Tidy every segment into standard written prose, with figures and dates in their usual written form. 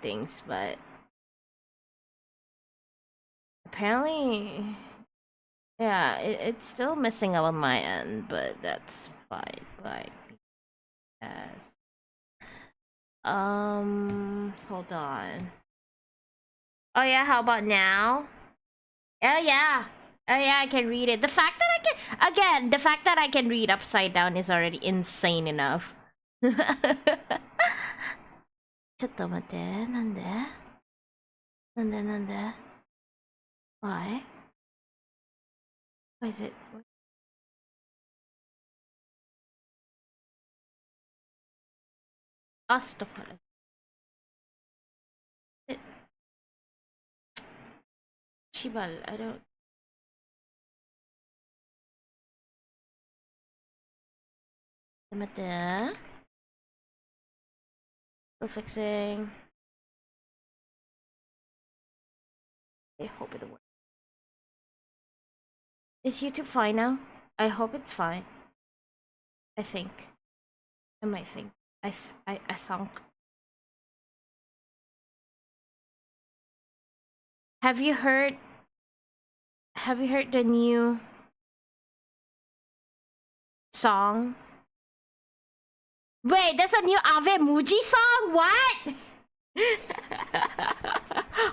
things, but apparently, yeah, it's still missing on my end, but that's fine. Like, yes. Hold on. Oh yeah, how about now? Oh yeah. Oh yeah, I can read it. The fact that the fact that I can read upside down is already insane enough. ちょっと待って、なんでWhy? Why is it? Stop it. Shibal, I don't. Still fixing. I hope it works. Is YouTube fine now? I hope it's fine. I think. I might think. I think. Have you heard the new song? Wait, there's a new Ave Muji song? What?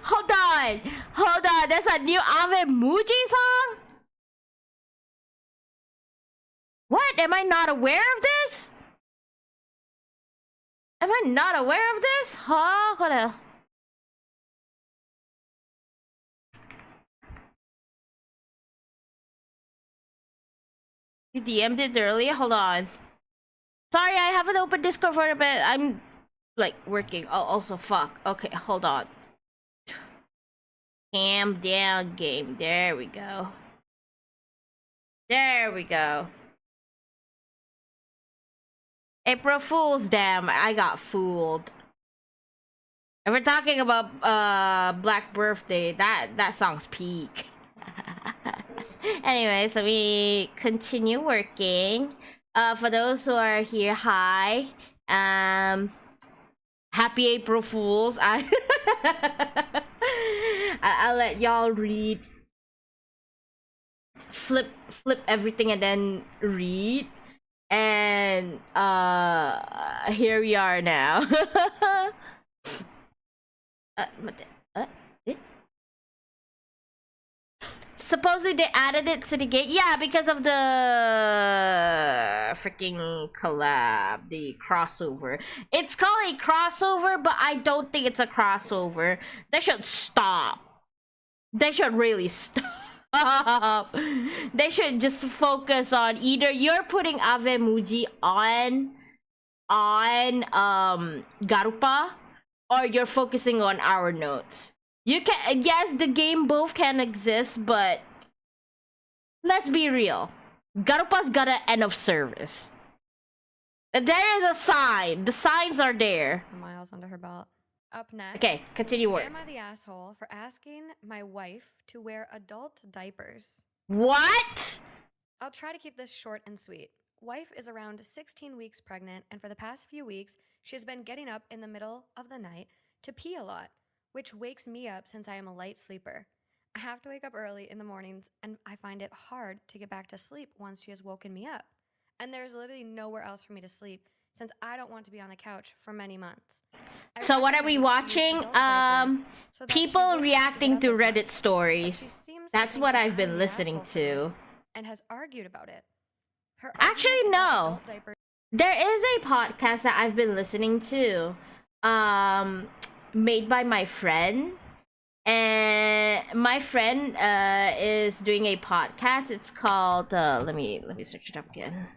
Hold on. There's a new Ave Muji song? What? Am I not aware of this? Am I not aware of this? Huh? What else? You DM'd it earlier? Hold on. Sorry, I haven't opened Discord for a bit. I'm like working. Oh, also fuck. Okay, hold on. Calm down, game. There we go. There we go. April Fool's, damn, I got fooled. If we're talking about Black Birthday, that song's peak. Anyways, let me continue working. For those who are here, hi. Happy April Fools. I'll let y'all read. Flip everything and then read. And here we are now. Supposedly they added it to the game. Yeah, because of the freaking collab, the crossover. It's called a crossover, but I don't think it's a crossover. They should stop. They should really stop. They should just focus on either you're putting Ave Muji on Garupa, or you're focusing on our notes. You can, yes, the game both can exist, but let's be real. Garupa's got an end of service. There is a sign. The signs are there. Miles under her belt. Up next. Okay, continue work. Am I the asshole for asking my wife to wear adult diapers? What? I'll try to keep this short and sweet. Wife is around 16 weeks pregnant, and for the past few weeks, she's been getting up in the middle of the night to pee a lot, which wakes me up since I am a light sleeper. I have to wake up early in the mornings, and I find it hard to get back to sleep once she has woken me up. And there's literally nowhere else for me to sleep since I don't want to be on the couch for many months. So what are we watching? People reacting to Reddit stories. That's what I've been listening to. And has argued about it. Actually, no. There is a podcast that I've been listening to. Made by my friend. And my friend is doing a podcast. It's called let me search it up again.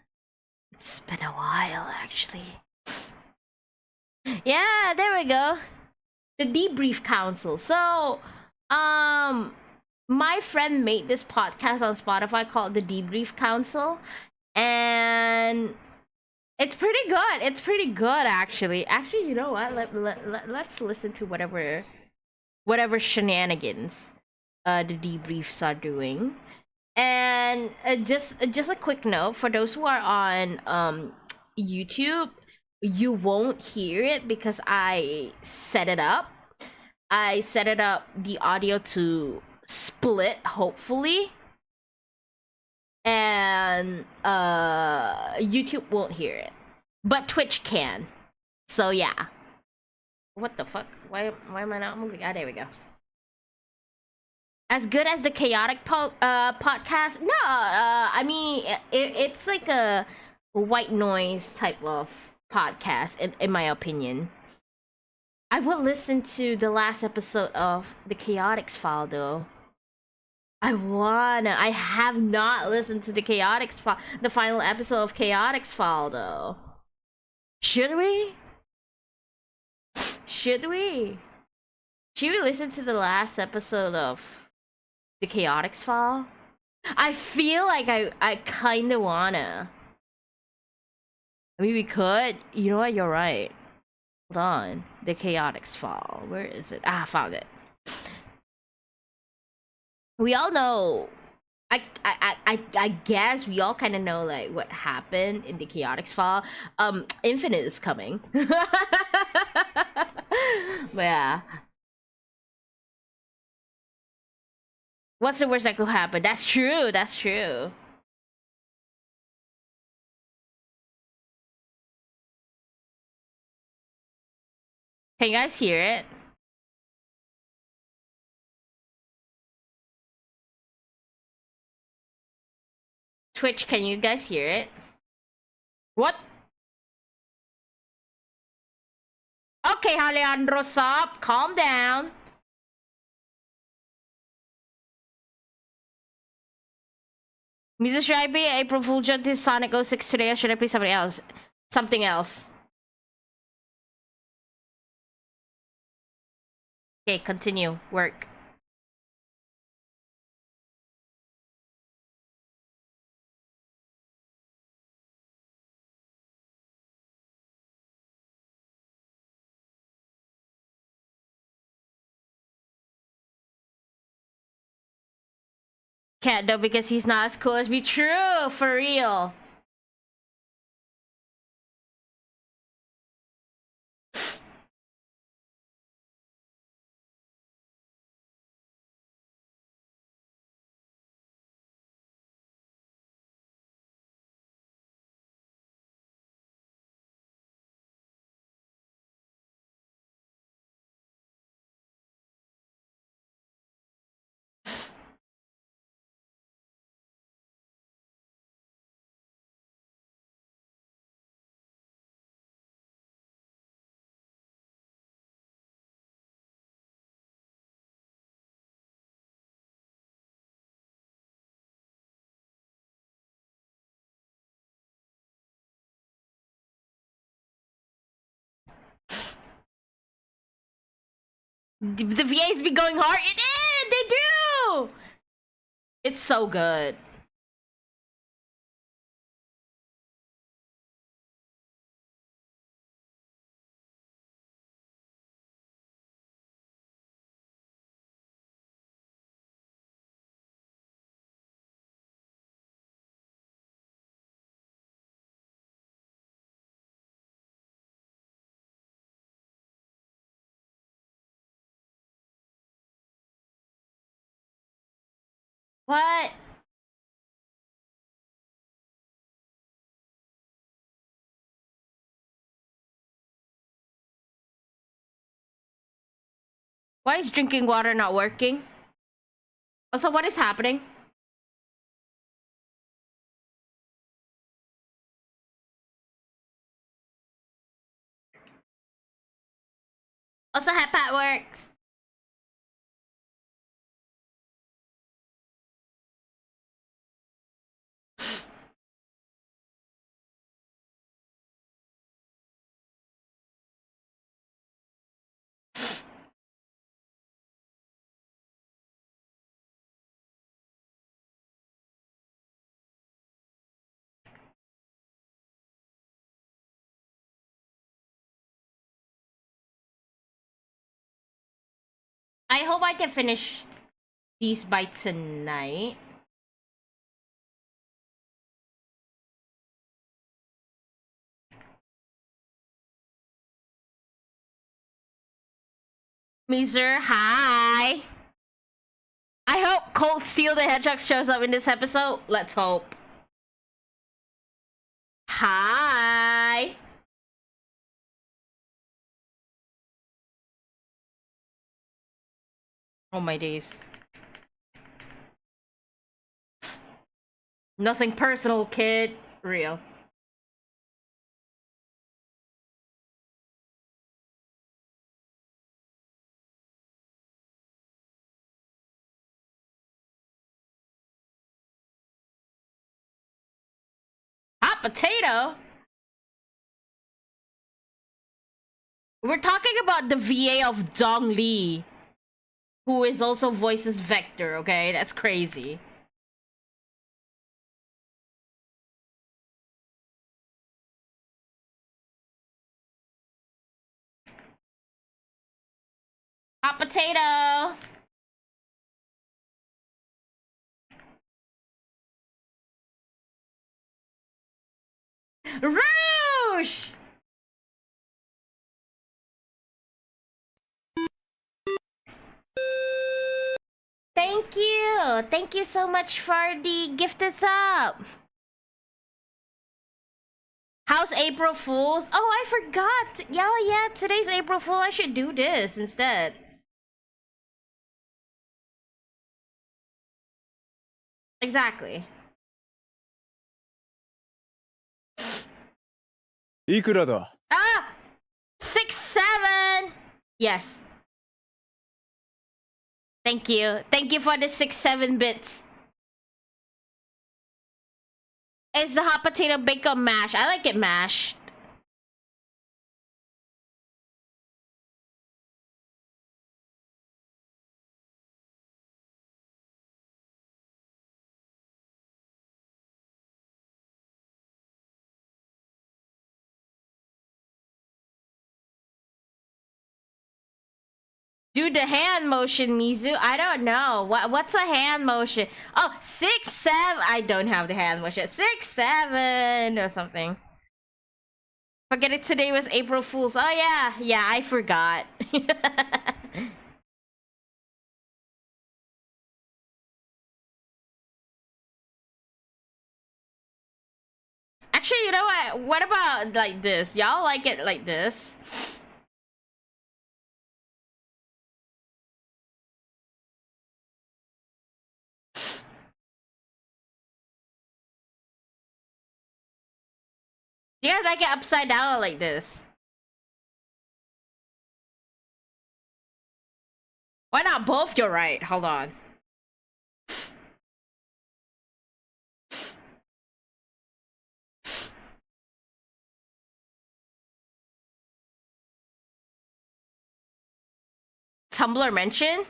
It's been a while, actually. Yeah, there we go. The Debrief Council. So, my friend made this podcast on Spotify called The Debrief Council, and it's pretty good. It's pretty good, actually. Actually, you know what? Let's listen to whatever shenanigans the debriefs are doing. And just a quick note for those who are on YouTube, you won't hear it because I set it up I set it up the audio to split, hopefully. And YouTube won't hear it. But Twitch can. So yeah. What the fuck? Why am I not moving? Ah, there we go. As good as the chaotic podcast? No, I mean it's like a white noise type of podcast, in my opinion. I would listen to the last episode of the Chaotix File though. I have not listened to the Chaotix File, the final episode of Chaotix File though. Should we? Should we? Should we listen to the last episode of the Chaotix File? I feel like I kinda wanna. I mean, we could. You know what? You're right. Hold on. The Chaotix File. Where is it? Ah, found it. We all know. I guess we all kind of know like what happened in the Chaotix File. Infinite is coming. But yeah. What's the worst that could happen? That's true. That's true. Can you guys hear it? Twitch, can you guys hear it? What? Okay, Alejandro, stop. Calm down. Misa, should I be April Fool joke this Sonic 06 today, or should I be somebody else? Something else. Okay, continue. Work. Can't though because he's not as cool as me. True, for real. The VAs be going hard. It is. They do. It's so good. What? Why is drinking water not working? Also, what is happening? Also, how that works. I hope I can finish these by tonight. Mizer, hi. I hope Cold Steel the Hedgehog shows up in this episode. Let's hope. Hi. Oh my days. Nothing personal, kid. Real. Hot potato? We're talking about the VA of Dong Lee, who is also voices Vector, okay? That's crazy. Hot potato! Rouge! Thank you! Thank you so much for the gifted sub! How's April Fool's? Oh, I forgot! Yeah, today's April Fool. I should do this instead. Exactly. いくらだ Ah! 6-7! Yes. Thank you. Thank you for the 6-7 bits. It's the hot potato bacon mash. I like it mashed. Do the hand motion, Mizu. I don't know. What's a hand motion? Oh, 6-7. I don't have the hand motion. 6-7 or something. Forget it. Today was April Fool's. Oh yeah, I forgot. Actually, you know what? What about like this? Y'all like it like this? You guys like it upside down or like this? Why not both? You're right. Hold on. Tumblr mention?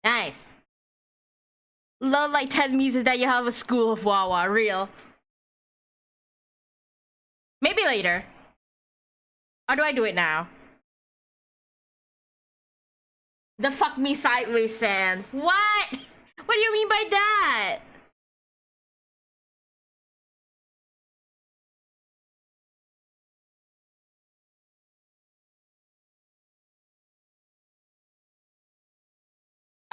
Nice. Love like 10 means that you have a school of Wawa. Real. Maybe later. How do I do it now? The fuck me sideways sand. What? What do you mean by that?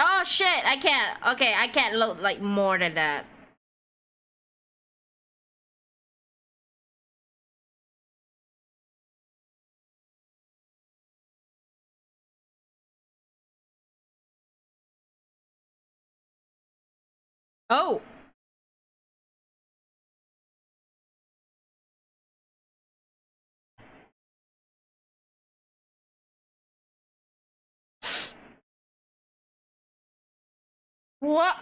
Oh shit, I can't. Okay, I can't load like more than that. Oh. What?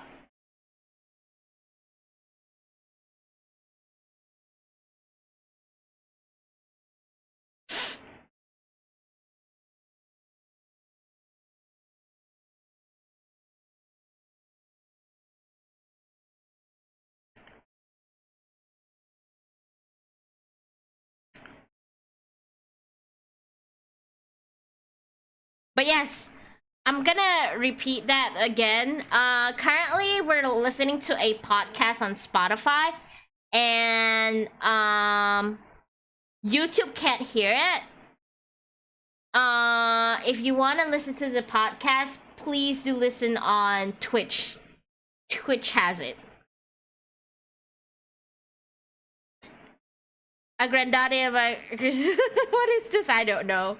But yes, I'm gonna repeat that again. Currently we're listening to a podcast on Spotify, and YouTube can't hear it. If you want to listen to the podcast, please do listen on Twitch. Twitch has it. A granddaddy of a what is this? I don't know.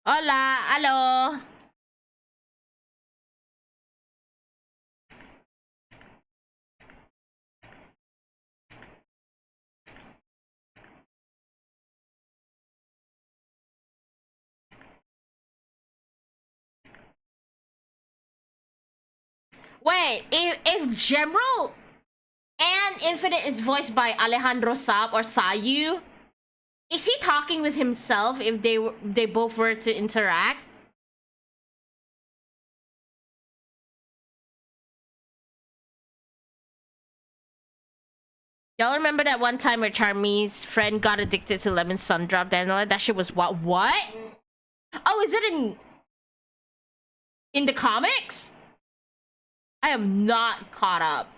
Hola, hello. Wait, if General and Infinite is voiced by Alejandro Saab or Sayu, is he talking with himself if they both were to interact? Y'all remember that one time where Charmy's friend got addicted to lemon sun drop dandelion? That shit was what? What? Oh, is it in the comics? I am not caught up.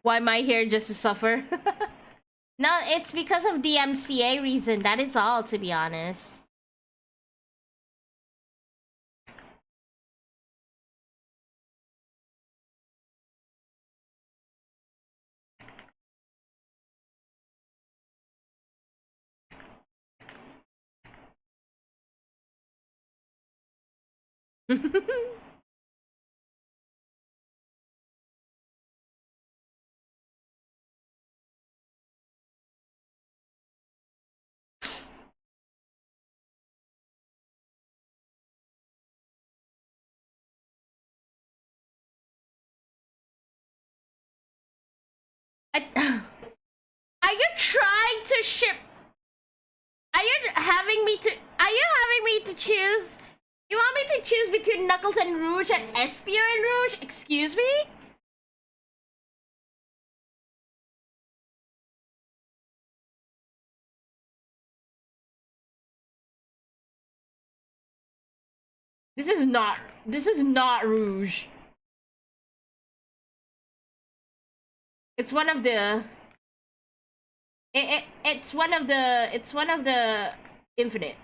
Why am I here just to suffer? No, it's because of the MCA reason. That is all, to be honest. Are you trying to ship? Are you having me to? Are you having me to choose? You want me to choose between Knuckles and Rouge and Espio and Rouge? Excuse me? This is not. This is not Rouge. It's one of the. It's one of the. It's one of the Infinite.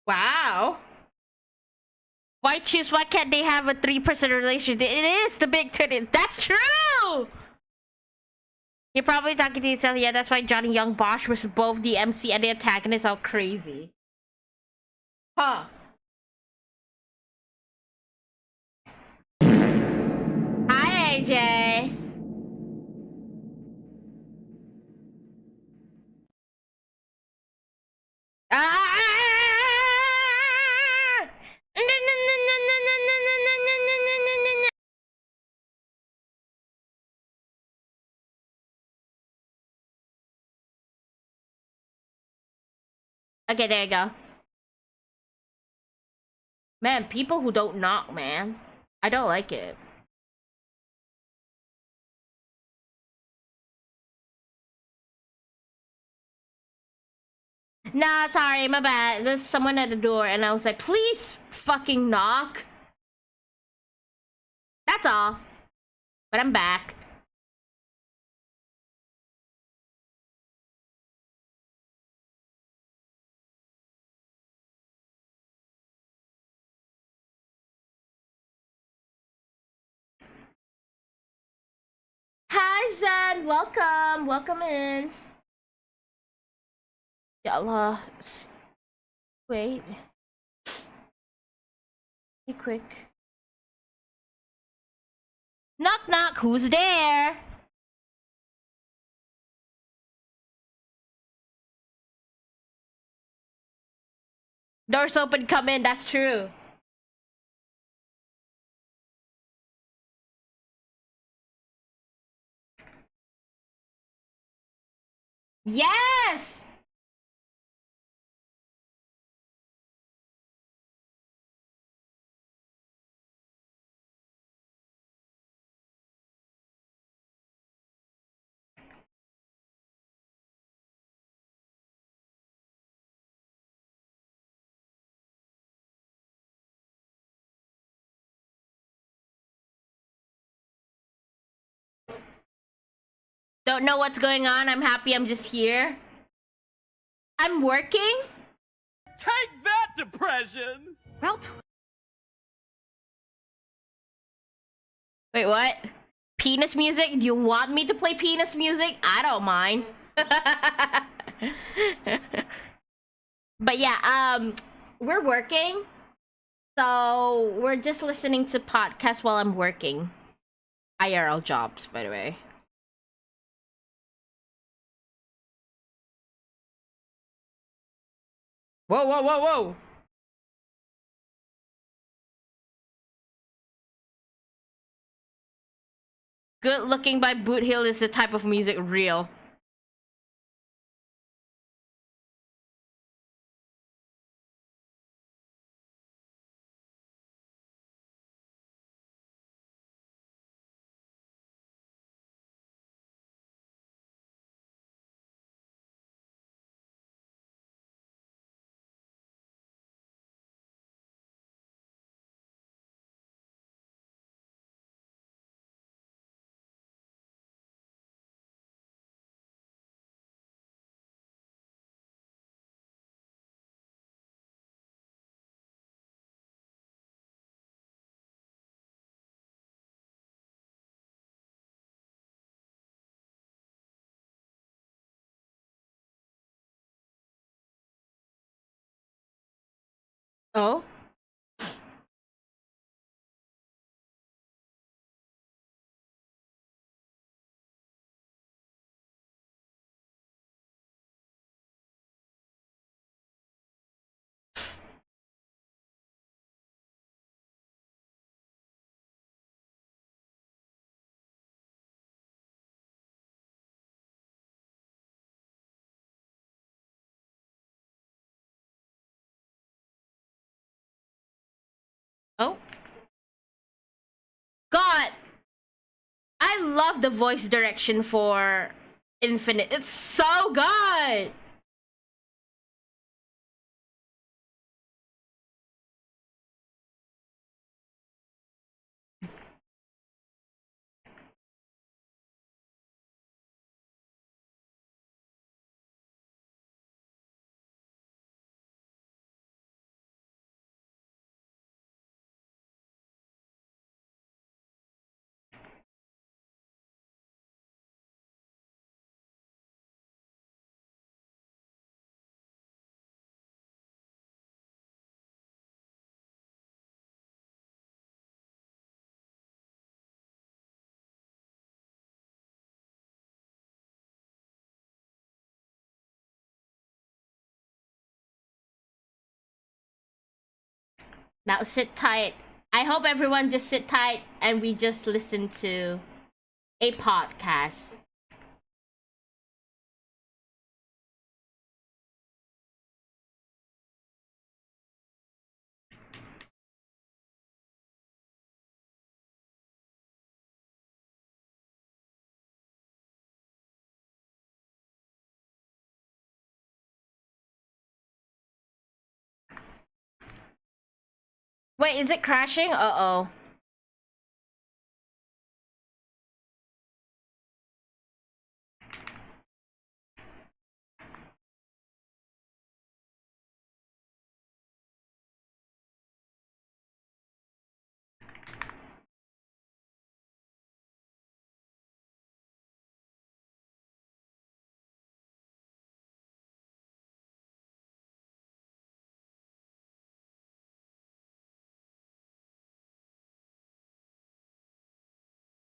Wow. Why choose? Why can't they have a 3% relationship? It is the big twin. That's true! You're probably talking to yourself. Yeah, that's why Johnny Young Bosch was both the MC and the antagonist. How crazy. Huh. Hi, AJ. Ah! Okay, there you go. Man, people who don't knock, man. I don't like it. Nah, sorry, my bad. There's someone at the door, and I was like, please fucking knock. That's all. But I'm back. Hi, Zen. Welcome. Welcome in. Ya Allah. Wait. Be quick. Knock, knock. Who's there? Doors open, come in. That's true. Yes! Don't know what's going on. I'm happy I'm just here. I'm working? Take that, depression! Well, Wait, what? Penis music? Do you want me to play penis music? I don't mind. But yeah, we're working. So we're just listening to podcasts while I'm working. IRL jobs, by the way. Whoa, whoa, whoa, whoa! Good Looking by Boot Hill is the type of music real. Oh? Oh? God! I love the voice direction for Infinite. It's so good! Now sit tight. I hope everyone just sit tight and we just listen to a podcast. Wait, is it crashing? Uh-oh.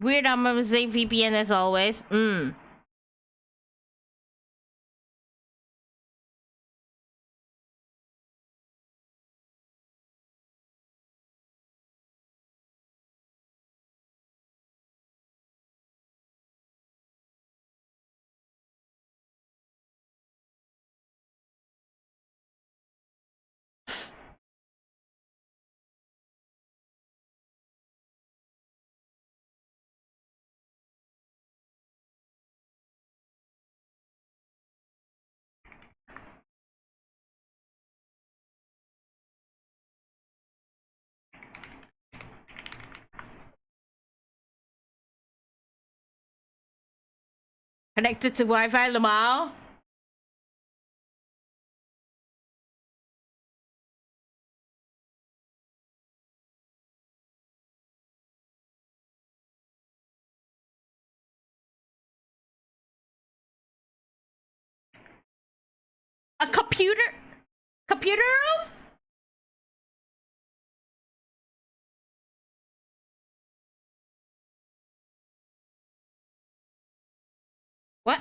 Weird, I'm gonna say VPN as always. Connected to Wi-Fi, Lamau? A computer? Computer room? What?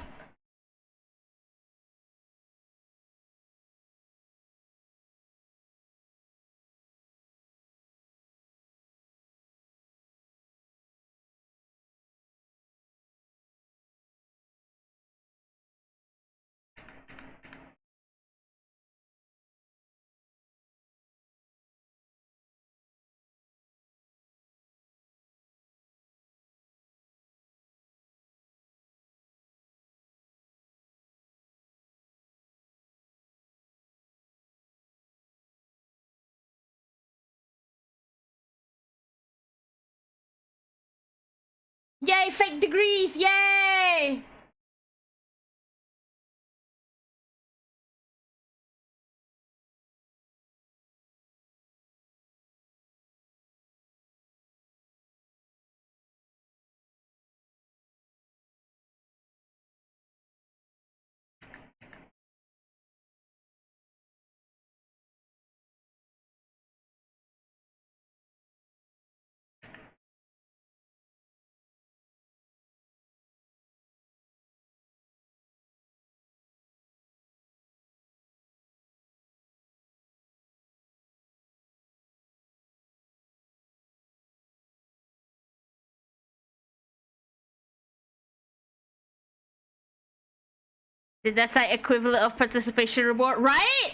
Yay, fake degrees! Yay! Did that say equivalent of participation reward? Right?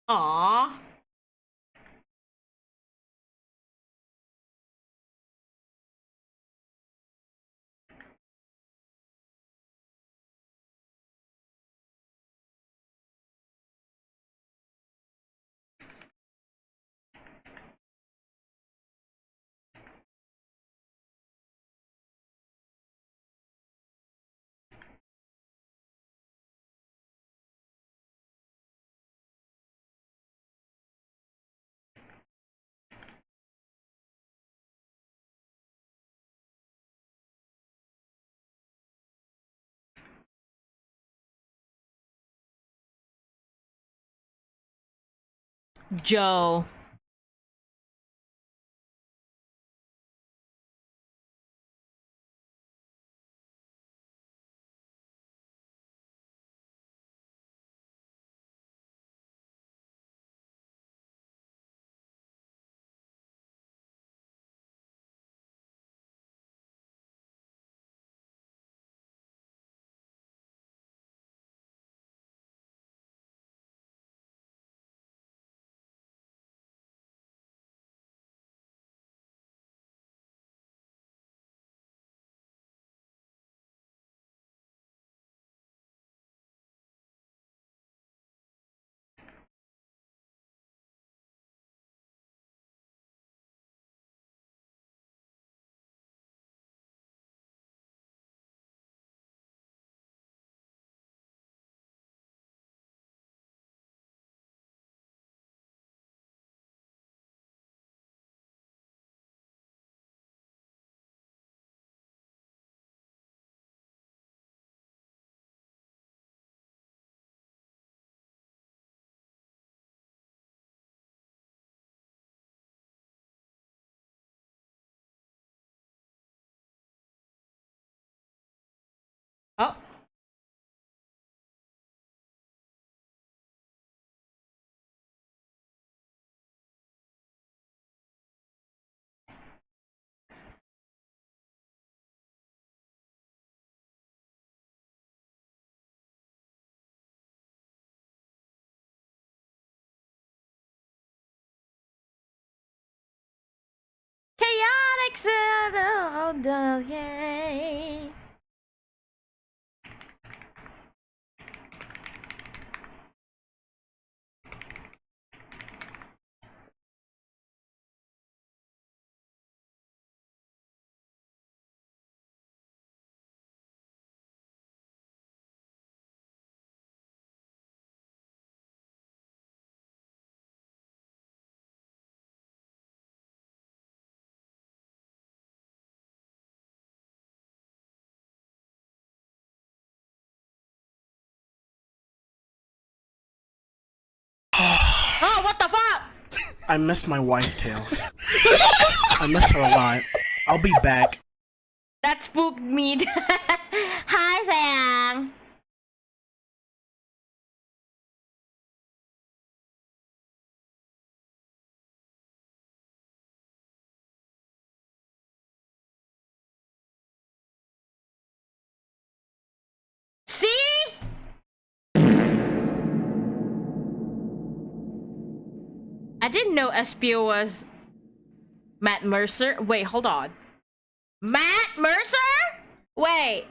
Aww. Joe. Oh. Chaotic sound, yay. Oh, what the fuck? I miss my wife, Tails. I miss her a lot. I'll be back. That spooked me. Hi, sayang. See? I didn't know SPO was Matt Mercer. Wait, hold on. Matt Mercer? Wait.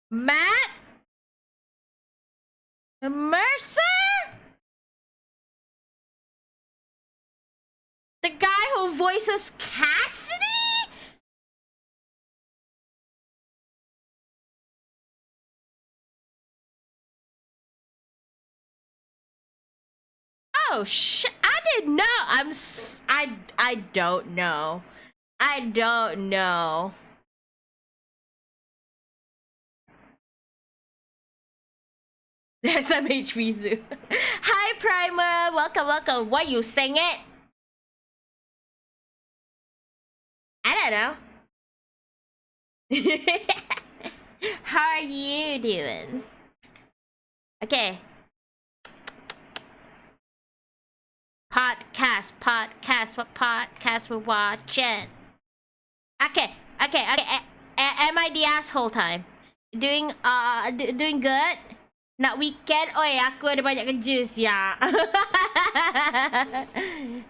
Matt Mercer? The guy who voices Cassidy? Oh shit! I didn't know. I don't know. I don't know. SMH Mizu. Hi Primer, welcome, welcome. Why you sing it? I don't know. How are you doing? Okay. Podcast. What podcast we're watching? Okay. Am I the asshole time? Doing good? Nak weekend? Oi, aku ada banyak kerja ya. I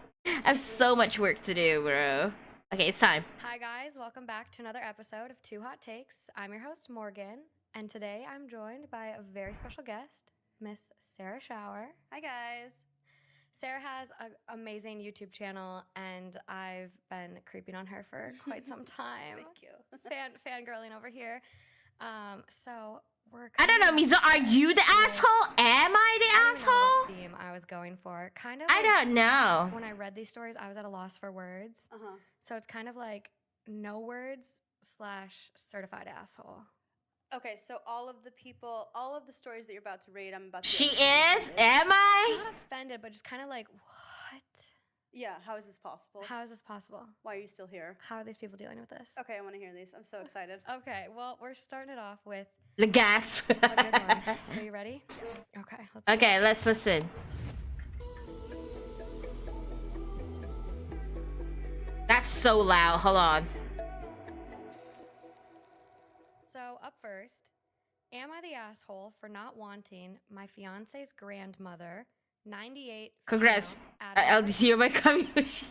have so much work to do, bro. Okay, it's time. Hi guys, welcome back to another episode of Two Hot Takes. I'm your host Morgan, and today I'm joined by a very special guest, Miss Sarah Shower. Hi guys. Sarah has an amazing YouTube channel, and I've been creeping on her for quite some time. Thank you. Fangirling over here. So we're. I don't know, Mizu. Are you the asshole? Am I the I don't know asshole? what theme I was going for. Kind of. I don't know. When I read these stories, I was at a loss for words. So it's kind of like no words / certified asshole. Okay, so all of the stories that you're about to read, I'm about to. She get is? offended. Am I? Not offended, but just kind of like, what? Yeah. How is this possible? How is this possible? Why are you still here? How are these people dealing with this? Okay, I want to hear these. I'm so excited. Okay, well, we're starting it off with The gasp. a good one. So you ready? Okay, let's do it. Okay, let's listen. That's so loud. Hold on. So up first, am I the asshole for not wanting my fiance's grandmother, 98 Congrats. female, at a LDC, you're my community.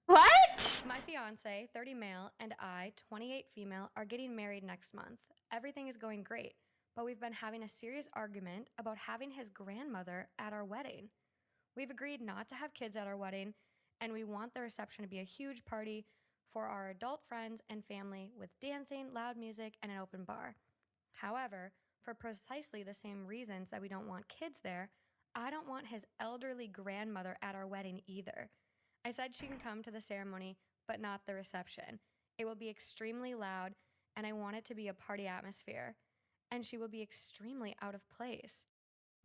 What? My fiance, 30 male, and I, 28 female, are getting married next month. Everything is going great, but we've been having a serious argument about having his grandmother at our wedding. We've agreed not to have kids at our wedding, and we want the reception to be a huge party for our adult friends and family with dancing, loud music, and an open bar. However, for precisely the same reasons that we don't want kids there, I don't want his elderly grandmother at our wedding either. I said she can come to the ceremony, but not the reception. It will be extremely loud, and I want it to be a party atmosphere. And she will be extremely out of place.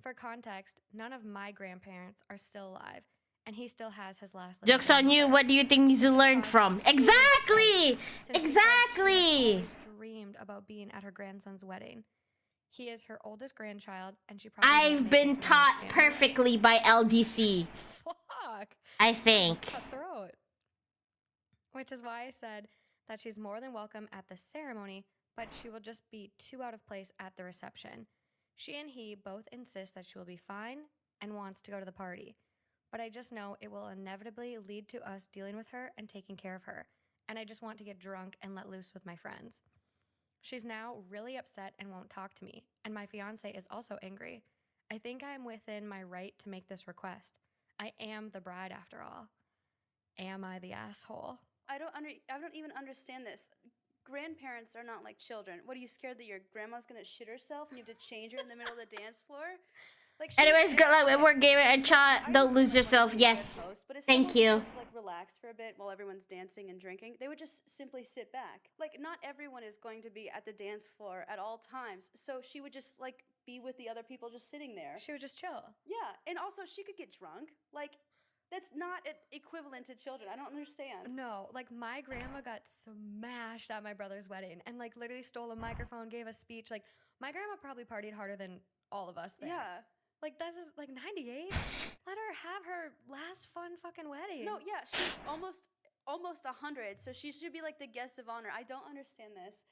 For context, none of my grandparents are still alive, and he still has his last living Joke's on you. grandmother. What do you think Mizu learned from? Exactly! Since she said she has Exactly! always dreamed about being at her grandson's wedding. He is her oldest grandchild, and she probably won't I've make been it to taught understand. perfectly by LDC. Fuck. I It's think. cutthroat. Which is why I said that she's more than welcome at the ceremony, but she will just be too out of place at the reception. She and he both insist that she will be fine and wants to go to the party. But I just know it will inevitably lead to us dealing with her and taking care of her. And I just want to get drunk and let loose with my friends. She's now really upset and won't talk to me. And my fiance is also angry. I think I am within my right to make this request. I am the bride after all. Am I the asshole? I don't even understand this. Grandparents are not like children. What, are you scared that your grandma's gonna shit herself and you have to change her in the middle of the dance floor? Like, Anyways, good luck with War Gamer and chat. I Don't understand lose that yourself. most people Yes. get hosts, but if Thank someone you. wants to, like, relax for a bit while everyone's dancing and drinking, they would just simply sit back. Like, not everyone is going to be at the dance floor at all times, so she would just, like, be with the other people just sitting there. She would just chill. Yeah, and also she could get drunk. Like, that's not equivalent to children. I don't understand. No, like my grandma got smashed at my brother's wedding and like literally stole a microphone, gave a speech. Like my grandma probably partied harder than all of us there. Yeah. Like this is like 98. Let her have her last fun fucking wedding. No, yeah, she's almost 100, so she should be like the guest of honor. I don't understand this.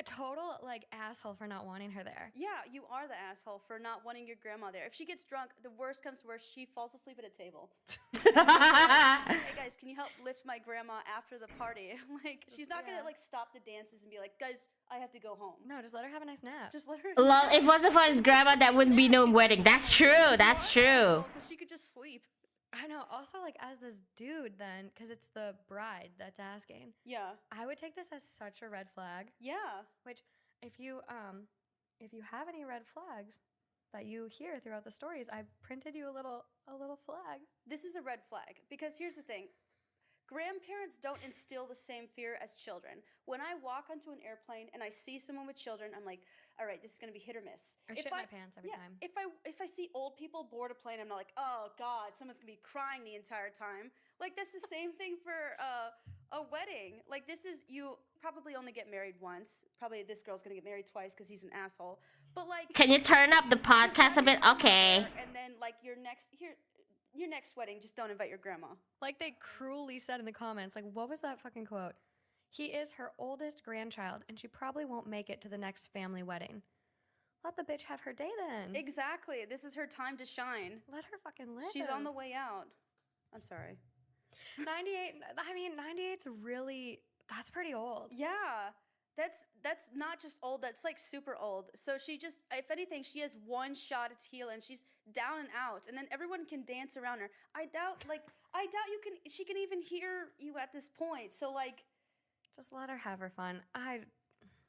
A total like asshole for not wanting her there. Yeah, you are the asshole for not wanting your grandma there. If she gets drunk, the worst comes to worst, she falls asleep at a table. Hey guys, can you help lift my grandma after the party? Like, she's not yeah. gonna like stop the dances and be like, guys, I have to go home. No, just let her have a nice nap. Just let her. Lol, if it wasn't for his grandma, that wouldn't be no wedding. That's true. That's true. Because she could just sleep. I know. Also, like as this dude, then, because it's the bride that's asking, Yeah. I would take this as such a red flag. Yeah. Which, if you have any red flags that you hear throughout the stories, I printed you a little flag. This is a red flag because here's the thing. Grandparents don't instill the same fear as children. When I walk onto an airplane and I see someone with children, I'm like, all right, this is gonna be hit or miss. I shit my pants every time. If I see old people board a plane, I'm not like, oh God, someone's gonna be crying the entire time. Like that's the same thing for a wedding. Like this is, you probably only get married once. Probably this girl's gonna get married twice because he's an asshole. But like, Can you turn up the podcast a bit? Okay. and then like your next here. your next wedding, just don't invite your grandma. Like they cruelly said in the comments, like, what was that fucking quote? He is her oldest grandchild, and she probably won't make it to the next family wedding. Let the bitch have her day then. Exactly. This is her time to shine. Let her fucking live. She's on the way out. I'm sorry. 98, I mean, 98's really, that's pretty old. Yeah. That's not just old, that's like super old. So she just, if anything, she has one shot at tequila and she's down and out. And then everyone can dance around her. I doubt she can even hear you at this point. So like, Just let her have her fun.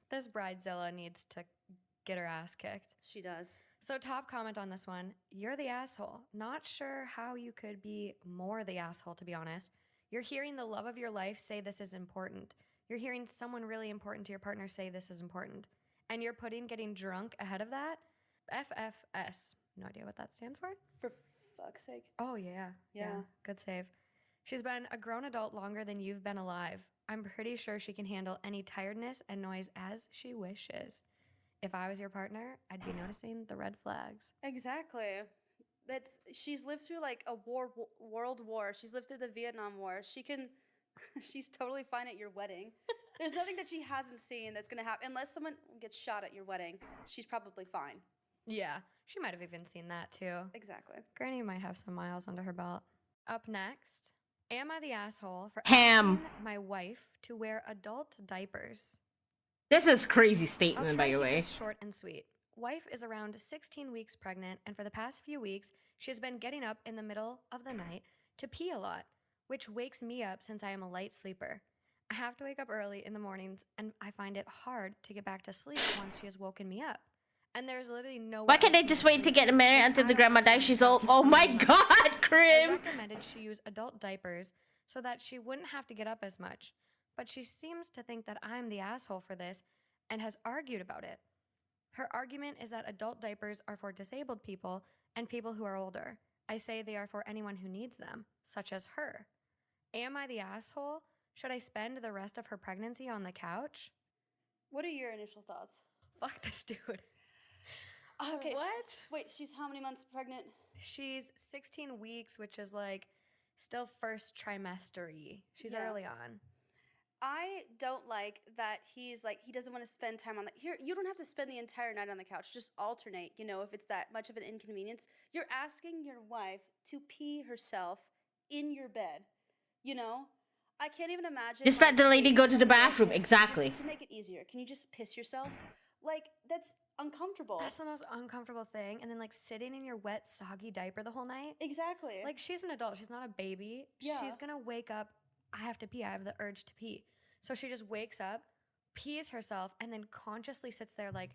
This bridezilla needs to get her ass kicked. she does. So top comment on this one, you're the asshole. Not sure how you could be more the asshole, to be honest. You're hearing the love of your life say this is important. You're hearing someone really important to your partner say this is important. And you're putting getting drunk ahead of that? FFS. No idea what that stands for. For fuck's sake. Oh, yeah. Yeah. Good save. She's been a grown adult longer than you've been alive. I'm pretty sure she can handle any tiredness and noise as she wishes. If I was your partner, I'd be noticing the red flags. Exactly. She's lived through like a world war. She's lived through the Vietnam War. She's totally fine at your wedding. There's nothing that she hasn't seen that's gonna happen unless someone gets shot at your wedding. She's probably fine. Yeah, she might have even seen that too. Exactly. Granny might have some miles under her belt. Up next, am I the asshole for Ham. asking my wife to wear adult diapers? This is crazy I'll statement, try by to the keep way. this short and sweet. Wife is around 16 weeks pregnant, and for the past few weeks, she's been getting up in the middle of the night to pee a lot, which wakes me up since I am a light sleeper. I have to wake up early in the mornings, and I find it hard to get back to sleep once she has woken me up. And there's literally no. Why can't they just wait to get married until the grandma dies? She's old. Oh my god, I Krim! recommended she use adult diapers so that she wouldn't have to get up as much. But she seems to think that I'm the asshole for this and has argued about it. Her argument is that adult diapers are for disabled people and people who are older. I say they are for anyone who needs them, such as her. Am I the asshole? Should I spend the rest of her pregnancy on the couch? What are your initial thoughts? Fuck this dude. Okay. What? Wait, she's how many months pregnant? She's 16 weeks, which is like still first trimester-y. She's Yeah. early on. I don't like that he doesn't want to spend time on here. You don't have to spend the entire night on the couch. Just alternate, if it's that much of an inconvenience. You're asking your wife to pee herself in your bed, I can't even imagine. Just let the lady go to the bathroom. Exactly. Just to make it easier, can you just piss yourself? Like, that's uncomfortable. That's the most uncomfortable thing. And then like sitting in your wet, soggy diaper the whole night. Exactly. Like she's an adult. She's not a baby. Yeah. She's going to wake up. I have to pee. I have the urge to pee. So she just wakes up, pees herself, and then consciously sits there like,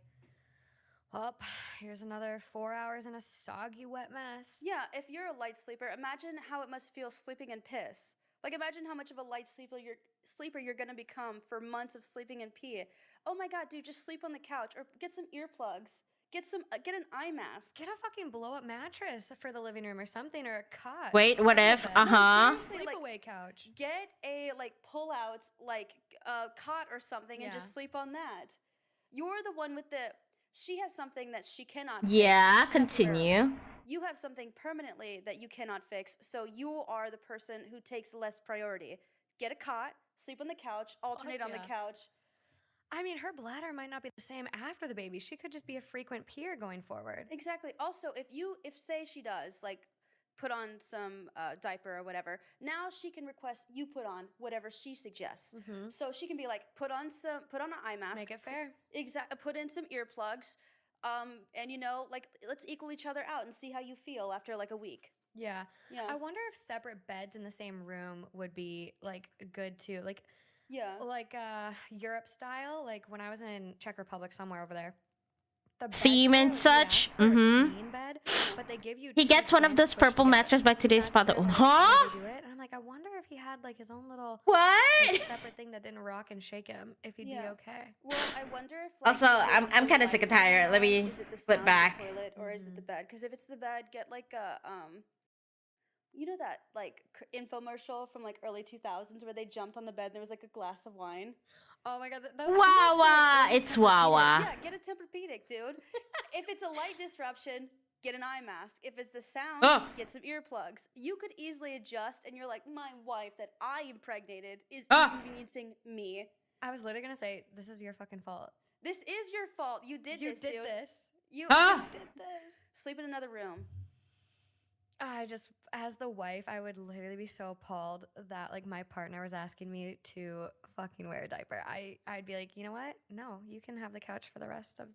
well, here's another 4 hours in a soggy, wet mess. Yeah, if you're a light sleeper, imagine how it must feel sleeping in piss. Like, imagine how much of a light sleeper you're gonna become for months of sleeping in pee. Oh my god, dude, just sleep on the couch or get some earplugs. Get an eye mask. Get a fucking blow-up mattress for the living room or something, or a cot. Wait, what if? Bed. Uh-huh. No, seriously, sleepaway couch. Get a pull-out cot or something and just sleep on that. You're the one with the. She has something that she cannot. Yeah, fix continue. temporarily. You have something permanently that you cannot fix, so you are the person who takes less priority. Get a cot, sleep on the couch, alternate on the couch. I mean, her bladder might not be the same after the baby. She could just be a frequent peer going forward. Exactly. Also, if say she does put on some diaper or whatever, now she can request you put on whatever she suggests. Mm-hmm. So she can be like, put on an eye mask. Make it fair. Exactly. Put in some earplugs. And let's equal each other out and see how you feel after a week. Yeah. Yeah. I wonder if separate beds in the same room would be good too. Yeah. Europe style. Like when I was in Czech Republic, somewhere over there. The Theme and beds, yeah, such. for a Mm-hmm. queen bed, but they give you He two gets one of twin those purple squishy mattress by today's beds. spot. That's Huh? the way they do it. And I'm like, I wonder if he had his own little What? separate thing that didn't rock and shake him, if he'd be okay. Well, I wonder if Also, is it I'm the kind of sick and tired. Let me is it the flip sound of the back. toilet, or is it the bed? Because if it's the bed, get that infomercial from early 2000s where they jumped on the bed and there was a glass of wine. Oh my god, Wawa, it's Wawa. Yeah, get a Tempur-Pedic, dude. If it's a light disruption, get an eye mask. If it's the sound, Oh. get some earplugs. You could easily adjust, and you're like, my wife that I impregnated is Ah. inconveniencing me. I was literally gonna say, this is your fucking fault. This is your fault. You did this, dude. You Ah. just did this. Sleep in another room. I just, as the wife, I would literally be so appalled that like my partner was asking me to fucking wear a diaper. I'd be like, you know what? No, you can have the couch for the rest of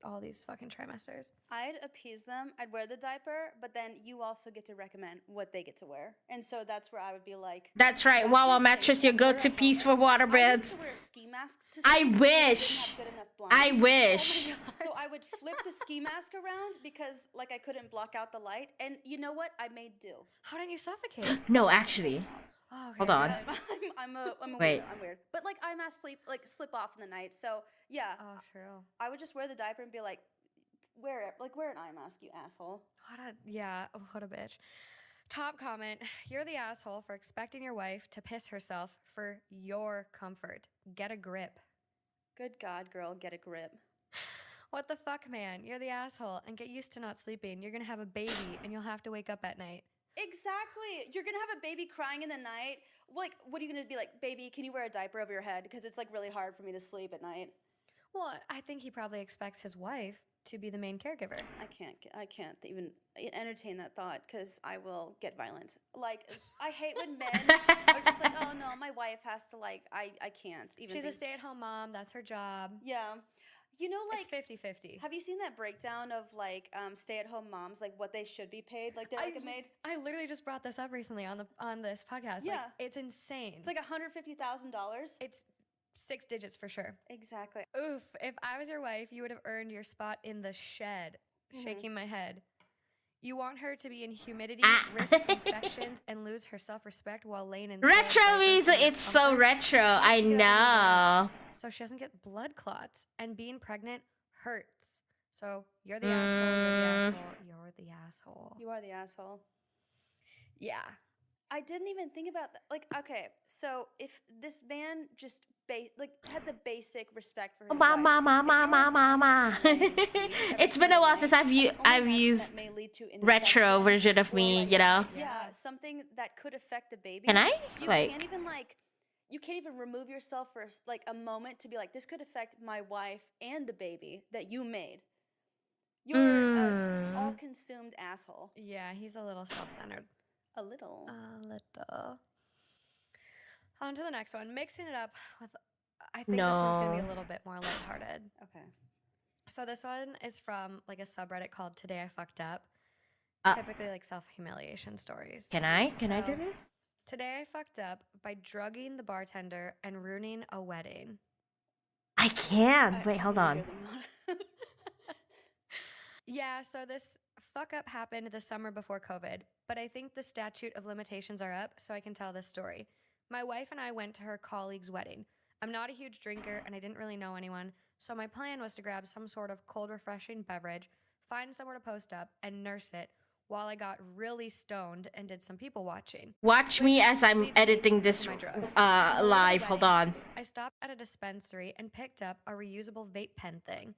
all these fucking trimesters. I'd appease them. I'd wear the diaper, but then you also get to recommend what they get to wear. And so that's where I would be like, That's right. "That's Wawa your mattress, safe your number go-to at piece for moment." I used waterbeds. to wear a ski mask to I sleep because didn't wish. have good enough I blinds. wish. Oh my So gosh. I would flip the ski mask around because like I couldn't block out the light. And you know what? I made do. How didn't you suffocate? No, actually. Oh, okay, Hold on. good. I'm a Wait. weirdo. I'm weird. But like eye mask slip off in the night. So yeah, Oh, true. I would just wear the diaper and be like, wear an eye mask, you asshole. What a bitch. Top comment. You're the asshole for expecting your wife to piss herself for your comfort. Get a grip. Good God, girl, get a grip. What the fuck, man? You're the asshole and get used to not sleeping. You're gonna have a baby and you'll have to wake up at night. Exactly. You're gonna have a baby crying in the night. Like, what are you gonna be like, baby? Can you wear a diaper over your head? Because it's like really hard for me to sleep at night. Well, I think he probably expects his wife to be the main caregiver. I can't even entertain that thought because I will get violent. Like, I hate when men are just like, oh no, my wife has to like, I can't even. She's a think- stay-at-home mom. That's her job. Yeah. You know, like, It's 50-50. have you seen that breakdown of like stay-at-home moms, like what they should be paid? Like they're like a maid. I literally just brought this up recently on this podcast. Yeah. Like, it's insane. It's like $150,000. It's 6 digits for sure. Exactly. Oof, if I was your wife, you would have earned your spot in the shed. Shaking my head. You want her to be in humidity, risk infections, and lose her self-respect while laying in Retro soiled means diapers in it's so comfort? retro. I Let's get on know. So she doesn't get blood clots. And being pregnant hurts. So you're the asshole, you're the asshole, you're the asshole. You are the asshole. Yeah. I didn't even think about that. Like, okay, so if this man just had the basic respect for his wife, It's been a while since I've used retro version of me, you know. Yeah, something that could affect the baby. Can I? You Like- can't even you can't even remove yourself for like a moment to be like, this could affect my wife and the baby that you made. You're an all-consumed asshole. Yeah, he's a little self-centered. A little. A little. On to the next one. Mixing it up with, I think this one's going to be a little bit more lighthearted. Okay. So this one is from like a subreddit called Today I Fucked Up. Typically like self-humiliation stories. Can I do So, this? Today I fucked up by drugging the bartender and ruining a wedding. I can. Wait, hold on. Yeah, so this fuck up happened the summer before COVID, but I think the statute of limitations are up, so I can tell this story. My wife and I went to her colleague's wedding. I'm not a huge drinker and I didn't really know anyone, so my plan was to grab some sort of cold, refreshing beverage, find somewhere to post up, and nurse it while I got really stoned and did some people watching. Watch me as I'm leads me editing to this my drugs. On the way to the live. Hold wedding, on. I stopped at a dispensary and picked up a reusable vape pen thing.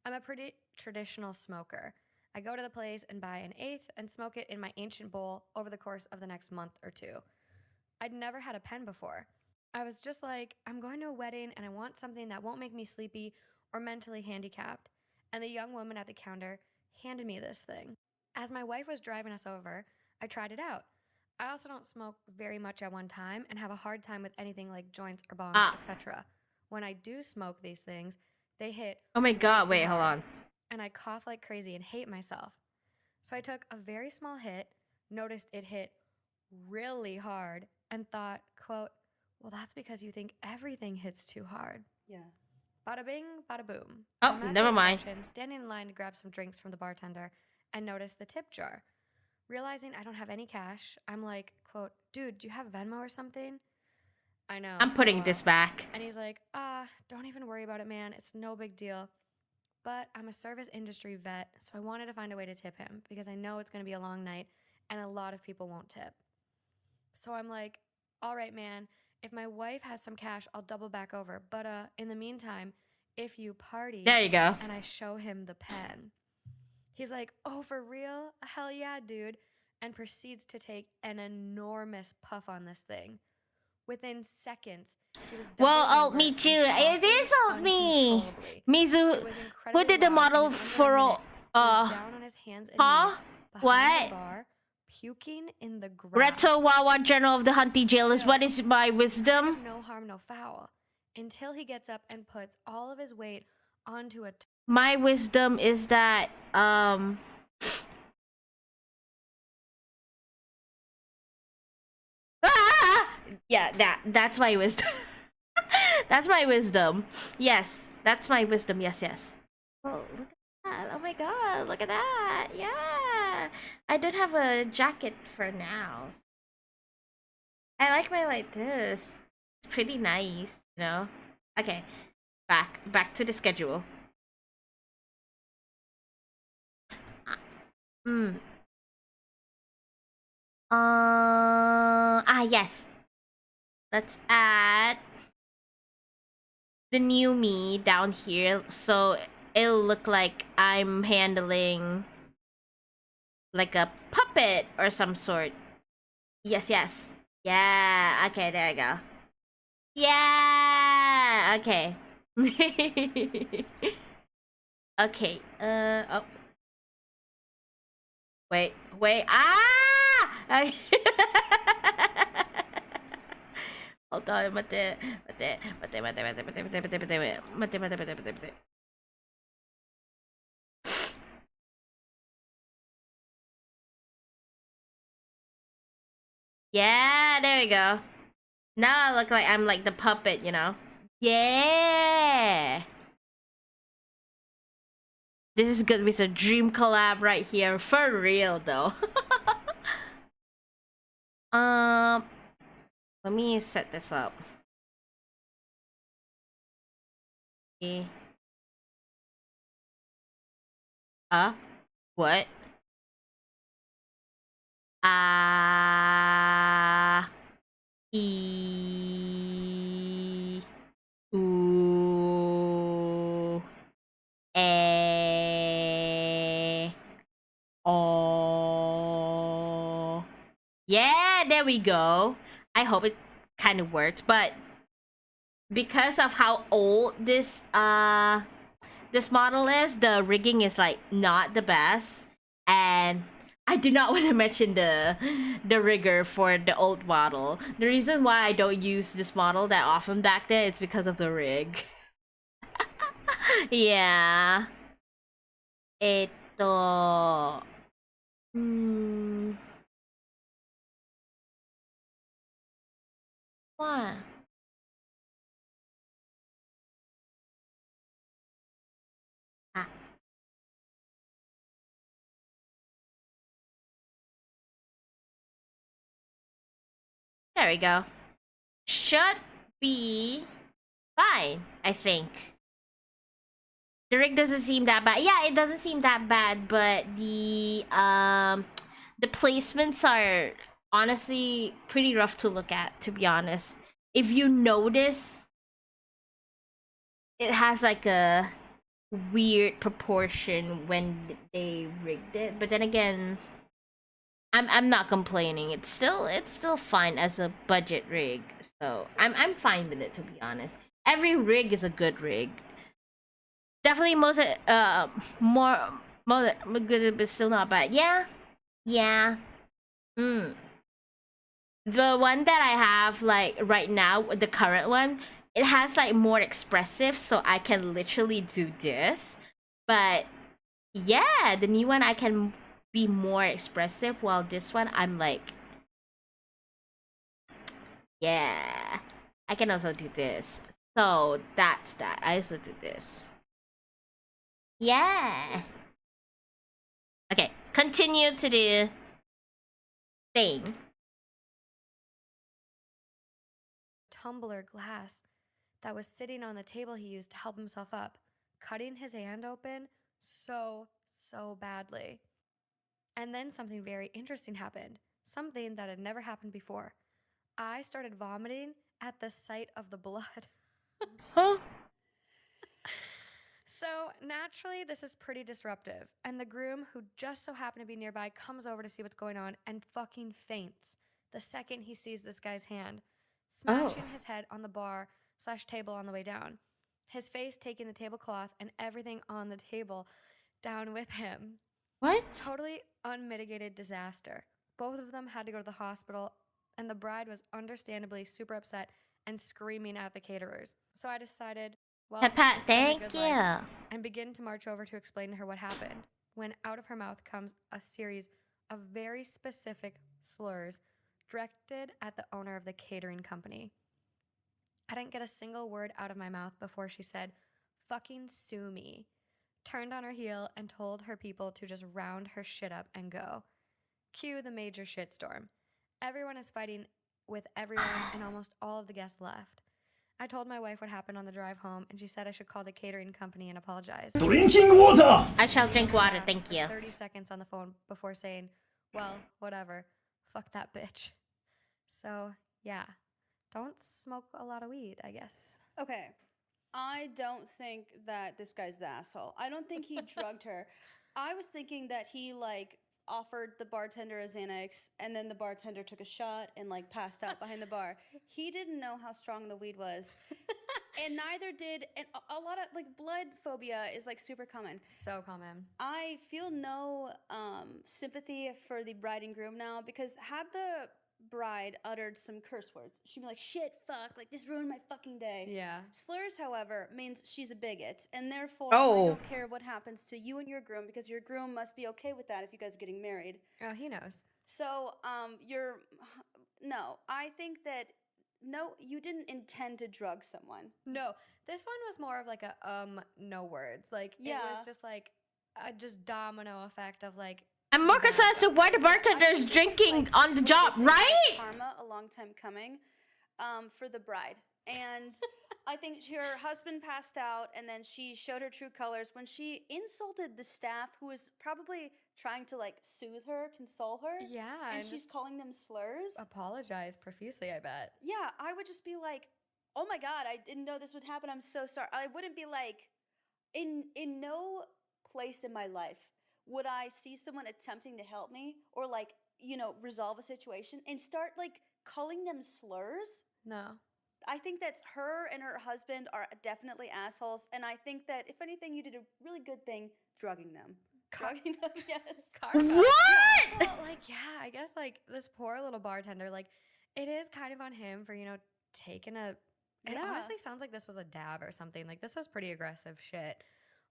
I'm a pretty traditional smoker. I go to the place and buy an eighth and smoke it in my ancient bowl over the course of the next month or two. I'd never had a pen before. I was just like, I'm going to a wedding and I want something that won't make me sleepy or mentally handicapped. And the young woman at the counter handed me this thing. As my wife was driving us over, I tried it out. I also don't smoke very much at one time and have a hard time with anything like joints or bongs, etc. When I do smoke these things, they hit Oh my god, too wait, hold hard, on. and I cough like crazy and hate myself. So I took a very small hit, noticed it hit really hard, and thought, quote, well, that's because you think everything hits too hard. Yeah. Bada bing, bada boom. Oh, I'm at the never mind. reception, standing in line to grab some drinks from the bartender, and notice the tip jar. Realizing I don't have any cash, I'm like, quote, dude, do you have Venmo or something? I know. I'm putting lol. this back. And he's like, don't even worry about it, man. It's no big deal. But I'm a service industry vet, so I wanted to find a way to tip him because I know it's going to be a long night and a lot of people won't tip. So I'm like, all right, man, if my wife has some cash, I'll double back over. But in the meantime, if you party, There you go. and I show him the pen. He's like, "Oh, for real? Hell yeah, dude." And proceeds to take an enormous puff on this thing. Within seconds, he was Well, doubling alt over me and too. It is coughing alt me. uncontrollably. Mizu, It was who incredibly did the loud, and model in under a for? minute, he was down on his hands and Huh? knees behind What? the bar, puking in the grass. Retro Wawa Journal of the Hunty Jail is what is my Kind of wisdom? no harm, no foul. Until he gets up and puts all of his weight onto a My wisdom is that ah! Yeah, that's my wisdom. That's my wisdom. Yes, that's my wisdom. Yes, yes. Oh, look at that. Oh my god, look at that. Yeah. I don't have a jacket for now. I like my like this. It's pretty nice, you know? Okay. Back to the schedule. Hmm. Yes. Let's add the new me down here so it'll look like I'm handling like a puppet or some sort. Yes, yes. Yeah, okay, there you go. Yeah, okay. Okay, oh. Wait, ah! Hold on, mate. Yeah, there we go. Now I look like I'm like the puppet, you know? Yeah! This is gonna be some dream collab right here. For real, though. Let me set this up. Okay. What? E. Ooh. Oh. Yeah, there we go. I hope it kind of works, but because of how old this model is, the rigging is like not the best, and I do not want to mention the rigger for the old model. The reason why I don't use this model that often back then is because of the rig. Yeah. Eto. What? Ah. There we go. Should be fine, I think. The rig doesn't seem that bad. Yeah, it doesn't seem that bad, but the placements are honestly pretty rough to look at, to be honest. If you notice, it has like a weird proportion when they rigged it, but then again, I'm not complaining. It's still fine as a budget rig, so I'm fine with it, to be honest. Every rig is a good rig. Definitely more good, but still not bad. Yeah. The one that I have like right now, the current one, it has like more expressive, so I can literally do this. But yeah, the new one I can be more expressive, while this one I'm like, yeah, I can also do this. So that's that. I also do this. Yeah. Okay, continue to the thing. tumbler glass that was sitting on the table he used to help himself up, cutting his hand open so badly. And then something very interesting happened, something that had never happened before. I started vomiting at the sight of the blood. Huh? So So naturally, this is pretty disruptive, and the groom, who just so happened to be nearby, comes over to see what's going on and fucking faints the second he sees this guy's hand, smashing his head on the bar/table on the way down. His face taking the tablecloth and everything on the table down with him. What? Totally unmitigated disaster. Both of them had to go to the hospital, and the bride was understandably super upset and screaming at the caterers. So I decided, well, Pat, Pat, it's been a thank good you. life, and begin to march over to explain to her what happened, when out of her mouth comes a series of very specific slurs directed at the owner of the catering company. I didn't get a single word out of my mouth before she said, "Fucking sue me," turned on her heel and told her people to just round her shit up and go. Cue the major shitstorm. Everyone is fighting with everyone, and almost all of the guests left. I told my wife what happened on the drive home, and she said I should call the catering company and apologize. Drinking water! I shall drink water, For thank you. 30 seconds on the phone before saying, well, whatever. Fuck that bitch. So, yeah. Don't smoke a lot of weed, I guess. Okay. I don't think that this guy's the asshole. I don't think he drugged her. I was thinking that he like offered the bartender a Xanax, and then the bartender took a shot and like passed out behind the bar. He didn't know how strong the weed was. And neither did, and a lot of like blood phobia is like super common. So common. I feel no sympathy for the bride and groom now, because had the bride uttered some curse words, she'd be like, shit, fuck, like this ruined my fucking day. Yeah. Slurs, however, means she's a bigot, and therefore Oh. I don't care what happens to you and your groom, because your groom must be okay with that if you guys are getting married. Oh, he knows. So, no, I think that, no, you didn't intend to drug someone. No, this one was more of like a no words. Like it Yeah. was just like a just domino effect of like. And Marcus says to why the I bartender think is this drinking like on the one of job, those things like right? Karma, a long time coming, for the bride. And I think her husband passed out, and then she showed her true colors when she insulted the staff, who was probably trying to like soothe her, console her. Yeah, And and she's just calling them slurs. apologize profusely, I bet. Yeah, I would just be like, "Oh my god, I didn't know this would happen. I'm so sorry." I wouldn't be like, in no place in my life would I see someone attempting to help me or like, resolve a situation and start like calling them slurs. No. I think that's her and her husband are definitely assholes, and I think that if anything, you did a really good thing drugging them. Drugging them, yes. Karma. What? Well, like, yeah, I guess like this poor little bartender, like, it is kind of on him for, taking a. It Yeah. honestly sounds like this was a dab or something. Like, this was pretty aggressive shit.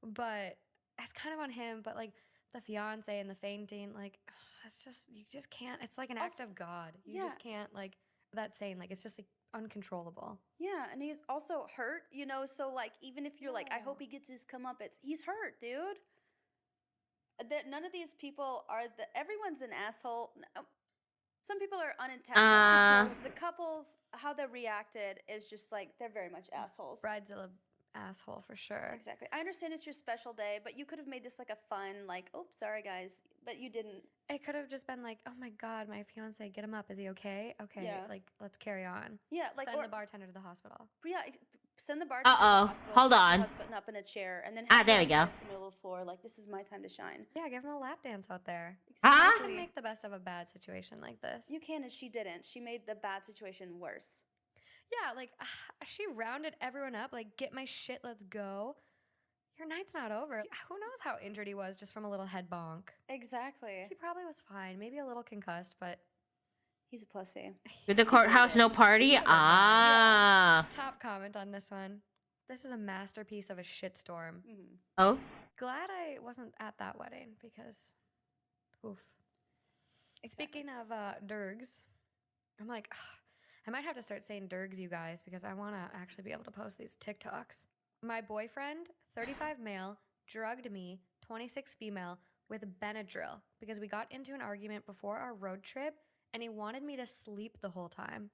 But it's kind of on him. But, like, the fiance and the fainting, like, it's just, you just can't. It's like an act Also- of God. You yeah. just can't, like, that saying, like, it's just, like, uncontrollable. Yeah, and he's also hurt, so like even if you're like, I hope No. he gets his comeuppance, he's hurt, dude. That none of these people are everyone's an asshole. Some people are unintentional. So the couples, how they reacted is just like they're very much assholes. Bride's a asshole for sure. Exactly. I understand it's your special day, but you could have made this like a fun, like, oh, sorry guys, but you didn't. It could have just been like, oh my God, my fiance, get him up. Is he okay? Okay, Yeah. like, let's carry on. Yeah, like Send or, the bartender to the hospital. yeah, send the bartender to Uh-oh. the hospital. Hold prop on. the husband up in a chair, and then Ah, have there him we go. dance in the middle of the floor. Like, this is my time to shine. Yeah, give him a lap dance out there. Huh? You can make the best of a bad situation like this. You can, and she didn't. She made the bad situation worse. Yeah, like, she rounded everyone up, like, get my shit, let's go. Your night's not over. Who knows how injured he was just from a little head bonk? Exactly. He probably was fine, maybe a little concussed, but He's a pussy. With the courthouse, no party? Ah. top comment on this one. This is a masterpiece of a shitstorm. Mm-hmm. Oh? Glad I wasn't at that wedding because, oof. Exactly. Speaking of dergs, I'm like, I might have to start saying dergs, you guys, because I want to actually be able to post these TikToks. My boyfriend, 35 male, drugged me, 26 female, with Benadryl because we got into an argument before our road trip and he wanted me to sleep the whole time.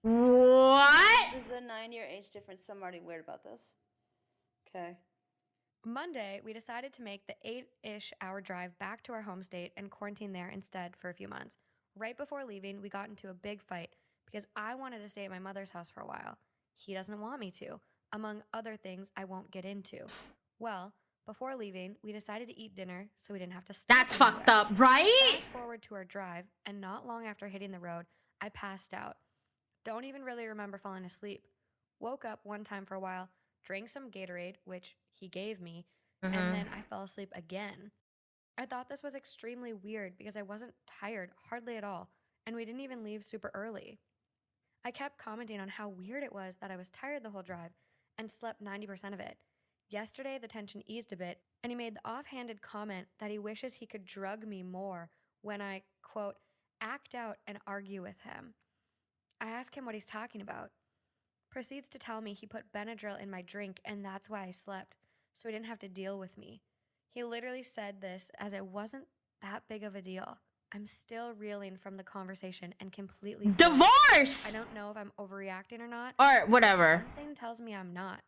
What? There's a 9-year age difference, so I'm already weird about this. Okay. Monday, we decided to make the 8-ish hour drive back to our home state and quarantine there instead for a few months. Right before leaving, we got into a big fight because I wanted to stay at my mother's house for a while. He doesn't want me to, among other things I won't get into. Well, before leaving, we decided to eat dinner so we didn't have to stop. That's fucked anywhere. up, right? Fast forward to our drive, and not long after hitting the road, I passed out. Don't even really remember falling asleep. Woke up one time for a while, drank some Gatorade, which he gave me, and then I fell asleep again. I thought this was extremely weird because I wasn't tired hardly at all, and we didn't even leave super early. I kept commenting on how weird it was that I was tired the whole drive and slept 90% of it. Yesterday, the tension eased a bit, and he made the offhanded comment that he wishes he could drug me more when I, quote, act out and argue with him. I ask him what he's talking about. Proceeds to tell me he put Benadryl in my drink and that's why I slept, so he didn't have to deal with me. He literally said this as it wasn't that big of a deal. I'm still reeling from the conversation and completely Divorce! I don't know if I'm overreacting or not. Or whatever. Something tells me I'm not.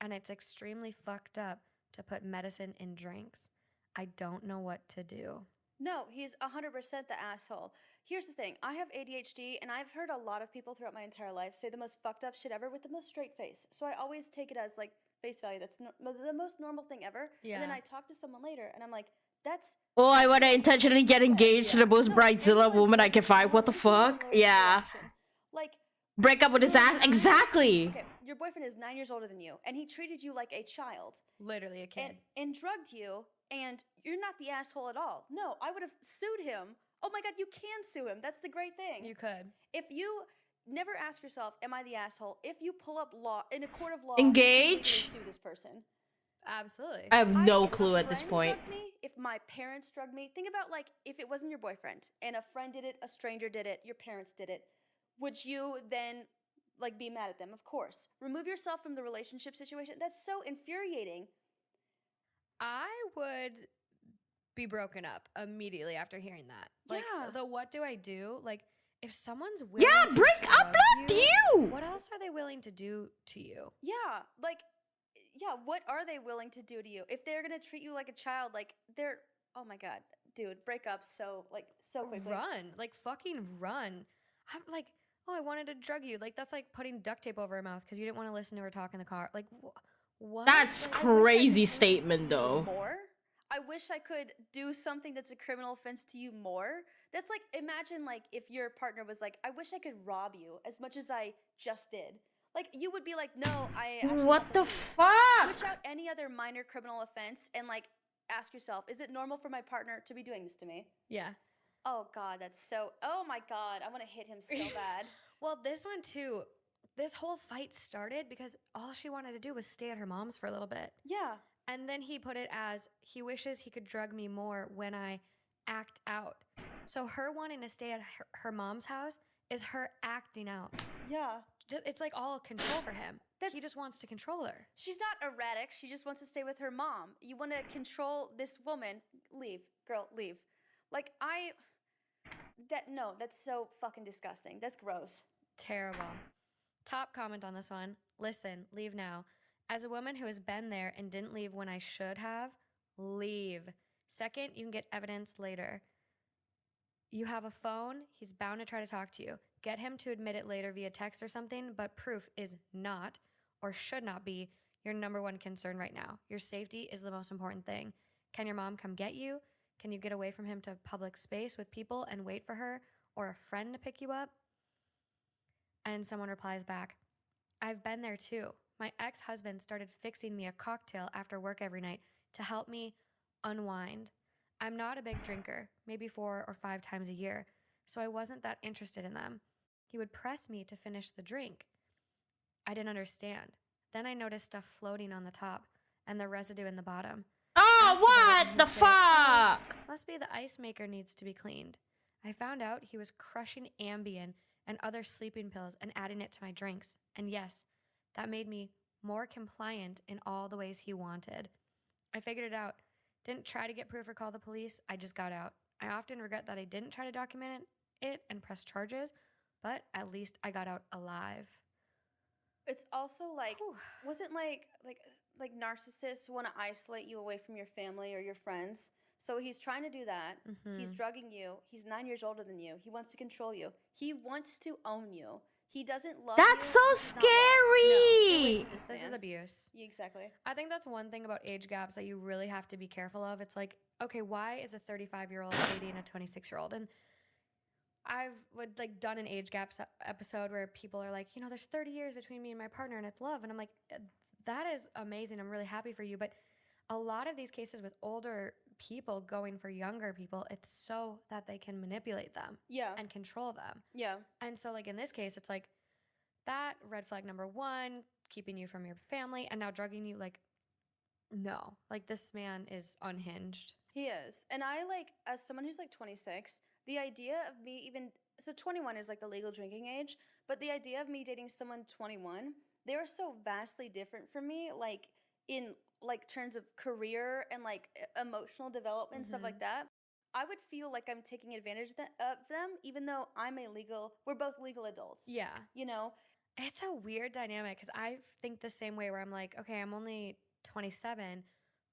And it's extremely fucked up to put medicine in drinks. I don't know what to do. No, he's 100% the asshole. Here's the thing. I have ADHD, and I've heard a lot of people throughout my entire life say the most fucked up shit ever with the most straight face. So I always take it as, like, face value. That's the most normal thing ever. Yeah. And then I talk to someone later, and I'm like, that's... Oh, I want to intentionally get engaged to the most bridezilla woman I can find. What the fuck? Yeah. Like... Break up with his ass. Exactly. Okay, your boyfriend is 9 years older than you, and he treated you like a child. Literally a kid. And drugged you, and you're not the asshole at all. No, I would have sued him. Oh my god, you can sue him. That's the great thing. You could. If you never ask yourself, am I the asshole? If you pull up law in a court of law, Engage? you can sue this person. Absolutely. I have no If a clue at this friend point. drugged me, if my parents drugged me, think about like if it wasn't your boyfriend and a friend did it, a stranger did it, your parents did it, would you then like be mad at them? Of course. Remove yourself from the relationship situation. That's so infuriating. I would be broken up immediately after hearing that. Like, Yeah. the what do I do? Like, if someone's willing Yeah, to break up, drug not you! What else are they willing to do to you? Yeah, like, yeah, what are they willing to do to you? If they're gonna treat you like a child, like, they're, oh my god, dude, break up so quickly. Run. Like, fucking run. I'm like, oh, I wanted to drug you. Like, that's like putting duct tape over her mouth because you didn't want to listen to her talk in the car. Like, what? That's Like, I wish I could crazy do this statement, to you though. More? I wish I could do something that's a criminal offense to you more. That's like, imagine like if your partner was like, I wish I could rob you as much as I just did. Like, you would be like, no, I actually What have the to leave. fuck? Switch out any other minor criminal offense and like ask yourself, is it normal for my partner to be doing this to me? Yeah. Oh god, that's so, oh my god, I want to hit him so bad. Well, this one too, this whole fight started because all she wanted to do was stay at her mom's for a little bit. Yeah. And then he put it as he wishes he could drug me more when I act out. So her wanting to stay at her mom's house is her acting out. Yeah. It's like all control for him. He just wants to control her. She's not erratic. She just wants to stay with her mom. You want to control this woman. Leave. Girl, leave. Like, no, that's so fucking disgusting. That's gross. Terrible. Top comment on this one. Listen, leave now. As a woman who has been there and didn't leave when I should have, leave. Second, you can get evidence later. You have a phone, he's bound to try to talk to you. Get him to admit it later via text or something, but proof is not, or should not be, your number one concern right now. Your safety is the most important thing. Can your mom come get you? Can you get away from him to public space with people and wait for her or a friend to pick you up? And someone replies back, I've been there too. My ex-husband started fixing me a cocktail after work every night to help me unwind. I'm not a big drinker, maybe 4 or 5 times a year, so I wasn't that interested in them. He would press me to finish the drink. I didn't understand. Then I noticed stuff floating on the top and the residue in the bottom. Oh, Asked about it what and the he'd say, "Oh, fuck? must be the ice maker needs to be cleaned." I found out he was crushing Ambien and other sleeping pills and adding it to my drinks. And yes, that made me more compliant in all the ways he wanted. I figured it out. Didn't try to get proof or call the police. I just got out. I often regret that I didn't try to document it and press charges, but at least I got out alive. It's also like, Whew. wasn't like narcissists want to isolate you away from your family or your friends. So he's trying to do that. He's drugging you. He's 9 years older than you. He wants to control you. He wants to own you. He doesn't love That's you. so This is not love. scary. This This is man. abuse. Yeah, exactly. I think that's one thing about age gaps that you really have to be careful of. It's like, okay, why is a 35-year-old dating a 26-year-old? And I've done an age gaps episode where people are like, there's 30 years between me and my partner and it's love. And I'm like, that is amazing. I'm really happy for you. But a lot of these cases with older people going for younger people, it's so that they can manipulate them Yeah. and control them. Yeah. And so in this case, it's like that red flag number one, keeping you from your family and now drugging you. No, this man is unhinged. He is. And I as someone who's 26, the idea of me so 21 is the legal drinking age, but the idea of me dating someone 21, they are so vastly different from me, in terms of career and emotional development, stuff like that. I would feel like I'm taking advantage of them, even though we're both legal adults. Yeah. It's a weird dynamic because I think the same way where I'm like, okay, I'm only 27,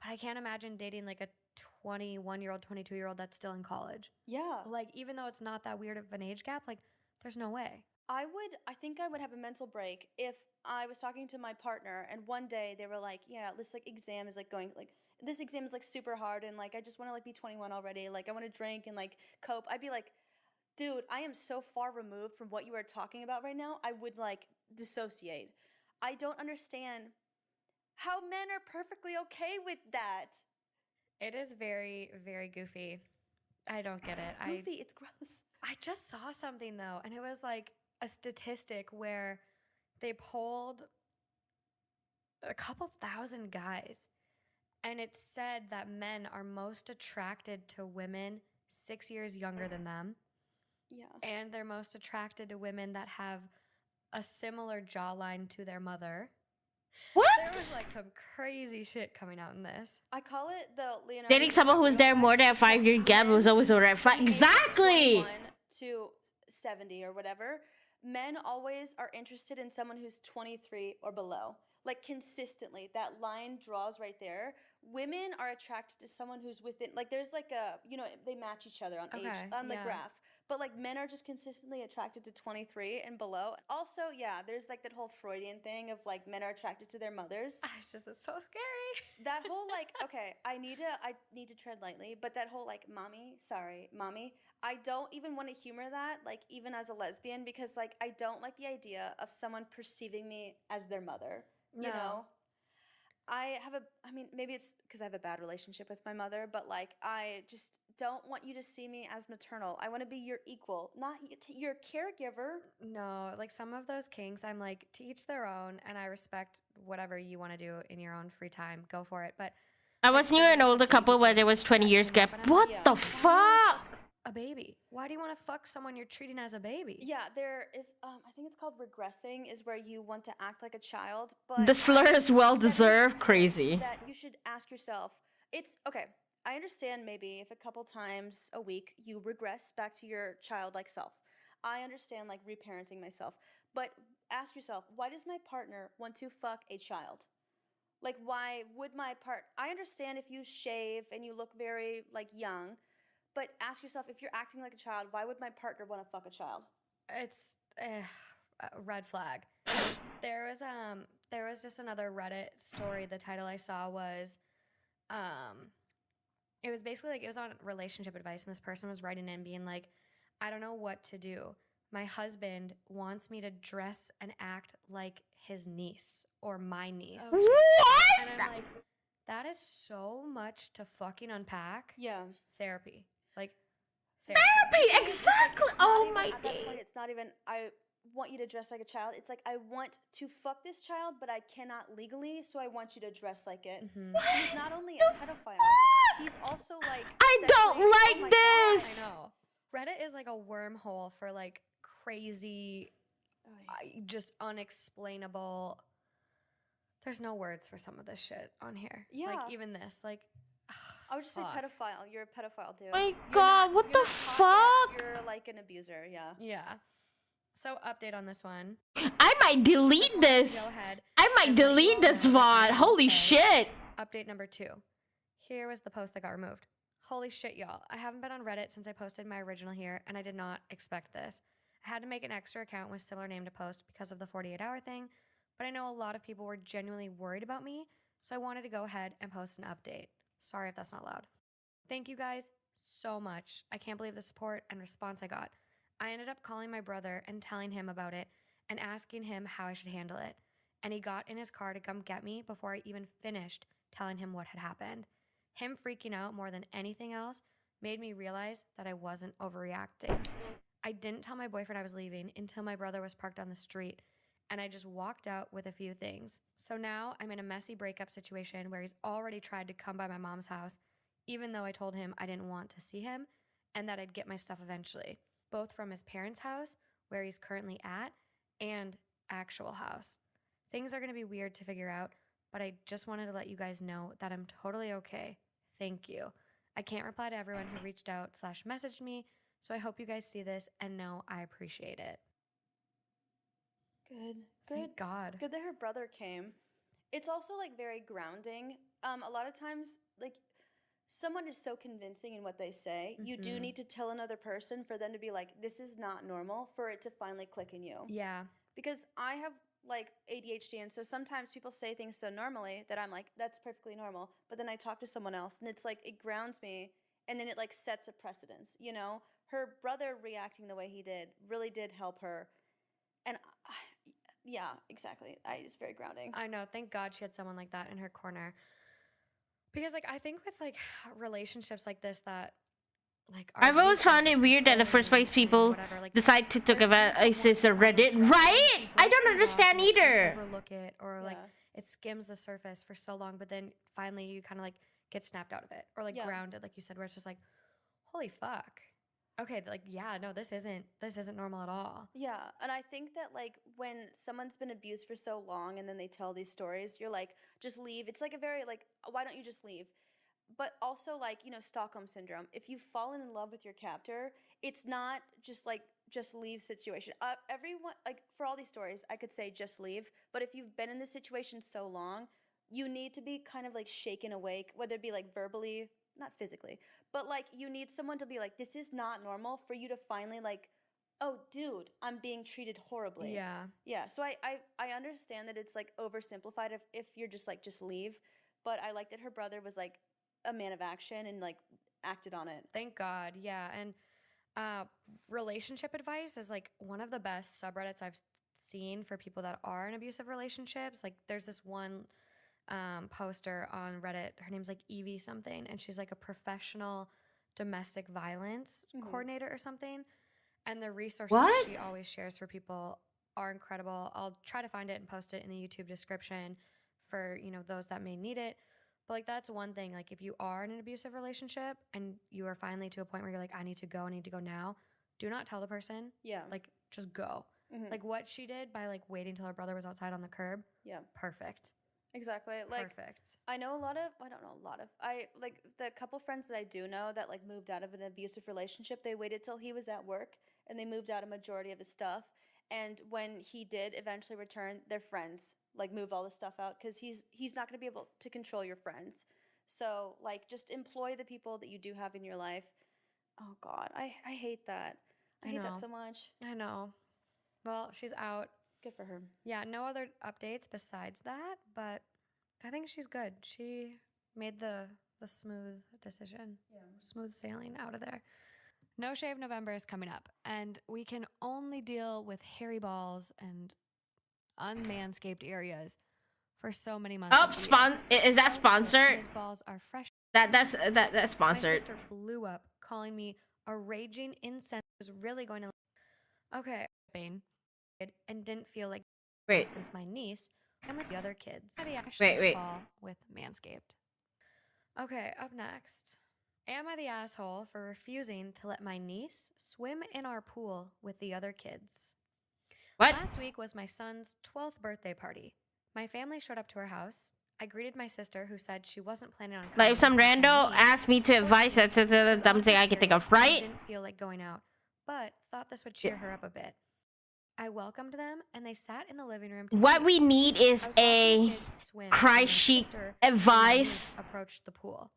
but I can't imagine dating a 21-year-old, 22-year-old that's still in college. Yeah. Even though it's not that weird of an age gap, there's no way. I think I would have a mental break if I was talking to my partner and one day they were like, yeah, this exam is going this exam is super hard and I just want to be 21 already. I want to drink and cope. I'd be like, dude, I am so far removed from what you are talking about right now. I would dissociate. I don't understand how men are perfectly okay with that. It is very, very goofy. I don't get it. Goofy, it's gross. I just saw something though, and it was a statistic where they polled a couple thousand guys, and it said that men are most attracted to women 6 years younger than them. Yeah. And they're most attracted to women that have a similar jawline to their mother. What? There was some crazy shit coming out in this. I call it the Leonardo. Dating someone who was there more than a 5-year gap was always a red flag. Exactly. 21 to 70 or whatever. Men always are interested in someone who's 23 or below. Consistently, that line draws right there. Women are attracted to someone who's within, there's they match each other on age, on the graph. But men are just consistently attracted to 23 and below. Also, yeah, there's that whole Freudian thing of men are attracted to their mothers. It's so scary. That whole okay, I need to tread lightly, but that whole mommy, I don't even want to humor that, even as a lesbian, because I don't like the idea of someone perceiving me as their mother. No. You know? Maybe it's because I have a bad relationship with my mother, but I just don't want you to see me as maternal. I want to be your equal, not your caregiver. No, some of those kinks, I'm to each their own, and I respect whatever you want to do in your own free time. Go for it. But I was near an older couple where there was 20 years gap. What the fuck? A baby. Why do you want to fuck someone you're treating as a baby? Yeah, there is. I think it's called regressing, is where you want to act like a child. But The slur is well deserved. Crazy. That you should ask yourself. It's okay. I understand maybe if a couple times a week you regress back to your childlike self. I understand reparenting myself, but ask yourself, why does my partner want to fuck a child? Why would I understand if you shave and you look very young. But ask yourself, if you're acting like a child, why would my partner want to fuck a child? It's a red flag. There was just another Reddit story. The title I saw was, it was basically it was on relationship advice, and this person was writing in being I don't know what to do. My husband wants me to dress and act like his niece or my niece. What? And I'm that is so much to fucking unpack. Yeah. Therapy. Therapy, exactly. Oh my At that point, it's not even, I want you to dress like a child. It's I want to fuck this child, but I cannot legally, so I want you to dress like it. Mm-hmm. He's not only a pedophile, he's also I don't like oh this. I know. Reddit is a wormhole for crazy, just unexplainable. There's no words for some of this shit on here. Yeah. Even this, I would just say fuck. pedophile. You're a pedophile, dude. My God, what the fuck? You're an abuser, yeah. Yeah. So update on this one. I might delete Just wanted to this. Go ahead. I might and let you delete all this know that VOD. I'm Holy okay. shit. Update number 2. Here was the post that got removed. Holy shit, y'all. I haven't been on Reddit since I posted my original here, and I did not expect this. I had to make an extra account with similar name to post because of the 48-hour thing, but I know a lot of people were genuinely worried about me, so I wanted to go ahead and post an update. Sorry if that's not loud. Thank you guys so much. I can't believe the support and response I got. I ended up calling my brother and telling him about it and asking him how I should handle it. And he got in his car to come get me before I even finished telling him what had happened. Him freaking out more than anything else made me realize that I wasn't overreacting. I didn't tell my boyfriend I was leaving until my brother was parked on the street, and I just walked out with a few things. So now I'm in a messy breakup situation where he's already tried to come by my mom's house, even though I told him I didn't want to see him and that I'd get my stuff eventually, both from his parents' house, where he's currently at, and actual house. Things are going to be weird to figure out, but I just wanted to let you guys know that I'm totally okay. Thank you. I can't reply to everyone who reached out / messaged me, so I hope you guys see this and know I appreciate it. Good. Thank God. Good that her brother came. It's also like very grounding. A lot of times, like, someone is so convincing in what they say. You do need to tell another person for them to be like, this is not normal, for it to finally click in you. Yeah. Because I have like ADHD, and so sometimes people say things so normally that I'm like, that's perfectly normal. But then I talk to someone else, and it's like, it grounds me, and then it like sets a precedence, you know? Her brother reacting the way he did really did help her. And yeah, exactly. It's very grounding. I know. Thank God she had someone like that in her corner. Because, like, I think with, like, relationships like this that, like, are I've always abusive found it and weird that in the first place controlling and people whatever, like, decide to talk there's about people ISIS or who want Reddit, to stop right? and I brush don't things understand off and either. overlook it, or like Yeah. it skims the surface for so long, but then finally you kind of like get snapped out of it, or like Yeah. grounded, like you said, where it's just like, holy fuck. Okay, like yeah, no, this isn't normal at all. Yeah, and I think that like when someone's been abused for so long and then they tell these stories, you're like, just leave. It's like a very like, why don't you just leave? But also like, you know, Stockholm syndrome. If you've fallen in love with your captor, it's not just like just leave situation. Everyone, like, for all these stories, I could say just leave. But if you've been in this situation so long, you need to be kind of like shaken awake, whether it be like verbally, not physically, but like you need someone to be like, this is not normal, for you to finally like, oh dude, I'm being treated horribly. Yeah. Yeah, so I understand that it's like oversimplified if you're just like, just leave. But I like that her brother was like a man of action and like acted on it. Thank God. Yeah. And relationship advice is like one of the best subreddits I've seen for people that are in abusive relationships. Like there's this one poster on Reddit. Her name's like Evie something, and she's like a professional domestic violence coordinator or something. And the resources What? she always shares for people are incredible. I'll try to find it and post it in the YouTube description for, you know, those that may need it. But like that's one thing. Like if you are in an abusive relationship and you are finally to a point where you're like, I need to go now, do not tell the person. Yeah. Like just go. Mhm. Like what she did by like waiting till her brother was outside on the curb. Yeah. Perfect. Exactly. Like Perfect. I know I don't know a lot of, I like the couple friends that I do know that like moved out of an abusive relationship, they waited till he was at work and they moved out a majority of his stuff. And when he did eventually return, their friends like move all the stuff out because he's not going to be able to control your friends. So like just employ the people that you do have in your life. Oh God, I hate that. I hate that know. so much. I know. Well, she's out. Good for her. Yeah, no other updates besides that, but I think she's good. She made the smooth decision. Yeah. Smooth sailing out of there. No Shave November is coming up, and we can only deal with hairy balls and unmanscaped areas for so many months. Oh, of the year. is that sponsored? His balls are fresh. That's My sponsored. sister blew up, calling me a raging incense. Was really going to. Okay, Spain, and didn't feel like Wait. since my niece and with the other kids. I actually Wait. fall with Manscaped. Okay, up next. Am I the asshole for refusing to let my niece swim in our pool with the other kids? What? Last week was my son's 12th birthday party. My family showed up to her house. I greeted my sister, who said she wasn't planning on coming. Like if some since my rando niece asked me to advise, that's the dumbest thing I can think of, right? didn't feel like going out, but thought this would cheer her up a bit. I welcomed them, and they sat in the living room. What we need is I was watching the a kids swim, and cry my sheet sister and my advice niece approached the pool.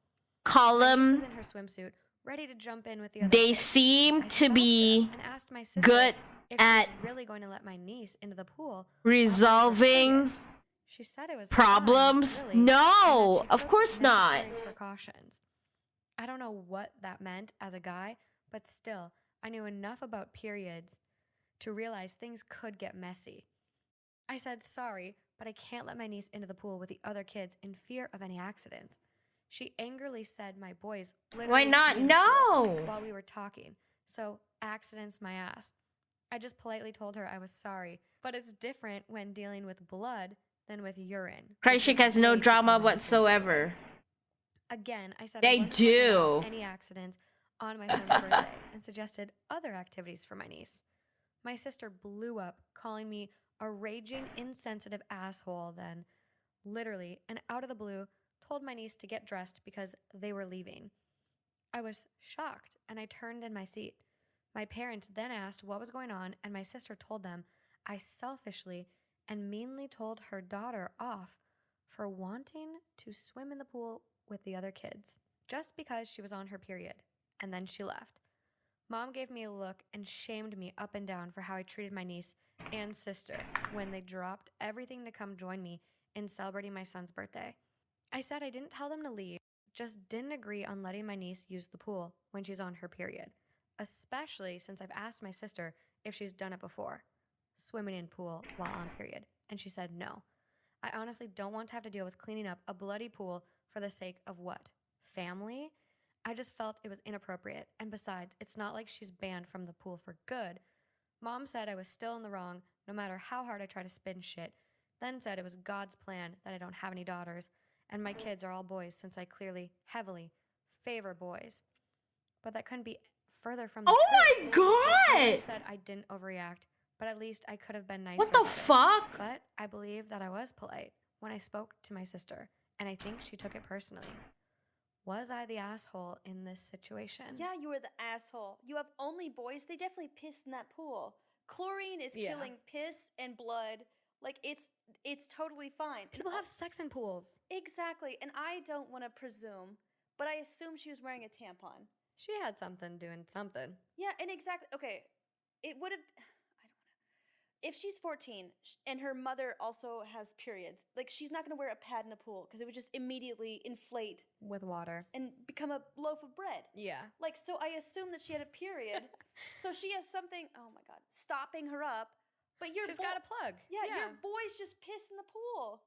My niece column. was in her swimsuit, ready to jump in with the other They kids. seem I to stopped be them and asked my sister good if she at was really going to let my niece into the pool. resolving She said it was problems? fine, really, and that No, she of took course not. necessary precautions. I don't know what that meant as a guy, but still, I knew enough about periods to realize things could get messy. I said sorry, but I can't let my niece into the pool with the other kids in fear of any accidents. She angrily said my boys literally Why not? pee in the pool No. while we were talking. So, accidents my ass. I just politely told her I was sorry, but it's different when dealing with blood than with urine. which Kreischick is has no way too drama common in pools where I live. whatsoever. Again, I said They I wasn't going to allow do. any accidents on my son's birthday and suggested other activities for my niece. My sister blew up, calling me a raging, insensitive asshole, then, literally, and out of the blue, told my niece to get dressed because they were leaving. I was shocked, and I turned in my seat. My parents then asked what was going on, and my sister told them I selfishly and meanly told her daughter off for wanting to swim in the pool with the other kids, just because she was on her period, and then she left. Mom gave me a look and shamed me up and down for how I treated my niece and sister when they dropped everything to come join me in celebrating my son's birthday. I said I didn't tell them to leave, just didn't agree on letting my niece use the pool when she's on her period, especially since I've asked my sister if she's done it before, swimming in pool while on period, and she said no. I honestly don't want to have to deal with cleaning up a bloody pool for the sake of what? Family? I just felt it was inappropriate, and besides, it's not like she's banned from the pool for good. Mom said I was still in the wrong no matter how hard I try to spin shit, then said it was God's plan that I don't have any daughters, and my kids are all boys since I clearly, heavily favor boys. But that couldn't be further from the Oh truth. my I god! said I didn't overreact, but at least I could have been nicer What the about it. fuck? But I believe that I was polite when I spoke to my sister, and I think she took it personally. Was I the asshole in this situation? Yeah, you were the asshole. You have only boys. They definitely pissed in that pool. Chlorine is Yeah. killing piss and blood. Like it's totally fine. And People have sex in pools. exactly. And I don't want to presume, but I assume she was wearing a tampon. She had something doing something. Yeah, and exactly. Okay, it would have. I don't know. If she's 14 and her mother also has periods, like she's not going to wear a pad in a pool because it would just immediately inflate With water. and become a loaf of bread. Yeah. Like, so I assume that she had a period. So she has something, oh my God, stopping her up. But your She's got a plug. Yeah, your boys just piss in the pool.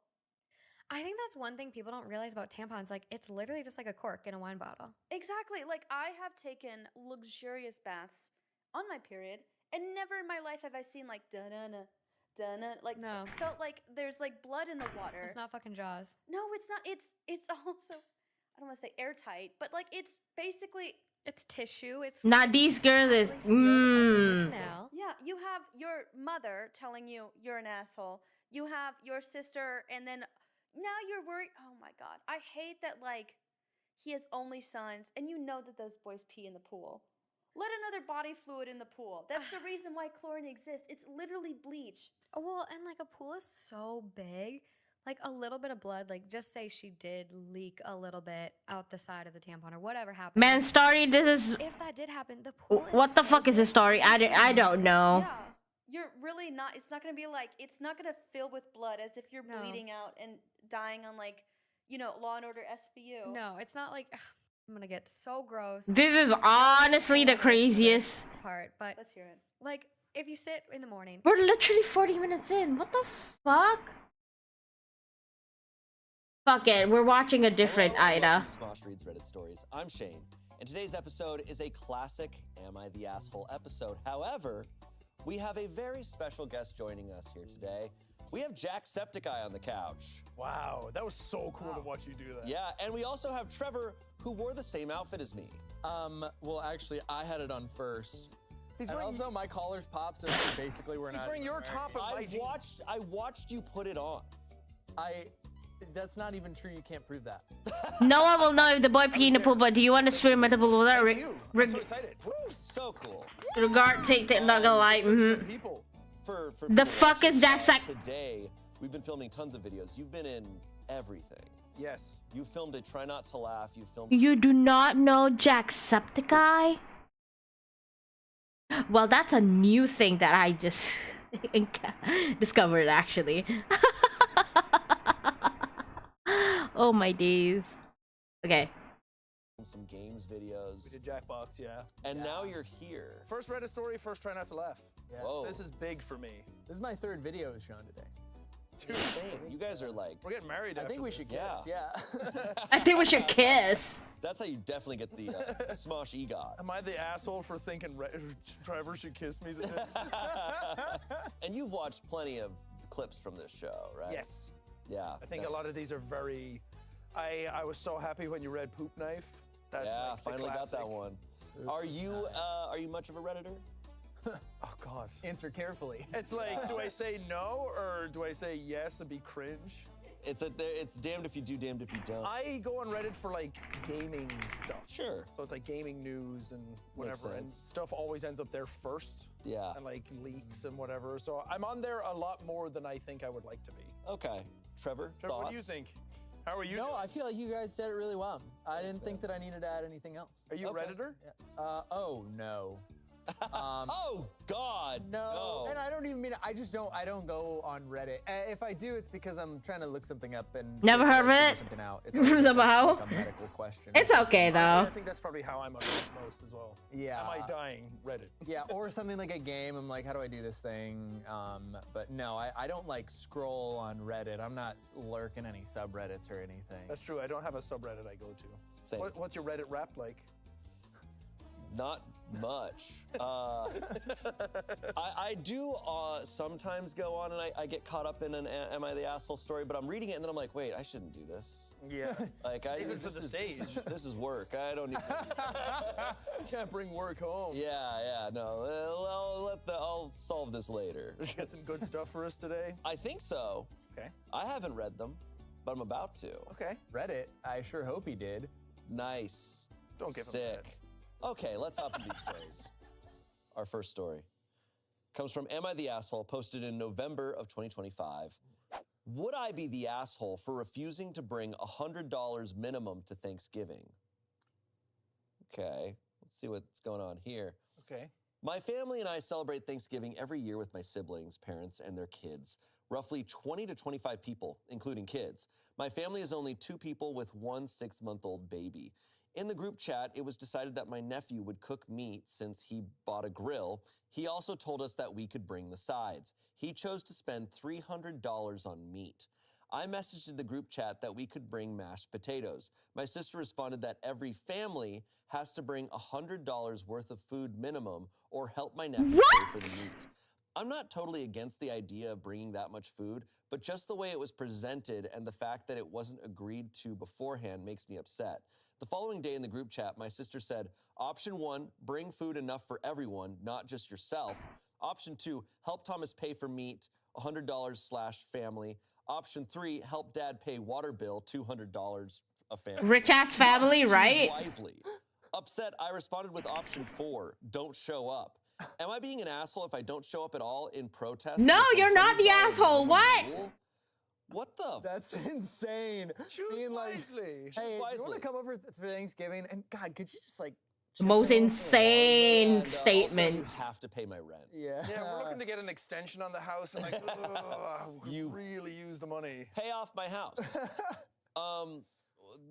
I think that's one thing people don't realize about tampons. Like, it's literally just like a cork in a wine bottle. Exactly. Like, I have taken luxurious baths on my period, and never in my life have I seen like da-na-na, da-na, like No. felt like there's like blood in the water. It's not fucking Jaws. No, it's not. It's also, I don't want to say airtight, but like it's basically. It's tissue. It's Not these girls is properly sealed up in the mmm. canal. Yeah, you have your mother telling you you're an asshole. You have your sister, and then now you're worried. Oh my God. I hate that, like, he has only sons, and you know that those boys pee in the pool. Let another body fluid in the pool. That's the reason why chlorine exists. It's literally bleach. Oh, well, and like a pool is so big. Like a little bit of blood, like just say she did leak a little bit out the side of the tampon or whatever happened. Man, story, this is... If that did happen, the pool is What the so fuck is big, this story? I don't know. Yeah. You're really not, it's not going to be like, it's not going to fill with blood as if you're No. bleeding out and dying on, like, you know, Law and Order SVU. No, it's not like I'm gonna get so gross. This is honestly the craziest. Part, but Let's hear it. like if you sit in the morning, We're literally 40 minutes in. What the fuck? Fuck it, we're watching a different Hello, and Ida. welcome to Smosh Reads Reddit Stories. I'm Shane, and today's episode is a classic Am I the Asshole episode. However, we have a very special guest joining us here today. We have Jacksepticeye on the couch. Wow, that was so cool to watch you do that. Yeah, and we also have Trevor, who wore the same outfit as me. Well, actually, I had it on first. He's And wearing, also, my collar's popped, so basically we're he's not. wearing your top of my jeans. I watched you put it on. That's not even true. You can't prove that. No one will know if the boy peed in the pool, but do you want to swim at the pool without Thank you. I'm so excited. Woo. So cool. regard? Take it, not gonna lie. Mhm. People. For The people fuck watching, is Jacksepticeye? Today, we've been filming tons of videos. You've been in everything. Yes. You filmed a Try Not to Laugh. You filmed. You do not know Jacksepticeye? Well, that's a new thing that I just discovered actually. Oh my days. Okay. Some games We videos, did Jackbox, yeah. and now you're here. First Reddit story, first try not to laugh. Yeah. Whoa. This is big for me. This is my third video shown today. Dude, Insane. You guys are like, we're getting married I after think we this. should kiss. Yeah. I think we should kiss. that's how you definitely get the Smosh EGOT. Am I the asshole for thinking Trevor should kiss me today? And you've watched plenty of clips from this show, right? Yes. Yeah. I think a lot of these are very... I was so happy when you read Poop Knife. That's Yeah, like the finally got that classic. one. Are you much of a Redditor? Oh, God. Answer carefully. It's like, do I say no or do I say yes and be cringe? It's damned if you do, damned if you don't. I go on Reddit for like gaming stuff. Sure. So it's like gaming news and whatever, and sense. stuff always ends up there first. Yeah. And like leaks and whatever. So I'm on there a lot more than I think I would like to be. Okay. Trevor, Trevor, thoughts? what do you think? How are you? No, doing? I feel like you guys said it really well. I didn't think that I needed to add anything else. Are you a Okay. Redditor? Oh no. Oh God. No, and I don't even mean it. I don't go on Reddit. If I do, it's because I'm trying to look something up and Never heard of figure it? something out. It's always Never like how? a medical question. It's okay though. I think that's probably how I'm on Reddit most as well. Yeah. Am I dying? Reddit. Yeah, or something like a game. I'm like, how do I do this thing? But no, I don't like scroll on Reddit. I'm not lurking any subreddits or anything. That's true. I don't have a subreddit I go to. Same. What's your Reddit rap like? Not much. I do sometimes go on and I get caught up in an Am I the Asshole story, but I'm reading it and then I'm like, wait, I shouldn't do this. Yeah. Like, Even for the stage. This is work. I don't need. You can't bring work home. Yeah, no. I'll solve this later. Got some good stuff for us today. I think so. Okay. I haven't read them, but I'm about to. Okay. Reddit, I sure hope he did. Nice. Don't give him Sick. credit. Okay, let's hop into these stories. Our first story comes from Am I the Asshole, posted in November of 2025. Would I be the asshole for refusing to bring $100 minimum to Thanksgiving? Okay, let's see what's going on here. Okay. My family and I celebrate Thanksgiving every year with my siblings, parents, and their kids. Roughly 20 to 25 people, including kids. My family is only 2 people with 1 6-month-old baby. In the group chat, it was decided that my nephew would cook meat since he bought a grill. He also told us that we could bring the sides. He chose to spend $300 on meat. I messaged in the group chat that we could bring mashed potatoes. My sister responded that every family has to bring $100 worth of food minimum or help my nephew pay for the meat. I'm not totally against the idea of bringing that much food, but just the way it was presented and the fact that it wasn't agreed to beforehand makes me upset. The following day in the group chat, my sister said, option 1, bring food enough for everyone, not just yourself. Option 2, help Thomas pay for meat, $100/family. Option 3, help dad pay water bill, $200 a family. Rich ass family, Choose right? wisely. Upset, I responded with option 4, don't show up. Am I being an asshole if I don't show up at all in protest? No, with you're not the $100 asshole. minimum What? rule? What the? That's insane. Choose Being like, wisely. hey, you want wisely. to come over for Thanksgiving? And God, could you just like The most chip in? insane And, also, statement. you have to pay my rent. Yeah. Yeah, we're looking to get an extension on the house and like, ugh, we You- could really use the money. Pay off my house.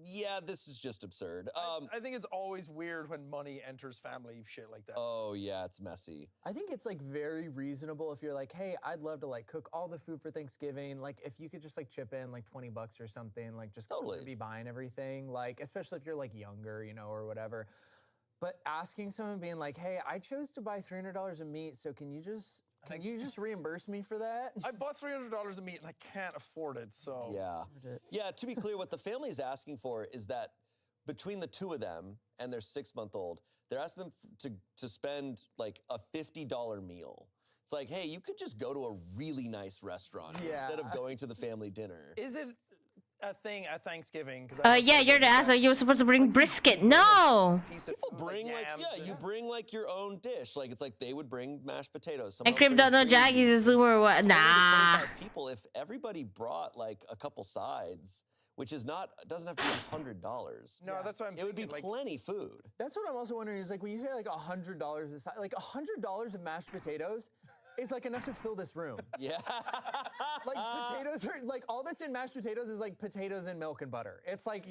Yeah, this is just absurd. I think it's always weird when money enters family shit like that. Oh yeah, it's messy. I think it's like very reasonable if you're like, hey, I'd love to like cook all the food for Thanksgiving. Like if you could just like chip in like $20 or something, like just Totally. be buying everything. Like especially if you're like younger, you know, or whatever. But asking someone being like, hey, I chose to buy $300 of meat, so can you just reimburse me for that? I bought $300 of meat and I can't afford it, so. Yeah. Yeah, to be clear, what the family is asking for is that between the 2 of them and their 6-month-old, they're asking them to spend like a $50 meal. It's like, hey, you could just go to a really nice restaurant instead of going to the family dinner. Is it a thing at Thanksgiving? Yeah, you're the asshole. You were supposed to bring brisket. No. People bring you bring like your own dish. Like it's like they would bring mashed potatoes. And Someone Crib don't know brings Jackie's a greens. zoomer or what? 20 to Nah. 25 people, if everybody brought like a couple sides, which is not doesn't have to be $100. No, that's what I'm It would be thinking. plenty food. That's what I'm also wondering is like when you say like $100 aside, like $100 of mashed potatoes is like enough to fill this room. Yeah. Like potatoes are like all that's in mashed potatoes is like potatoes and milk and butter. It's like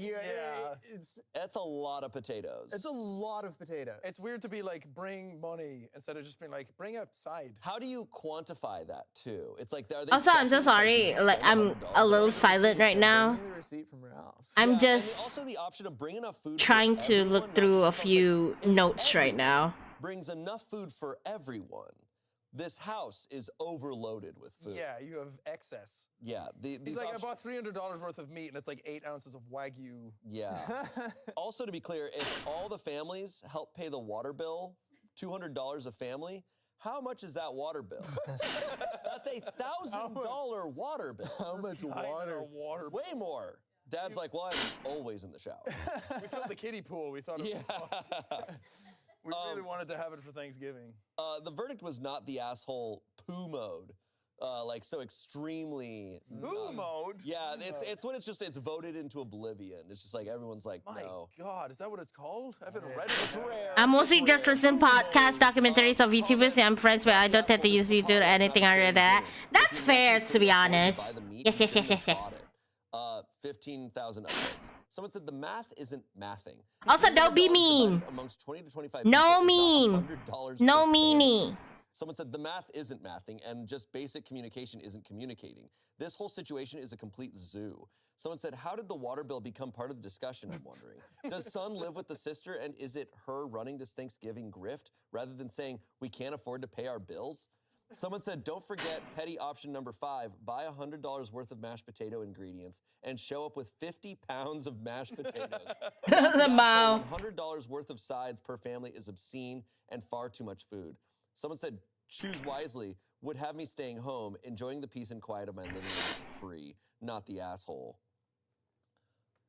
That's a lot of potatoes. it's a lot of potatoes. It's weird to be like, bring money instead of just being like, bring a side. How do you quantify that too? It's like are they Also, I'm so checking, sorry. did you Like, spend I'm $100 a little on it? silent right now. Bring me the receipt from Ralph's. I'm Yeah, and then just also the option of bring enough food for trying to everyone, look not through a just like, few if notes right everyone now. brings enough food for everyone, this house is overloaded with food. Yeah, you have excess. Yeah. He's These like, options- I bought $300 worth of meat and it's like 8 ounces of Wagyu. Yeah. Also, to be clear, if all the families help pay the water bill, $200 a family, how much is that water bill? That's $1,000 water bill. How much Water. Way more. Dad's like, well, I'm always in the shower. We filled the kiddie pool. We thought it was fun. We really wanted to have it for Thanksgiving. The verdict was not the asshole poo mode. Like so extremely. Poo mode? Yeah, it's when it's voted into oblivion. It's just like everyone's like, My no. God, is that what it's called? I haven't read It's it. rare. I mostly It's just rare. listen podcasts, documentaries of YouTubers, and I'm friends, but I don't tend to use YouTube or anything other than that. That's fair, to be honest. Yes, yes, yes, yes, yes. 15,000 upvotes. Someone said the math isn't mathing. Also, If don't be $200 mean. divided amongst 20 to 25 No people is mean. not $100 No per family. meanie. Someone said the math isn't mathing and just basic communication isn't communicating. This whole situation is a complete zoo. Someone said, how did the water bill become part of the discussion, I'm wondering? Does son live with the sister and is it her running this Thanksgiving grift rather than saying, we can't afford to pay our bills? Someone said, don't forget petty option number 5, buy $100 worth of mashed potato ingredients and show up with 50 pounds of mashed potatoes. The bow. $100 worth of sides per family is obscene and far too much food. Someone said, choose wisely, would have me staying home, enjoying the peace and quiet of my living room free, not the asshole.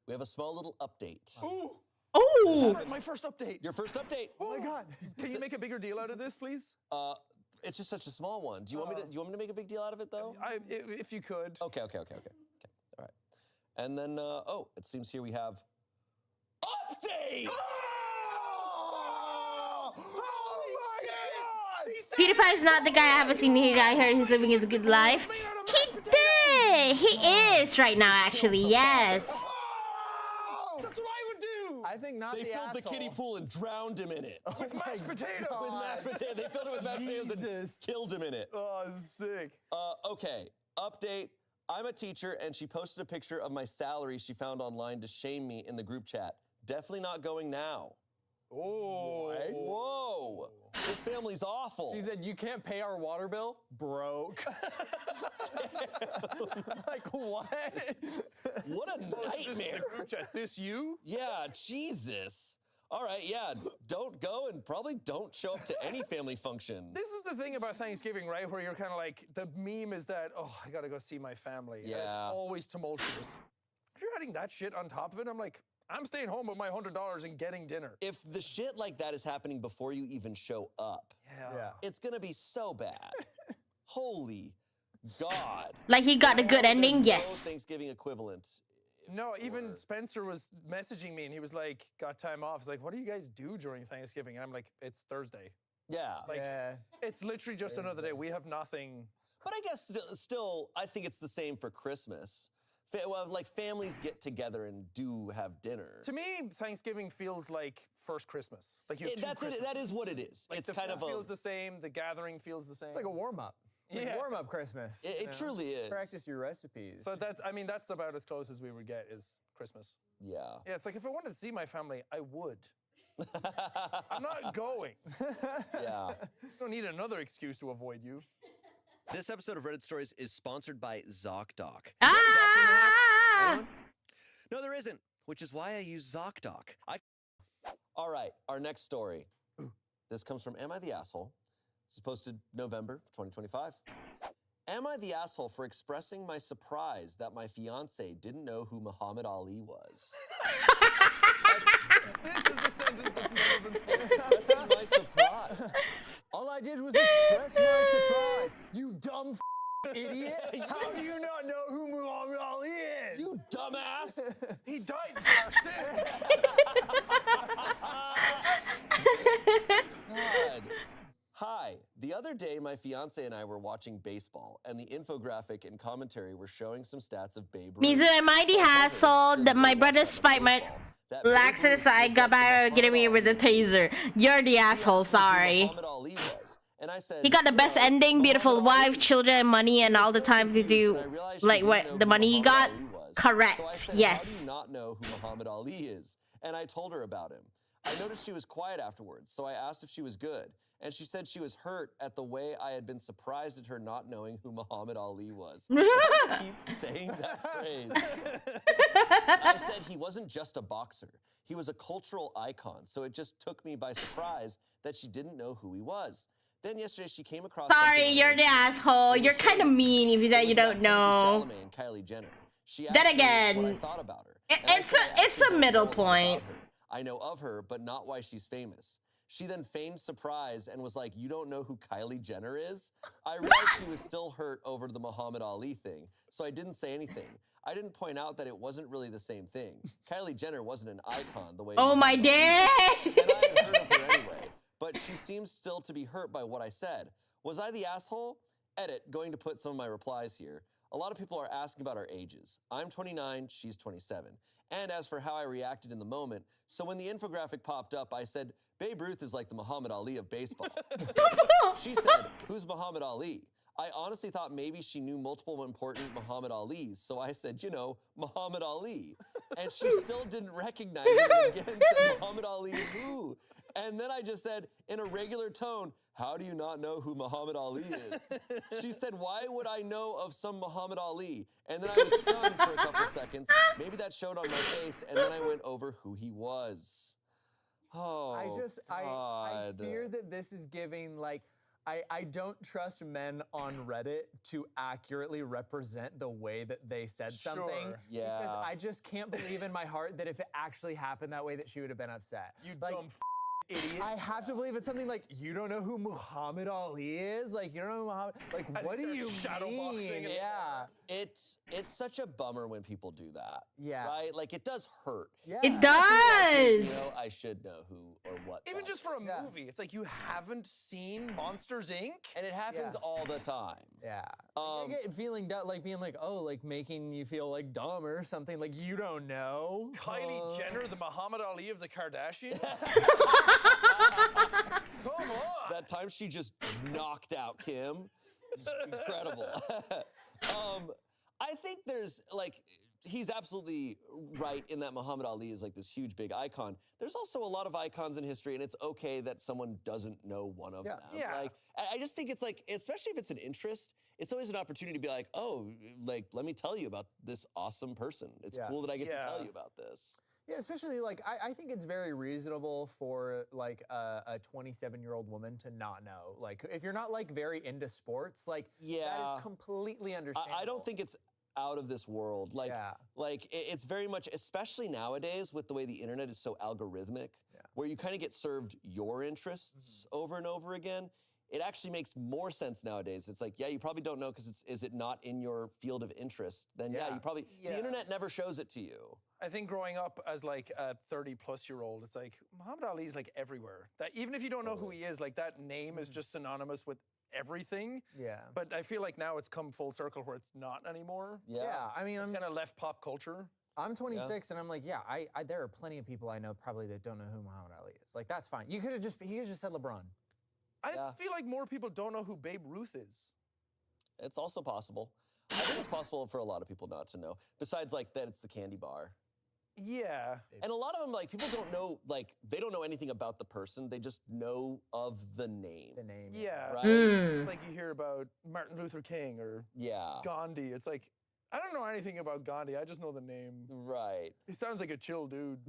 We have a small little update. Ooh, Oh, my first update. Your first update. Oh my God. Can you make a bigger deal out of this, please? It's just such a small one. Do you want me to make a big deal out of it though? If you could. Okay. All right. And then it seems here we have update. Oh my God! PewDiePie's not the guy I haven't seen. I heard he's living his good life. He did. He is right now, actually. Yes. That's what I would do. I think not They the filled asshole. the kiddie pool and drowned him in it. With mashed potatoes. With mashed potatoes. They filled it with mashed potatoes and Jesus. killed him in it. Oh, sick. Okay, update. I'm a teacher and she posted a picture of my salary she found online to shame me in the group chat. Definitely not going now. Oh. Whoa, this family's awful. She said, you can't pay our water bill? Broke. Like, what? What a nightmare. Group chat. This you? Yeah, Jesus. All right, yeah, don't go and probably don't show up to any family function. This is the thing about Thanksgiving, right? Where you're kind of like, the meme is that, oh, I gotta go see my family. And it's Yeah. always tumultuous. If you're adding that shit on top of it, I'm like, I'm staying home with my $100 and getting dinner. If the shit like that is happening before you even show up, Yeah. it's gonna be so bad. Holy God. Like he got a good There's ending. no Yes. Thanksgiving equivalent. No, even Or- Spencer was messaging me and he was like, got time off. He's like, what do you guys do during Thanksgiving? And I'm like, it's Thursday. Yeah. Like, Yeah. it's literally just another day. We have nothing. But I guess still, I think it's the same for Christmas. Well, like families get together and do have dinner. To me, Thanksgiving feels like first Christmas. Like you have two That's it. That Christmases. is what it is. Like it's the kind food of feels the same. The gathering feels the same. It's like a warm-up. Like Yeah. warm-up Christmas. It you know? truly is. Practice your recipes. So that's about as close as we would get is Christmas. Yeah. Yeah, it's like if I wanted to see my family, I would. I'm not going. Yeah. I don't need another excuse to avoid you. This episode of Reddit Stories is sponsored by ZocDoc. Ah! Anyone? No, there isn't, which is why I use ZocDoc. All right, our next story. This comes from Am I the Asshole? This is posted November 2025. Am I the asshole for expressing my surprise that my fiance didn't know who Muhammad Ali was? This is a sentence that's never been spoken. Expressing my surprise. All I did was express my surprise. You dumb idiot. How do you not know who Muhammad Ali is? You dumbass! He died for our sins. God. Hi. The other day, my fiance and I were watching baseball, and the infographic and commentary were showing some stats of Babe Ruth. Mizu, am I the asshole that my brother spiked my lax to the side, got by getting me with the taser? You're the asshole, sorry. He got the best ending, beautiful wife, children, and money, and all the time to do like what the money he got. Correct. So I said, Yes. How do you not know who Muhammad Ali is? And I told her about him. I noticed she was quiet afterwards, so I asked if she was good. And she said she was hurt at the way I had been surprised at her not knowing who Muhammad Ali was. I keep saying that phrase. I said he wasn't just a boxer. He was a cultural icon, so it just took me by surprise that she didn't know who he was. Then yesterday she came across. Sorry, you're the asshole. You're kind of mean if you say you don't know. And Kylie Jenner. She Then asked me again, what I thought about her. And I it's said, I a actually middle don't know a lot point. about her. I know of her, but not why she's famous. She then feigned surprise and was like, you don't know who Kylie Jenner is? I realized she was still hurt over the Muhammad Ali thing, so I didn't say anything. I didn't point out that it wasn't really the same thing. Kylie Jenner wasn't an icon the way Oh my Muhammad Ali day! was. And I had heard of her anyway, but she seems still to be hurt by what I said. Was I the asshole? Edit, going to put some of my replies here. A lot of people are asking about our ages. I'm 29, she's 27. And as for how I reacted in the moment, so when the infographic popped up, I said, Babe Ruth is like the Muhammad Ali of baseball. She said, who's Muhammad Ali? I honestly thought maybe she knew multiple important Muhammad Alis, so I said, you know, Muhammad Ali. And she still didn't recognize him and again said, Muhammad Ali who? And then I just said, in a regular tone, how do you not know who Muhammad Ali is? She said, why would I know of some Muhammad Ali? And then I was stunned for a couple seconds. Maybe that showed on my face, and then I went over who he was. Oh, I God. fear that this is giving, like, I don't trust men on Reddit to accurately represent the way that they said something. Sure. Yeah. Because I just can't believe in my heart that if it actually happened that way that she would have been upset. You like, dumb idiot. I have to believe it's something like, you don't know who Muhammad Ali is? Like, you don't know who Muhammad... Like, As what he do said, you shadow mean? boxing and- Yeah. It's such a bummer when people do that. Yeah. Right? Like, it does hurt. Yeah. It You does! know, I should know who or what. Even that just for a is. Yeah. movie, it's like you haven't seen Monsters Inc. And it happens Yeah. all the time. Yeah. I get feeling like being like, oh, like making you feel like dumb or something. Like, you don't know. Kylie Jenner, the Muhammad Ali of the Kardashians. Come on. That time she just knocked out Kim. Just incredible. I think there's like, he's absolutely right in that Muhammad Ali is like this huge big icon. There's also a lot of icons in history, and it's okay that someone doesn't know one of them. Yeah. Like, I just think it's like, especially if it's an interest, it's always an opportunity to be like, oh, like, let me tell you about this awesome person. It's Yeah. cool that I get to Yeah. tell you about this. Yeah, especially like I think it's very reasonable for like a 27-year-old woman to not know. Like, if you're not like very into sports, like that Yeah. is completely understandable. I don't think it's out of this world. Like, Yeah. it's very much, especially nowadays with the way the internet is so algorithmic, where you kind of get served your interests over and over again. It actually makes more sense nowadays. It's like, yeah, you probably don't know because is it not in your field of interest? Then yeah, Yeah. you probably, the internet never shows it to you. I think growing up as like a 30-plus-year-old, it's like Muhammad Ali's like everywhere. That even if you don't know who he is, like that name is just synonymous with everything. Yeah. But I feel like now it's come full circle where it's not anymore. Yeah. I mean, It's kind of left pop culture. I'm 26 and I'm like, yeah, I there are plenty of people I know probably that don't know who Muhammad Ali is. Like, that's fine. He could have just said LeBron. I feel like more people don't know who Babe Ruth is. It's also possible. I think it's possible for a lot of people not to know. Besides, like, that it's the candy bar. Yeah. And a lot of them, like, people don't know, like, they don't know anything about the person. They just know of the name. The name. Yeah. Right? It's like you hear about Martin Luther King or Yeah. Gandhi. It's like, I don't know anything about Gandhi. I just know the name. Right. He sounds like a chill dude.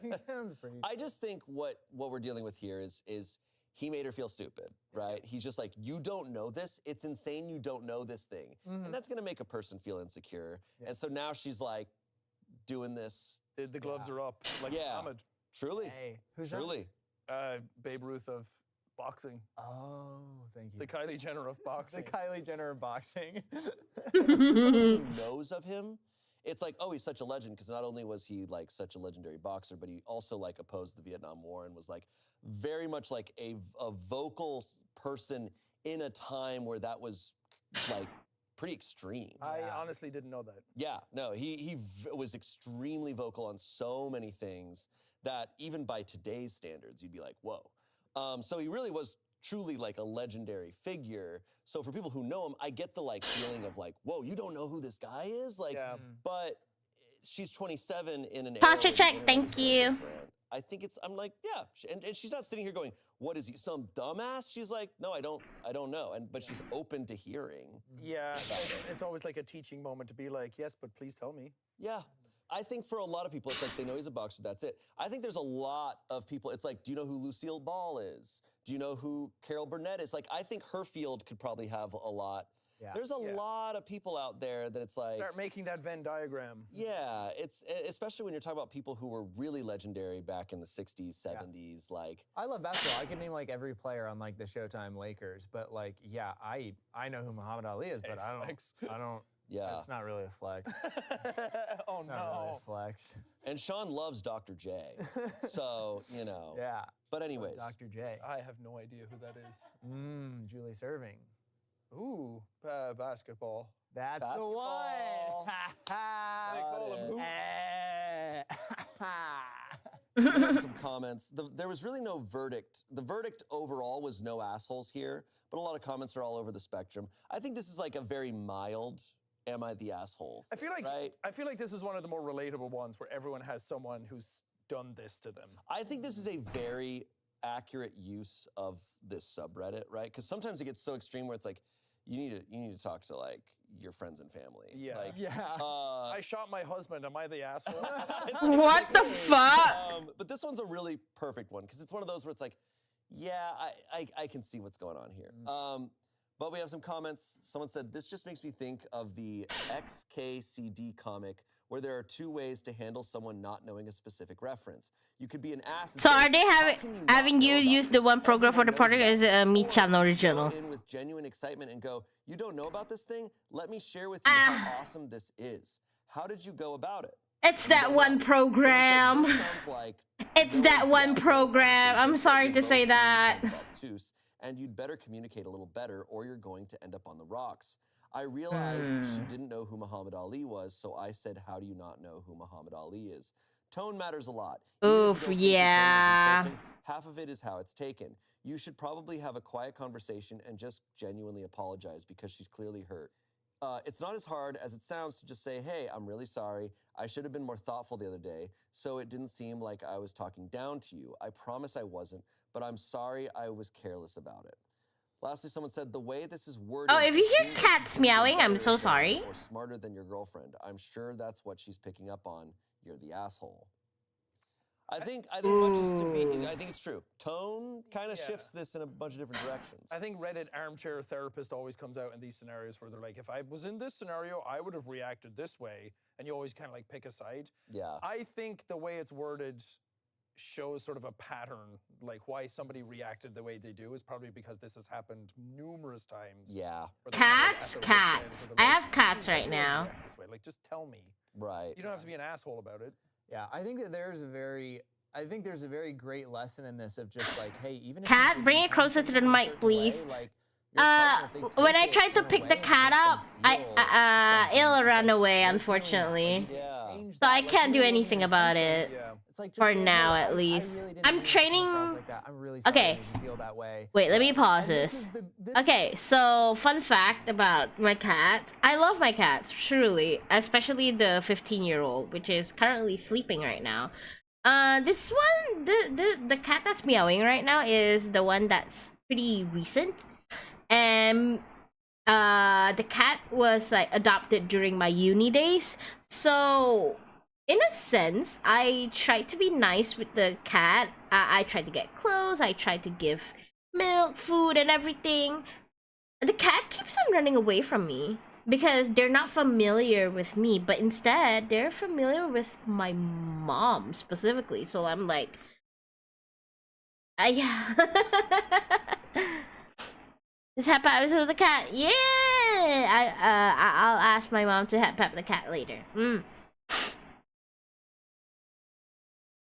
He sounds pretty. I just think what we're dealing with here is he made her feel stupid, right? He's just like, you don't know this? It's insane you don't know this thing. And that's gonna make a person feel insecure. And so now she's like doing this. The gloves are up, like Yeah. Muhammad. Truly. Hey, who's that? Truly. Babe Ruth of Boxing. Oh, thank you. The Kylie Jenner of boxing. The Kylie Jenner of boxing. For someone who knows of him, it's like, oh, he's such a legend because not only was he like such a legendary boxer, but he also like opposed the Vietnam War and was like very much like a vocal person in a time where that was like pretty extreme. I honestly didn't know that. Yeah, no, he was extremely vocal on so many things that even by today's standards, you'd be like, whoa. So he really was truly like a legendary figure. So for people who know him, I get the like feeling of like, whoa, you don't know who this guy is? Like, but she's 27 in an era Posture where the check, internet thank is so you. different. I think I'm like, yeah, and she's not sitting here going, what is he, some dumbass? She's like, no, I don't know, but she's open to hearing. Yeah, it's always like a teaching moment to be like, yes, but please tell me. Yeah. I think for a lot of people, it's like they know he's a boxer, that's it. I think there's a lot of people, it's like, do you know who Lucille Ball is? Do you know who Carol Burnett is? Like, I think her field could probably have a lot. Yeah. There's a lot of people out there that it's like... Start making that Venn diagram. Yeah, it's especially when you're talking about people who were really legendary back in the 60s, 70s, like... I love basketball. I can name like every player on like the Showtime Lakers, but like, yeah, I know who Muhammad Ali is, but I don't. Yeah. It's not really a flex. Oh, It's not really a flex. And Sean loves Dr. J, so, you know. Yeah. But anyways. Dr. J. I have no idea who that is. Julie Serving. Ooh, basketball. That's Basketball. the one. They call him hoops. We have some comments. There was really no verdict. The verdict overall was no assholes here, but a lot of comments are all over the spectrum. I think this is like a very mild, am I the asshole? I feel like right? I feel like this is one of the more relatable ones where everyone has someone who's done this to them. I think this is a very accurate use of this subreddit, right? Because sometimes it gets so extreme where it's like, you need to talk to like your friends and family. Yeah. Like, Yeah. I shot my husband. Am I the asshole? What the fuck? But this one's a really perfect one because it's one of those where it's like, yeah, I can see what's going on here. But we have some comments. Someone said, this just makes me think of the XKCD comic where there are two ways to handle someone not knowing a specific reference. You could be an ass and So say, are they "How can you not having you know about use the this? one program for the Everyone knows product? Is it a about it." Mi-chan Or you original? go in with genuine excitement and go, you don't know about this thing? Let me share with you how awesome this is. How did you go about it? It's You that don't one know. program. So this sounds like It's no that one's one the asshole. program. So I'm just sorry you're to both say being that. kind of obtuse, and you'd better communicate a little better or you're going to end up on the rocks. I realized she didn't know who Muhammad Ali was, so I said, how do you not know who Muhammad Ali is? Tone matters a lot. Even if you Oof, don't think your tone is yeah. insulting, half of it is how it's taken. You should probably have a quiet conversation and just genuinely apologize because she's clearly hurt. It's not as hard as it sounds to just say, hey, I'm really sorry. I should have been more thoughtful the other day, so it didn't seem like I was talking down to you. I promise I wasn't, but I'm sorry I was careless about it. Lastly, someone said, the way this is worded... Oh, if you hear seems like cats you think you're meowing, I'm better so than sorry. Or smarter than your girlfriend. I'm sure that's what she's picking up on. You're the asshole. I think much is to be... I think it's true. Tone kind of shifts this in a bunch of different directions. I think Reddit armchair therapist always comes out in these scenarios where they're like, if I was in this scenario, I would have reacted this way. And you always kind of like pick a side. Yeah. I think the way it's worded shows sort of a pattern, like why somebody reacted the way they do is probably because this has happened numerous times. Yeah. where they're kind of Cats? at the wit's end, Cats. where they're I like, have cats "Why right do you always now. react this way? Like, just tell me. Right. You don't have to be an asshole about it. Yeah, I think that there's a very great lesson in this of just like, hey, even if Cat, you bring it closer to the mic, please. When I tried to pick the cat up, it'll run away, unfortunately. Yeah. So I can't do anything about it. Yeah. It's like, For just, now, hey, at I least. really didn't I'm mean it to come training- across like that. I'm really sorry Okay. that you feel that way. Wait, let me pause And this this. is this- Okay, so fun fact about my cats. I love my cats, truly, especially the 15-year-old, which is currently sleeping right now. This one, the cat that's meowing right now is the one that's pretty recent, and the cat was like adopted during my uni days. So in a sense, I tried to be nice with the cat. I tried to get clothes. I tried to give milk, food, and everything. The cat keeps on running away from me because they're not familiar with me, but instead they're familiar with my mom specifically. So I'm like, yeah. This hat pet episode with the cat. Yeah. I'll ask my mom to hat pet the cat later.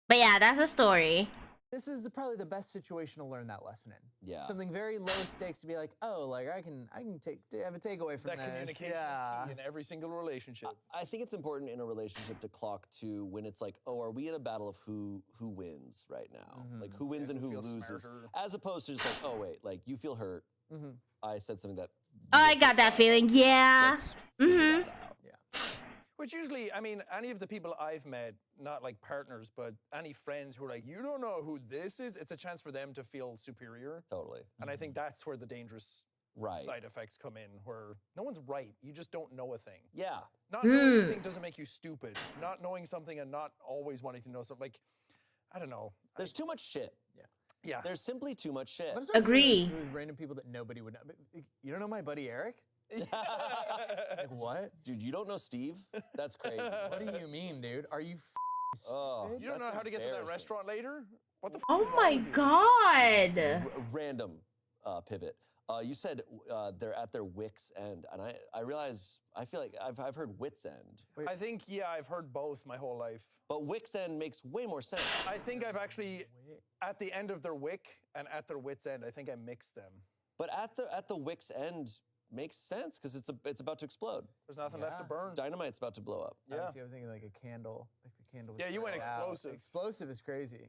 But yeah, that's a story. This is probably the best situation to learn that lesson in. Yeah. Something very low stakes to be like, oh, like I can have a takeaway from That this. communication is key in every single relationship. I think it's important in a relationship to clock to when it's like, oh, are we in a battle of who wins right now? Like who wins and who who feels loses, smarter. as opposed to just like, oh wait, like you feel hurt. I said something that. Oh, I got that feeling. Yeah. Let's figure that out. Yeah. Which usually, I mean, any of the people I've met, not like partners, but any friends who are like, you don't know who this is, it's a chance for them to feel superior. Totally. And I think that's where the dangerous Right. side effects come in, where no one's right. You just don't know a thing. Yeah. Not knowing a thing doesn't make you stupid. Not knowing something and not always wanting to know something. Like, I don't know. There's too much shit. Yeah. There's simply too much shit. What is our Agree. deal with random people that nobody would know? You don't know my buddy Eric? Like what? Dude, you don't know Steve? That's crazy. What do you mean, dude? Are you Oh, You don't know that's how to get to that embarrassing. restaurant later? What the f is Oh wrong my with you? god. Random pivot. You said they're at their wits end, and I realize I feel like I've heard wits end, I think, yeah, I've heard both my whole life. but wits end makes way more sense. I think I've actually, at the end of their wick and at their wits end, I think I mixed them. But at the wits end makes sense because it's about to explode. There's nothing left to Yeah. burn. Dynamite's about to blow up. Yeah. I was thinking like a candle. Like the candle. was Yeah, you went burning out. explosive. Explosive is crazy.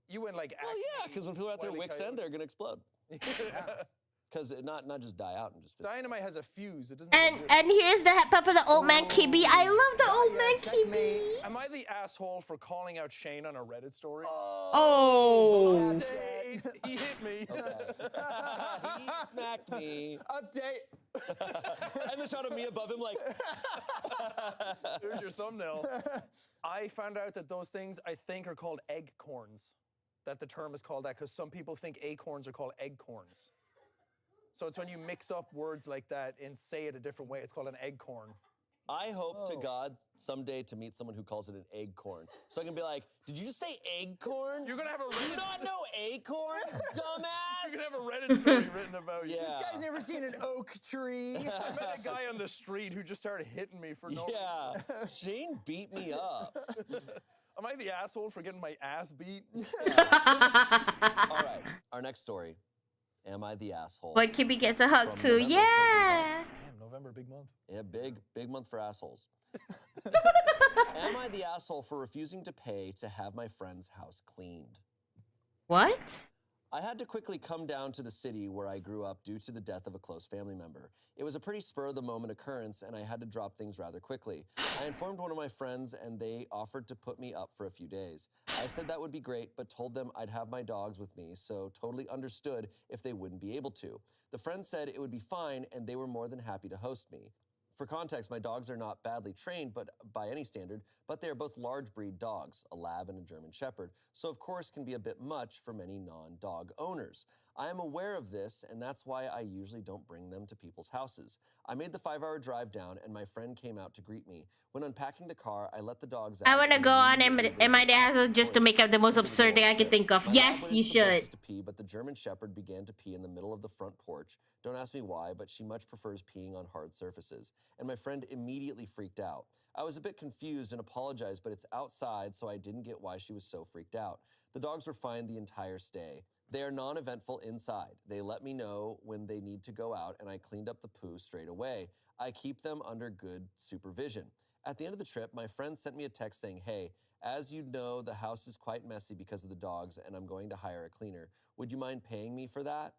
You went like Well, yeah, because when people are at their Wile E. wits Coyote. end, they're gonna explode. Yeah. Because not just die out and just. Dynamite has a fuse. It doesn't. And have a wick. and here's the hat pep of the old man Kibby. I love the old yeah, man checkmate. Kibby. Am I the asshole for calling out Shane on a Reddit story? Oh. Date, he hit me. He smacked me. Update. And the shot of me above him, like. There's your thumbnail. I found out that those things I think are called eggcorns. That the term is called that because some people think acorns are called eggcorns. So it's when you mix up words like that and say it a different way. It's called an eggcorn. I hope to God someday to meet someone who calls it an acorn. So I can be like, did you just say acorn? You're gonna have a Do you Reddit. not know acorns, dumbass? You're gonna have a Reddit story written about you. Yeah. This guy's never seen an oak tree. I met a guy on the street who just started hitting me for no reason. Yeah. Shane beat me up. Am I the asshole for getting my ass beat? All right, our next story. Am I the asshole? But Kibby gets a hug From too. November Yeah. Damn, November, big month. Yeah, big month for assholes. Am I the asshole for refusing to pay to have my friend's house cleaned? What? I had to quickly come down to the city where I grew up due to the death of a close family member. It was a pretty spur-of-the-moment occurrence, and I had to drop things rather quickly. I informed one of my friends, and they offered to put me up for a few days. I said that would be great, but told them I'd have my dogs with me, so totally understood if they wouldn't be able to. The friend said it would be fine, and they were more than happy to host me. For context, my dogs are not badly trained by any standard, but they are both large breed dogs, a lab and a German shepherd, so of course can be a bit much for many non-dog owners. I am aware of this, and that's why I usually don't bring them to people's houses. I made the 5-hour drive down, and my friend came out to greet me. When unpacking the car, I let the dogs out. I want to and go on immediately Am I the they asshole just to make up the most to the absurd thing I can doorstep. think of. My Yes, dog went you into the bushes should. to pee, but the German Shepherd began to pee in the middle of the front porch. Don't ask me why, but she much prefers peeing on hard surfaces. And my friend immediately freaked out. I was a bit confused and apologized, but it's outside, so I didn't get why she was so freaked out. The dogs were fine the entire stay. They are non-eventful inside. They let me know when they need to go out, and I cleaned up the poo straight away. I keep them under good supervision. At the end of the trip, my friend sent me a text saying, hey, as you know, the house is quite messy because of the dogs, and I'm going to hire a cleaner. Would you mind paying me for that?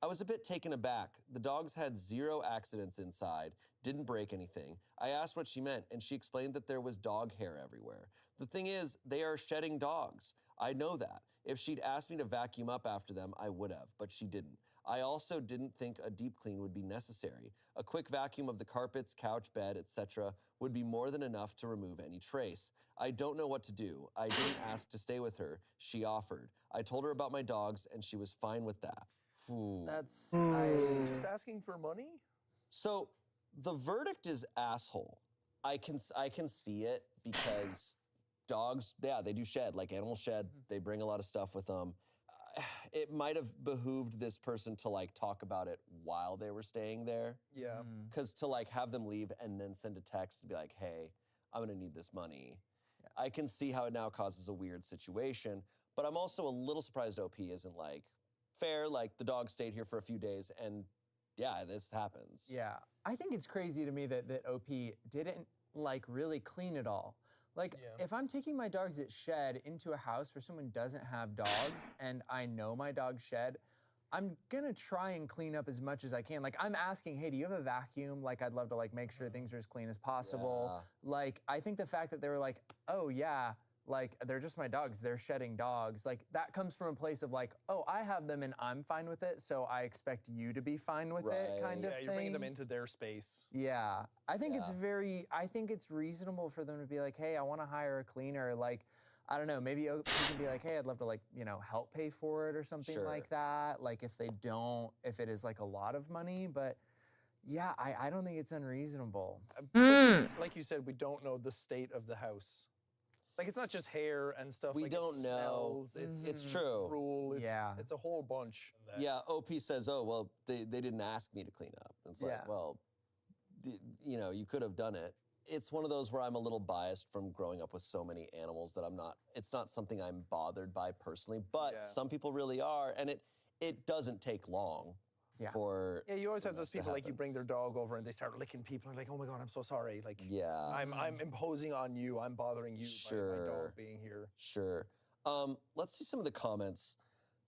I was a bit taken aback. The dogs had 0 accidents inside, didn't break anything. I asked what she meant, and she explained that there was dog hair everywhere. The thing is, they are shedding dogs. I know that. If she'd asked me to vacuum up after them, I would have, but she didn't. I also didn't think a deep clean would be necessary. A quick vacuum of the carpets, couch, bed, etc. would be more than enough to remove any trace. I don't know what to do. I didn't ask to stay with her. She offered. I told her about my dogs, and she was fine with that. Ooh. That's Just asking for money? So the verdict is asshole. I can see it because dogs, yeah, they do shed, like animals shed. They bring a lot of stuff with them. it might have behooved this person to like talk about it while they were staying there. Yeah. Because to like have them leave and then send a text and be like, hey, I'm gonna need this money. I can see how it now causes a weird situation, but I'm also a little surprised OP isn't like, fair, like the dog stayed here for a few days and yeah, this happens. Yeah, I think it's crazy to me that OP didn't like really clean it all. Like, Yeah. if I'm taking my dog's shed into a house where someone doesn't have dogs and I know my dog's shed, I'm gonna try and clean up as much as I can. Like, I'm asking, hey, do you have a vacuum? Like, I'd love to like make sure things are as clean as possible. Like, I think the fact that they were like, oh yeah, like they're just my dogs, they're shedding dogs. Like, that comes from a place of like, oh, I have them and I'm fine with it, so I expect you to be fine with it, kind of Yeah, thing. you're bringing them into their space. Yeah, I think I think it's reasonable for them to be like, hey, I want to hire a cleaner. Like, I don't know, maybe you can be like, hey, I'd love to like, you know, help pay for it or something like that. Like if it is like a lot of money, but yeah, I don't think it's unreasonable. Like you said, we don't know the state of the house. Like it's not just hair and stuff. We like, don't it know. smells, It's true. Drool, Yeah. It's a whole bunch. Yeah, OP says, oh, well, they didn't ask me to clean up. It's like, well, you know, you could have done it. It's one of those where I'm a little biased from growing up with so many animals that it's not something I'm bothered by personally, but some people really are. And it doesn't take long for you always have those people like you happen. bring their dog over and they start licking people and like, oh my God, I'm so sorry. Like, I'm imposing on you. I'm bothering you by my dog being here. Sure. Let's see some of the comments.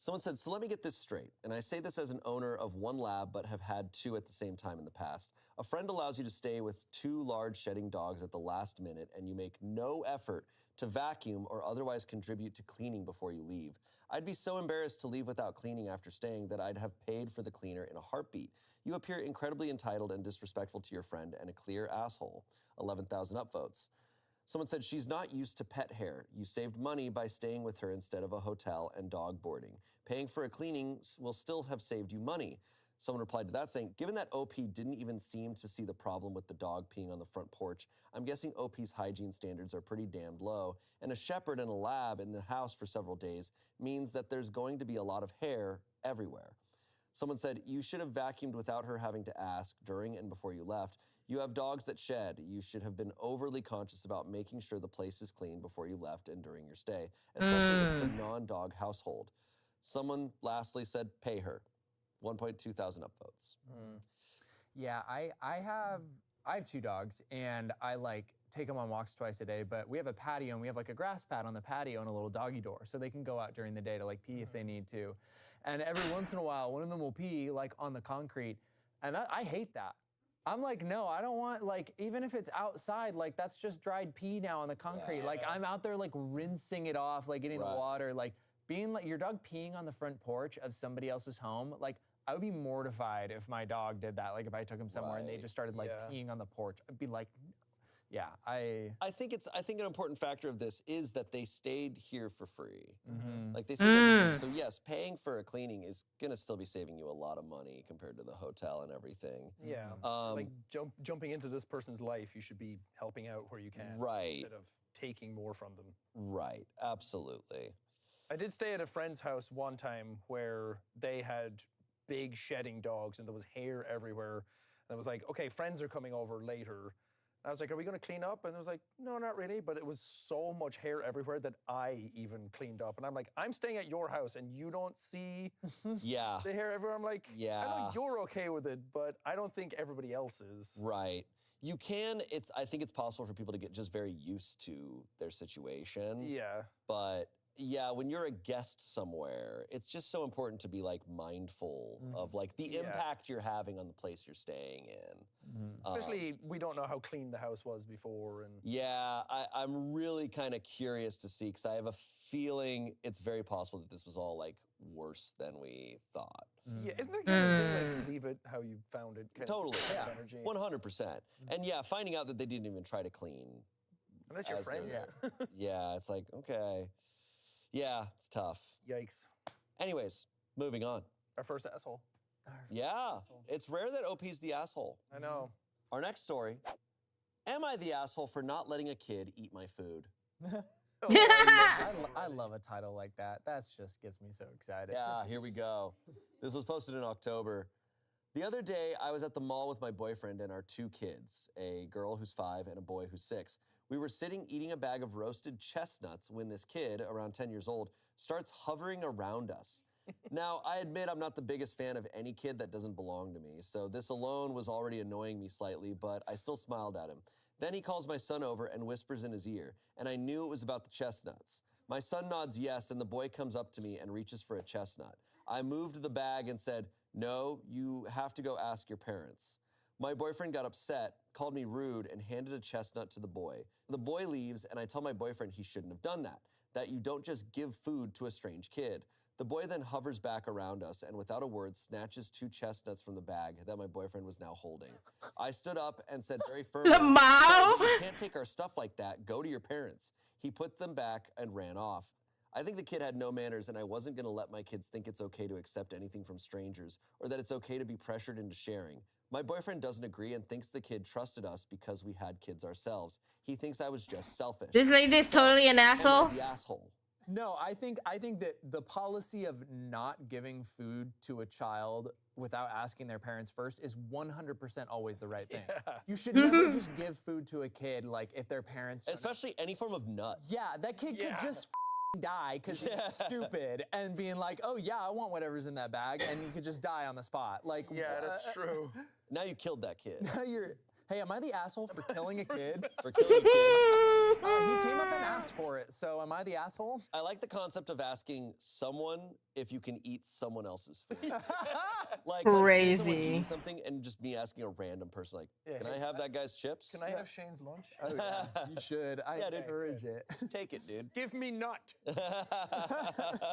Someone said, so let me get this straight. And I say this as an owner of one lab, but have had two at the same time in the past. A friend allows you to stay with two large shedding dogs at the last minute, and you make no effort to vacuum or otherwise contribute to cleaning before you leave. I'd be so embarrassed to leave without cleaning after staying that I'd have paid for the cleaner in a heartbeat. You appear incredibly entitled and disrespectful to your friend and a clear asshole. 11,000 upvotes. Someone said, she's not used to pet hair. You saved money by staying with her instead of a hotel and dog boarding. Paying for a cleaning will still have saved you money. Someone replied to that saying, given that OP didn't even seem to see the problem with the dog peeing on the front porch, I'm guessing OP's hygiene standards are pretty damned low, and a shepherd and a lab in the house for several days means that there's going to be a lot of hair everywhere. Someone said, you should have vacuumed without her having to ask during and before you left. You have dogs that shed. You should have been overly conscious about making sure the place is clean before you left and during your stay, especially if it's a non-dog household. Someone lastly said, pay her. 1,200 upvotes. Yeah, I have two dogs and I like take them on walks twice a day, but we have a patio and we have like a grass pad on the patio and a little doggy door so they can go out during the day to like pee if they need to. And every once in a while, one of them will pee like on the concrete and I hate that. I'm like, no, I don't want, like, even if it's outside, like, that's just dried pee now on the concrete. Like, I'm out there, like, rinsing it off, like, getting the water, like, being, like, your dog peeing on the front porch of somebody else's home, like, I would be mortified if my dog did that. Like, if I took him somewhere and they just started, like, peeing on the porch, I'd be like, yeah, I think an important factor of this is that they stayed here for free. Like they stayed here for free. So yes, paying for a cleaning is gonna still be saving you a lot of money compared to the hotel and everything. Yeah, like jumping into this person's life, you should be helping out where you can, instead of taking more from them. Right, absolutely. I did stay at a friend's house one time where they had big shedding dogs and there was hair everywhere. And I was like, okay, friends are coming over later. I was like, are we going to clean up? And it was like, no, not really. But it was so much hair everywhere that I even cleaned up. And I'm like, I'm staying at your house and you don't see the hair everywhere. I'm like, I know you're okay with it, but I don't think everybody else is. Right. You can, I think it's possible for people to get just very used to their situation. Yeah. But yeah, when you're a guest somewhere, it's just so important to be like mindful of like the impact you're having on the place you're staying in. Especially, we don't know how clean the house was before. And yeah, I'm really kind of curious to see, because I have a feeling it's very possible that this was all like worse than we thought. Yeah, isn't that kind of thing, like leave it how you found it? Totally, kind of energy? 100%. And yeah, finding out that they didn't even try to clean. And that's your friend. Yeah, it's like, okay. Yeah, it's tough. Yikes. Anyways, moving on. Our first asshole. It's rare that OP's the asshole. I know. Our next story. Am I the asshole for not letting a kid eat my food? I love a title like that. That's just gets me so excited. Yeah, here we go. This was posted in October. The other day, I was at the mall with my boyfriend and our 2 kids, a girl who's 5 and a boy who's 6. We were sitting eating a bag of roasted chestnuts when this kid, around 10 years old, starts hovering around us. Now, I admit I'm not the biggest fan of any kid that doesn't belong to me, so this alone was already annoying me slightly, but I still smiled at him. Then he calls my son over and whispers in his ear, and I knew it was about the chestnuts. My son nods yes, and the boy comes up to me and reaches for a chestnut. I moved the bag and said, "No, you have to go ask your parents." My boyfriend got upset, called me rude, and handed a chestnut to the boy. The boy leaves, and I tell my boyfriend he shouldn't have done that you don't just give food to a strange kid. The boy then hovers back around us and without a word snatches 2 chestnuts from the bag that my boyfriend was now holding. I stood up and said very firmly, Lamau? "You can't take our stuff like that. Go to your parents." He put them back and ran off. I think the kid had no manners, and I wasn't going to let my kids think it's okay to accept anything from strangers or that it's okay to be pressured into sharing. My boyfriend doesn't agree and thinks the kid trusted us because we had kids ourselves. He thinks I was just selfish. This lady is totally an Am I asshole. the asshole? No, I think that the policy of not giving food to a child without asking their parents first is 100% always the right thing. Yeah. You should never just give food to a kid like if their parents Especially any form of nuts. Yeah, that kid Yeah. could just die because he's stupid and being like, "Oh yeah, I want whatever's in that bag," and he could just die on the spot. Like, Yeah, that's true. Now you killed that kid. Now you're, hey, am I the asshole for killing a kid? For killing a kid. He came up and asked for it, so am I the asshole? I like the concept of asking someone if you can eat someone else's food. Like see someone Crazy. eating something and just me asking a random person like, Yeah, "Can hey, I have that guy's chips?" Can I have Shane's lunch? Oh yeah, you should. I Yeah, dude. encourage it. Take it, dude. Give me nut.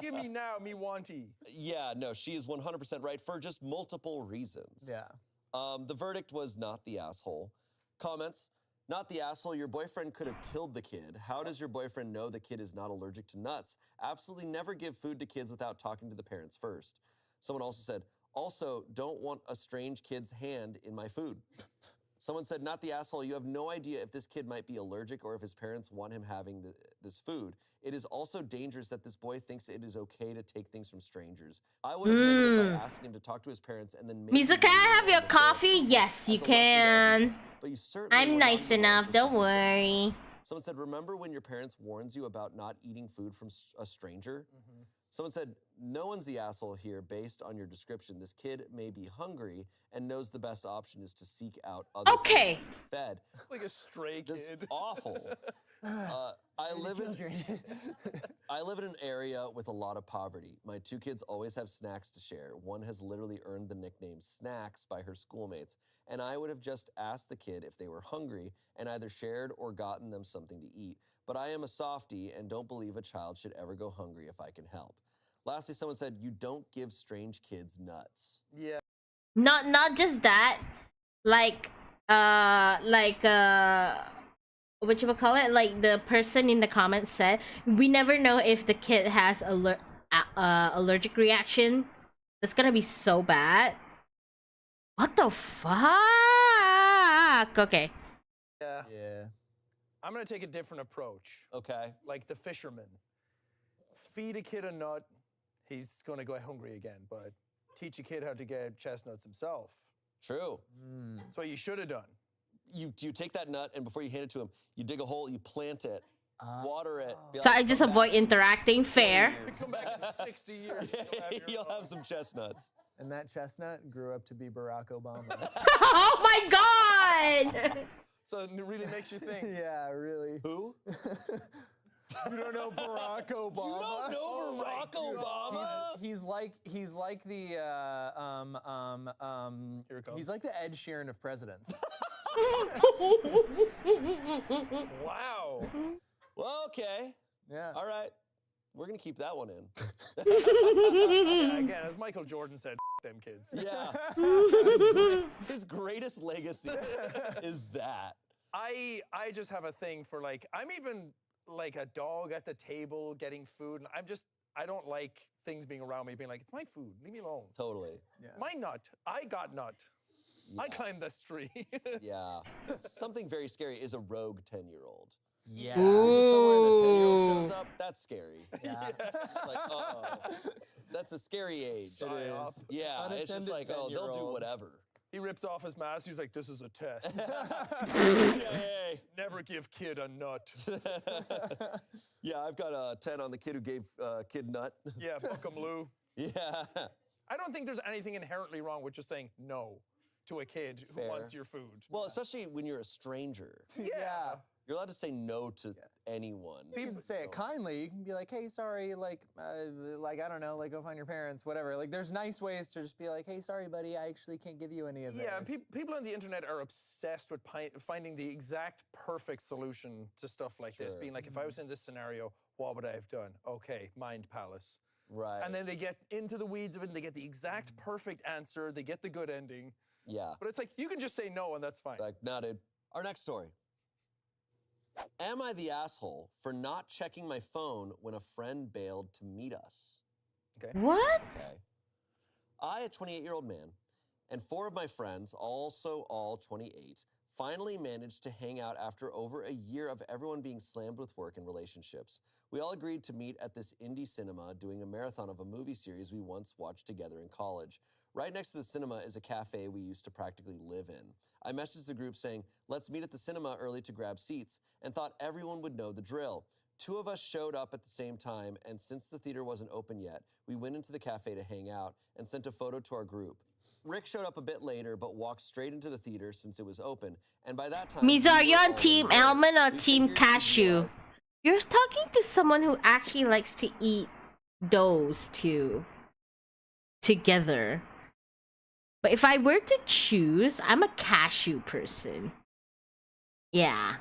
Give me now, me wanty. Yeah, no, she is 100% right for just multiple reasons. Yeah. The verdict was not the asshole. Comments, not the asshole. Your boyfriend could have killed the kid. How does your boyfriend know the kid is not allergic to nuts? Absolutely never give food to kids without talking to the parents first. Someone also said, also don't want a strange kid's hand in my food. Someone said, not the asshole. You have no idea if this kid might be allergic or if his parents want him having this food. It is also dangerous that this boy thinks it is okay to take things from strangers. I would have handled it by asking him to talk to his parents and then maybe Mizu, can I have your coffee? Yes, you As a lesson to everyone. can. But you certainly I'm were nice not wrong enough, for don't simply saying- worry. Someone said, remember when your parents warns you about not eating food from a stranger? Someone said, no one's the asshole here based on your description. This kid may be hungry and knows the best option is to seek out other Okay. kids to be fed. Like a stray This is kid. awful. I live in an area with a lot of poverty. My 2 kids always have snacks to share. One has literally earned the nickname Snacks by her schoolmates, and I would have just asked the kid if they were hungry and either shared or gotten them something to eat. But I am a softie and don't believe a child should ever go hungry if I can help. Lastly, someone said, you don't give strange kids nuts. Yeah. Not just that, like whatchamacallit, like the person in the comments said, we never know if the kid has allergic reaction. That's gonna be so bad. What the fuck? Okay. Yeah. Yeah. I'm gonna take a different approach. Okay. Like the fisherman. Feed a kid a nut, he's gonna go hungry again, but teach a kid how to get chestnuts himself. True. That's what you should have done. You take that nut and before you hand it to him, you dig a hole, you plant it, water it. be So like, I just "Come avoid back in interacting. 20 Fair. years." Come back in 60 years. You'll have some chestnuts. And that chestnut grew up to be Barack Obama. Oh my god! So it really makes you think. Yeah, really. Who? You don't know Barack Obama? You don't know Oh my Barack Obama? He's like the Here it comes. he's like the Ed Sheeran of presidents. Wow. Well, okay. Yeah. All right. We're going to keep that one in. Yeah, again, as Michael Jordan said, them kids. Yeah. His greatest legacy is that. I just have a thing for like, I'm even like a dog at the table getting food, and I don't like things being around me being like, it's my food, leave me alone. Totally. My nut, I got nut. I Yeah. climbed this tree. Yeah. Something very scary is a rogue 10-year-old. Yeah. You're just somewhere and a 10-year-old Ooh. shows up, that's scary. Yeah. Like, uh-oh. That's a scary age. Psyop. Yeah, it's just like, oh, they'll do whatever. He rips off his mask. He's like, "This is a test. CIA. Never give kid a nut." Yeah, I've got a 10 on the kid who gave kid nut. Yeah, fuck 'em, Lou. Yeah. I don't think there's anything inherently wrong with just saying no to a kid who Fair. wants your food. Well, especially when you're a stranger. Yeah. You're allowed to say no to anyone. You can say it kindly. You can be like, "Hey, sorry, like I don't know, like go find your parents, whatever." Like, there's nice ways to just be like, "Hey, sorry, buddy, I actually can't give you any of Yeah, this." people on the internet are obsessed with finding the exact perfect solution to stuff like this. Sure. Being like, if I was in this scenario, what would I have done? Okay, mind palace. Right. And then they get into the weeds of it and they get the exact perfect answer. They get the good ending. Yeah. But it's like, you can just say no and that's fine. Like, nah, dude. Our next story. Am I the asshole for not checking my phone when a friend bailed to meet us? What? Okay. I, a 28-year-old man, and 4 of my friends, also all 28, finally managed to hang out after over a year of everyone being slammed with work and relationships. We all agreed to meet at this indie cinema doing a marathon of a movie series we once watched together in college. Right next to the cinema is a cafe we used to practically live in. I messaged the group saying, "Let's meet at the cinema early to grab seats," and thought everyone would know the drill. 2 of us showed up at the same time, and since the theater wasn't open yet, we went into the cafe to hang out and sent a photo to our group. Rick showed up a bit later, but walked straight into the theater since it was open, and by that time... Mizu, are we you were on all Team in bed. Almond or We Team figured he'd Cashew? realize- You're talking to someone who actually likes to eat those two together. But if I were to choose, I'm a cashew person. Yeah.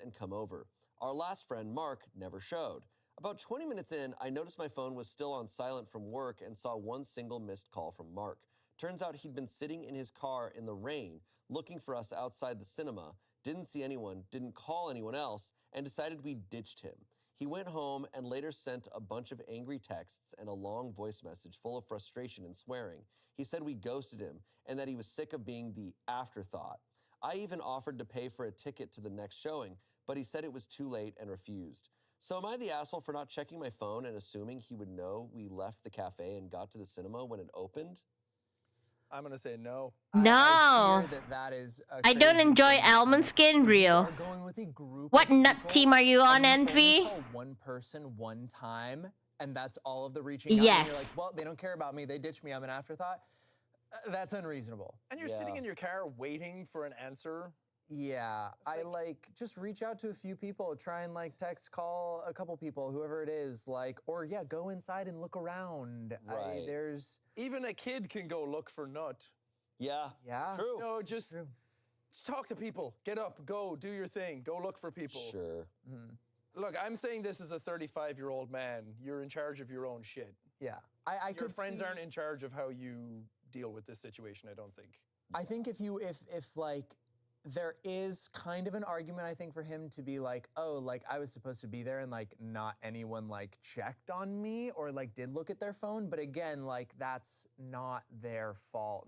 and come over. Our last friend, Mark, never showed. About 20 minutes in, I noticed my phone was still on silent from work and saw one single missed call from Mark. Turns out he'd been sitting in his car in the rain, looking for us outside the cinema, didn't see anyone, didn't call anyone else, and decided we ditched him. He went home and later sent a bunch of angry texts and a long voice message full of frustration and swearing. He said we ghosted him and that he was sick of being the afterthought. I even offered to pay for a ticket to the next showing, but he said it was too late and refused. So am I the asshole for not checking my phone and assuming he would know we left the cafe and got to the cinema when it opened? I'm gonna say no. No. I fear that is a I don't crazy enjoy thing. almond skin If you real. are going with a group What of nut people, team are you on, and you only Envy? call one person one time, and that's all of the reaching out. And Yes. you're like, well, they don't care about me. They ditched me. I'm an afterthought. That's unreasonable. And you're sitting in your car waiting for an answer. Yeah, I like just reach out to a few people, try and like text, call a couple people, whoever it is, like, or yeah, go inside and look around. Right. There's Even a kid can go look for nut. Yeah. Yeah. True. No, just talk to people. Get up, go, do your thing, go look for people. Sure. Look, I'm saying this as a 35-year-old man. You're in charge of your own shit. yeah. I Your could friends see, aren't in charge of how you deal with this situation, I don't think. I think if like there is kind of an argument, I think, for him to be like, oh, like I was supposed to be there and like not anyone like checked on me or like did look at their phone. But again, like that's not their fault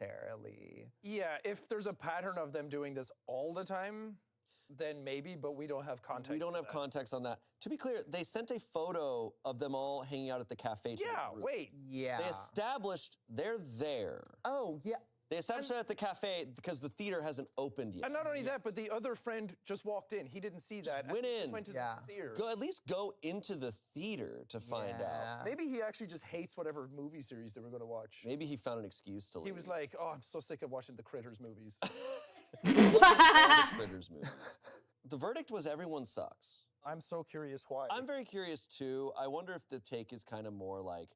necessarily. Yeah, if there's a pattern of them doing this all the time, then maybe, but we don't have context. We don't for have that. context on that. To be clear, they sent a photo of them all hanging out at the cafe. To Yeah, the group. wait. Yeah. They established they're there. Oh, yeah. They established that at the cafe because the theater hasn't opened yet. And not only that, but the other friend just walked in. He didn't see that. went He just in. went to Yeah. the theater. Go at least go into the theater to find out. Yeah. Maybe he actually just hates whatever movie series they were going to watch. Maybe he found an excuse to leave. He was like, "Oh, I'm so sick of watching the Critters movies." All the Critters movies. The verdict was everyone sucks. I'm so curious why. I'm very curious too. I wonder if the take is kind of more like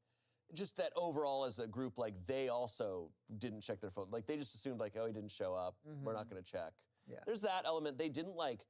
just that overall as a group, like they also didn't check their phone. Like they just assumed like, oh, he didn't show up. We're not going to check. Yeah. There's that element. They didn't like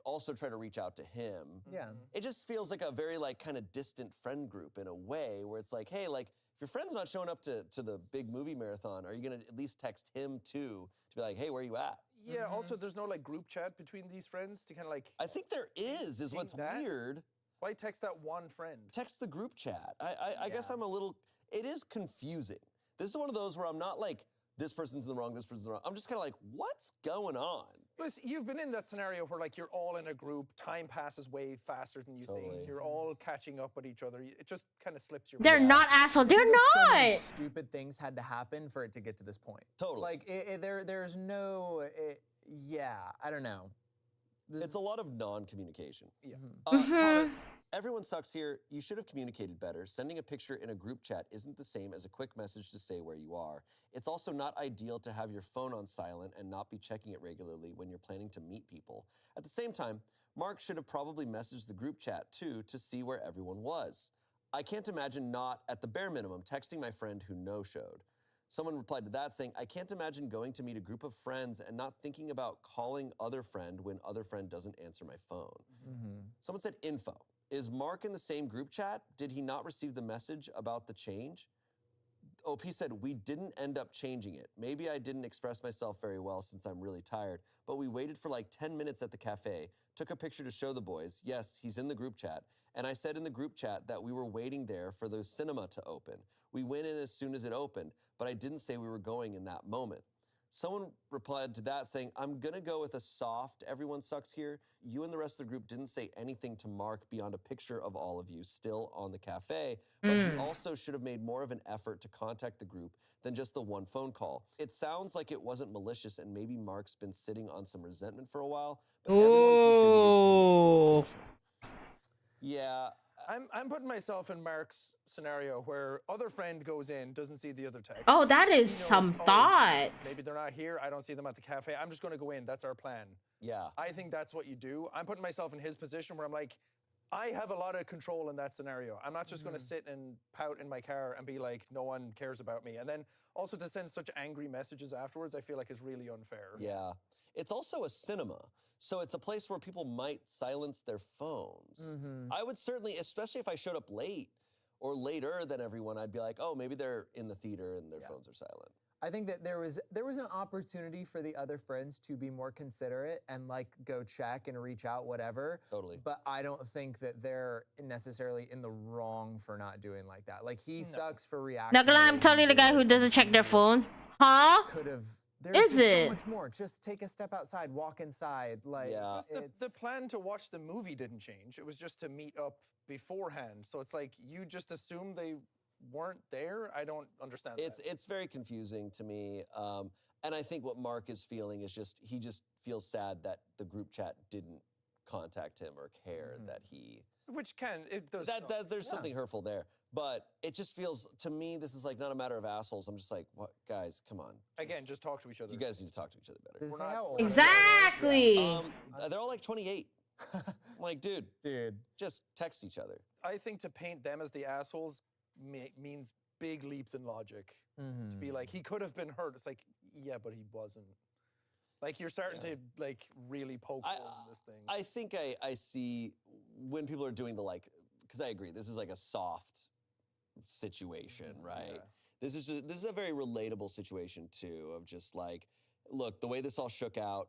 also try to reach out to him. Yeah. It just feels like a very like kind of distant friend group in a way where it's like, hey, like if your friend's not showing up to the big movie marathon, are you going to at least text him too to be like, hey, where are you at? Yeah, also there's no like group chat between these friends to kind of like, I think there is Think what's that? weird. why text that one friend? Text the group chat. I guess I'm a little, it is confusing. This is one of those where I'm not like this person's in the wrong, this person's in the wrong. I'm just kind of like, what's going on? Plus, you've been in that scenario where like you're all in a group, time passes way faster than you Totally. think. You're all catching up with each other. It just kind of slips your They're mind. not asshole. It They're seems like so many not. stupid things had to happen for it to get to this point. Totally. Like there's no. Yeah, I don't know. It's a lot of non-communication. Yeah. Comments. Everyone sucks here. You should have communicated better. Sending a picture in a group chat isn't the same as a quick message to say where you are. It's also not ideal to have your phone on silent and not be checking it regularly when you're planning to meet people. At the same time, Mark should have probably messaged the group chat too to see where everyone was. I can't imagine not, at the bare minimum, texting my friend who no-showed. Someone replied to that saying, I can't imagine going to meet a group of friends and not thinking about calling other friend when other friend doesn't answer my phone. Someone said info. Is Mark in the same group chat? Did he not receive the message about the change? OP said, we didn't end up changing it. Maybe I didn't express myself very well since I'm really tired, but we waited for like 10 minutes at the cafe, took a picture to show the boys. Yes, he's in the group chat. And I said in the group chat that we were waiting there for the cinema to open. We went in as soon as it opened, but I didn't say we were going in that moment. Someone replied to that saying, I'm gonna go with a soft, everyone sucks here. You and the rest of the group didn't say anything to Mark beyond a picture of all of you still on the cafe, but he also should have made more of an effort to contact the group than just the one phone call. It sounds like it wasn't malicious and maybe Mark's been sitting on some resentment for a while, but everyone contributed to his communication. Yeah. I'm putting myself in Mark's scenario where other friend goes in, doesn't see the other text. Oh, that is He knows, some oh, thought. Maybe they're not here. I don't see them at the cafe. I'm just going to go in. That's our plan. Yeah. I think that's what you do. I'm putting myself in his position where I'm like, I have a lot of control in that scenario. I'm not just going to sit and pout in my car and be like, no one cares about me. And then also to send such angry messages afterwards, I feel like is really unfair. Yeah. It's also a cinema. So it's a place where people might silence their phones. I would certainly, especially if I showed up late or later than everyone, I'd be like, oh, maybe they're in the theater and their phones are silent. I think that there was an opportunity for the other friends to be more considerate and like go check and reach out, whatever. Totally. But I don't think that they're necessarily in the wrong for not doing like that. Like he sucks for reacting. Nagla, I'm totally the guy who doesn't check their phone. Huh? Could have. Is There's it? so much more. Just take a step outside, walk inside. Like Yeah. The plan to watch the movie didn't change. It was just to meet up beforehand. So it's like you just assumed they weren't there. I don't understand that. It's very confusing to me. And I think what Mark is feeling is he just feels sad that the group chat didn't contact him or care that he. Which it does. There's something hurtful there. But it just feels, to me, this is like not a matter of assholes. I'm just like, what, guys, come on. Again, just talk to each other. You guys need to talk to each other better. Does it We're say not- how old? Exactly. They're all like 28. I'm like, dude, Dude. just text each other. I think to paint them as the assholes means big leaps in logic. To be like, he could have been hurt. It's like, yeah, but he wasn't. Like, you're starting to, like, really poke holes in this thing. I think I see when people are doing the like, because I agree, this is like a soft situation, right? Yeah. This is a very relatable situation too, of just like, look, the way this all shook out,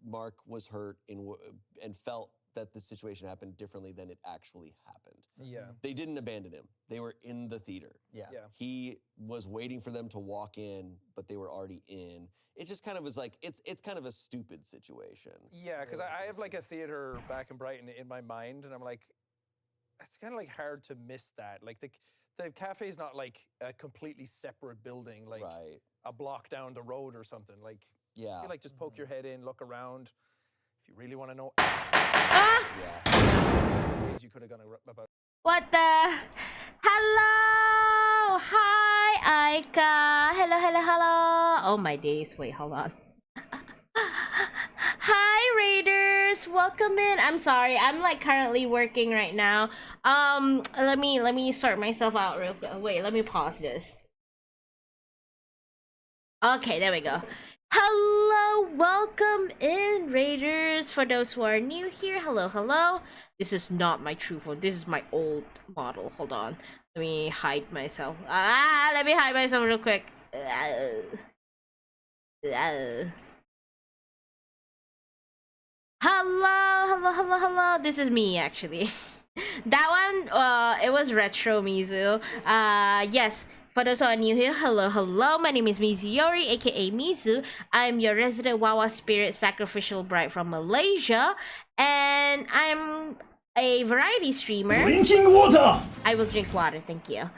Mark was hurt and felt that the situation happened differently than it actually happened. Yeah. They didn't abandon him. They were in the theater. Yeah. Yeah. He was waiting for them to walk in, but they were already in. It just kind of was like, it's kind of a stupid situation. Yeah, because I have like a theater back in Brighton in my mind, and I'm like, it's kind of like hard to miss that. Like the cafe is not like a completely separate building, like Right. a block down the road or something. Like, Yeah. I feel like just poke your head in, look around. If you really want to know, Ah! Yeah. there's so many ways you could have gone about. What the? Hello! Hi, Aika! Hello! Oh my days. Wait, hold on. Hi, Raiders! Welcome in. I'm sorry. I'm like currently working right now. Let me sort myself out real quick. Wait, let me pause this. Okay, there we go. Hello, welcome in, Raiders. For those who are new here, hello. This is not my true phone. This is my old model. Hold on. Let me hide myself. Let me hide myself real quick. Hello. This is me, actually. That one, it was retro Mizu. Yes. For those who are new here, hello. My name is Mizuyori, aka Mizu. I'm your resident Wawa spirit sacrificial bride from Malaysia, and I'm a variety streamer. Drinking water! I will drink water, thank you.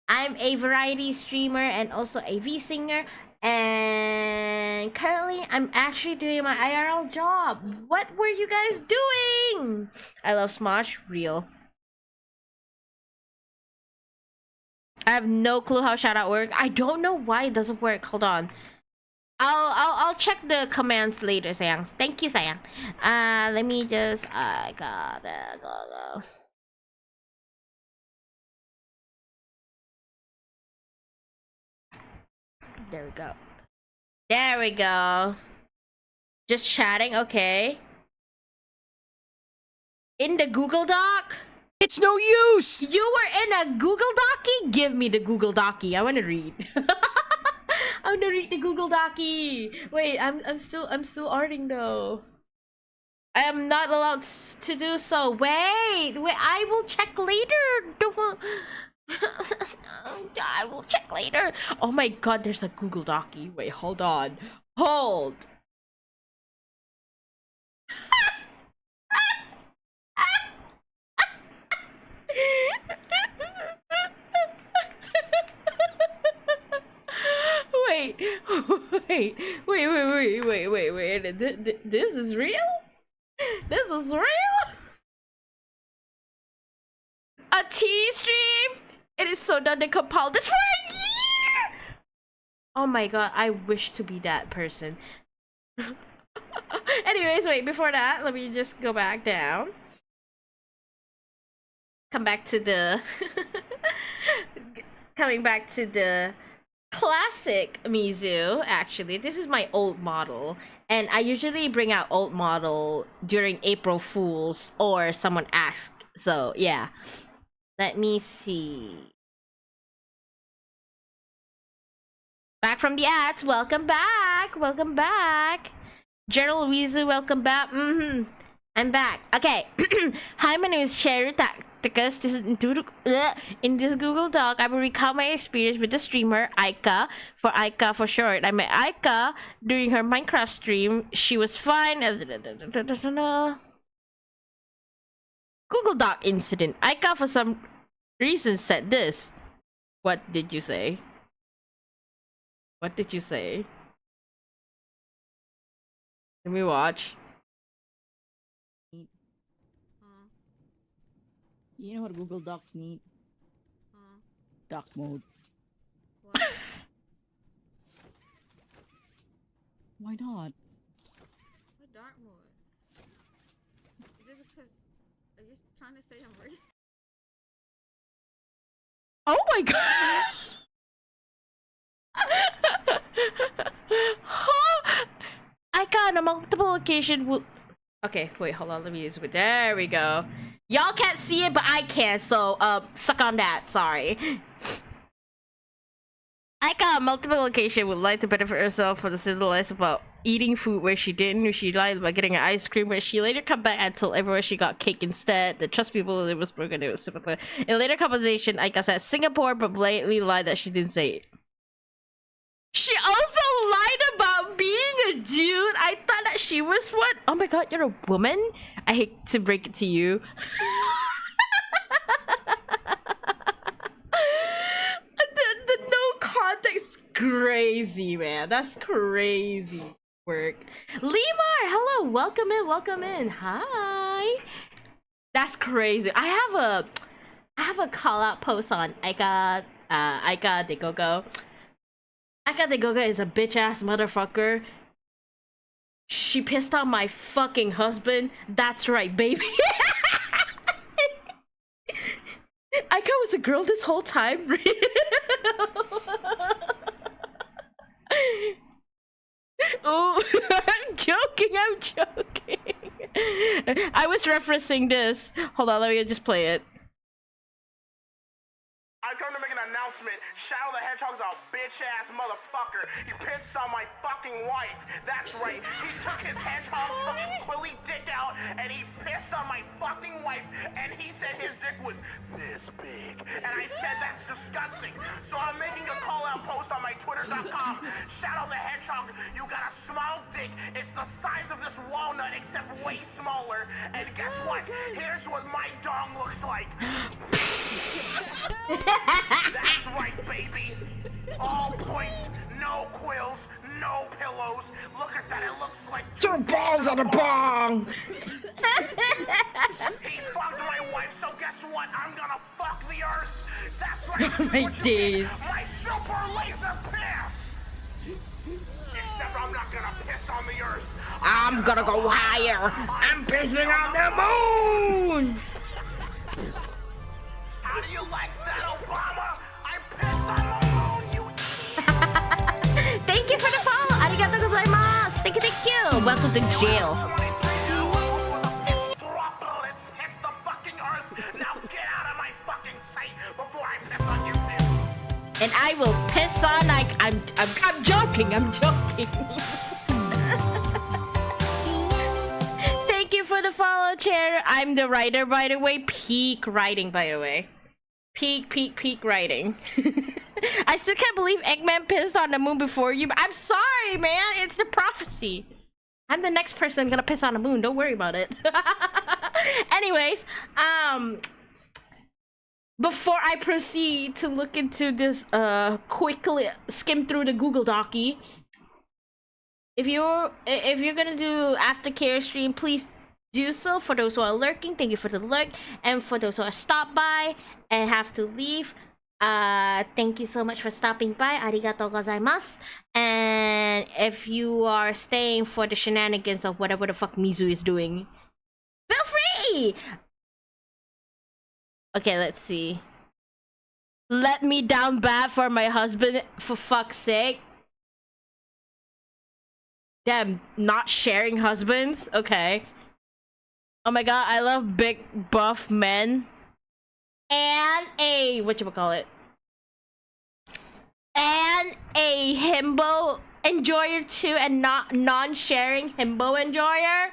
I'm a variety streamer and also a Vsinger, and currently I'm actually doing my IRL job. What were you guys doing? I love Smosh, real. I have no clue how shoutout works. I don't know why it doesn't work. Hold on. I'll check the commands later, sayang. Thank you, sayang. Let me just I gotta go. There we go. There we go. Just chatting, okay. In the Google Doc? It's no use! You were in a Google Docie? Give me the Google Docie. I want to read. I want to read the Google Docie. Wait, I'm still arting though. I am not allowed to do so. Wait, I will check later. Don't. I will check later. Oh my god, there's a Google Docie. Wait, hold on. Hold. Wait. This is real? This is real? A T stream? It is so done to compile this for a year! Oh my god, I wish to be that person. Anyways, wait, before that, let me just go back down. Come back to the... Coming back to the classic Mizu, actually. This is my old model. And I usually bring out old model during April Fools or someone asks. So, yeah. Let me see. Back from the ads. Welcome back. Welcome back. Gerald Wizu, welcome back. I'm back. Okay. Hi, my name is Cherry Tacticus. This is in this Google Doc. I will recount my experience with the streamer Aika, for short. I met Aika during her Minecraft stream. She was fine. Google Doc incident. Aika for some reason said this. What did you say? What did you say? Let me watch. You know what Google Docs need? Doc mode. What? Why not? What dark mode? Is it because are you trying to say I'm racist? Oh my god! I got a multiple occasion. Okay, wait, hold on. Let me use it. There we go. Y'all can't see it, but I can. So, suck on that. Sorry. I got a multiple occasion would like to benefit herself for the civilized about eating food where she didn't. She lied about getting an ice cream, where she later come back and told everyone she got cake instead. The trust people it was broken. It was similar. In later conversation, Aika said Singapore, but blatantly lied that she didn't say it. She also lied about being a dude. I thought that she was what? Oh my god, you're a woman? I hate to break it to you. the no context, crazy, man. That's crazy work. Lemar, hello, welcome in. Hi. That's crazy. I have a call out post on Aika de Gogo. Aika de Gogo is a bitch ass motherfucker. She pissed on my fucking husband. That's right, baby. Aika was a girl this whole time. Oh, I'm joking. I was referencing this. Hold on, let me just play it. I come to make an announcement. Shout out the Hedgehog's a bitch-ass motherfucker. He pissed on my fucking wife. That's right. He took his hedgehog fucking quilly dick out and he pissed on my fucking wife and he said his dick was this big. And I said that's disgusting. So I'm making a call-out post on my twitter.com. Shadow the Hedgehog, you got a small dick. It's the size of this walnut except way smaller. And guess what? Here's what my dong looks like. That's right, baby. All points, no quills, no pillows. Look at that, it looks like Two balls on a bong! He fucked my wife, so guess what? I'm gonna fuck the earth. That's right. My what you days. get, my super laser piss. Except I'm not gonna piss on the earth. I'm gonna go higher! I'm pissing on the moon! How do you like that, Obama? I pissed on the moon, you Thank you for the follow. Arigatou gozaimasu. Thank you. Welcome to jail. droplets hit the fucking earth. Now get out of my fucking sight before I piss on you, bitch. And I will piss on like I'm joking. I'm joking. Thank you for the follow, chair. I'm the writer, by the way. Peak writing, by the way. Peak writing. I still can't believe Eggman pissed on the moon before you. I'm sorry, man. It's the prophecy. I'm the next person gonna piss on the moon. Don't worry about it. Anyways, before I proceed to look into this, quickly skim through the Google Docie. If you're gonna do aftercare stream, please do so. For those who are lurking, thank you for the lurk, and for those who are stopped by and have to leave, thank you so much for stopping by. Arigatou gozaimasu. And if you are staying for the shenanigans of whatever the fuck Mizu is doing, feel free. Okay, let's see. Let me down bad for my husband, for fuck's sake. Damn, not sharing husbands? Okay. Oh my god, I love big buff men. And a whatchamacallit? And a himbo enjoyer too, and not non-sharing himbo enjoyer?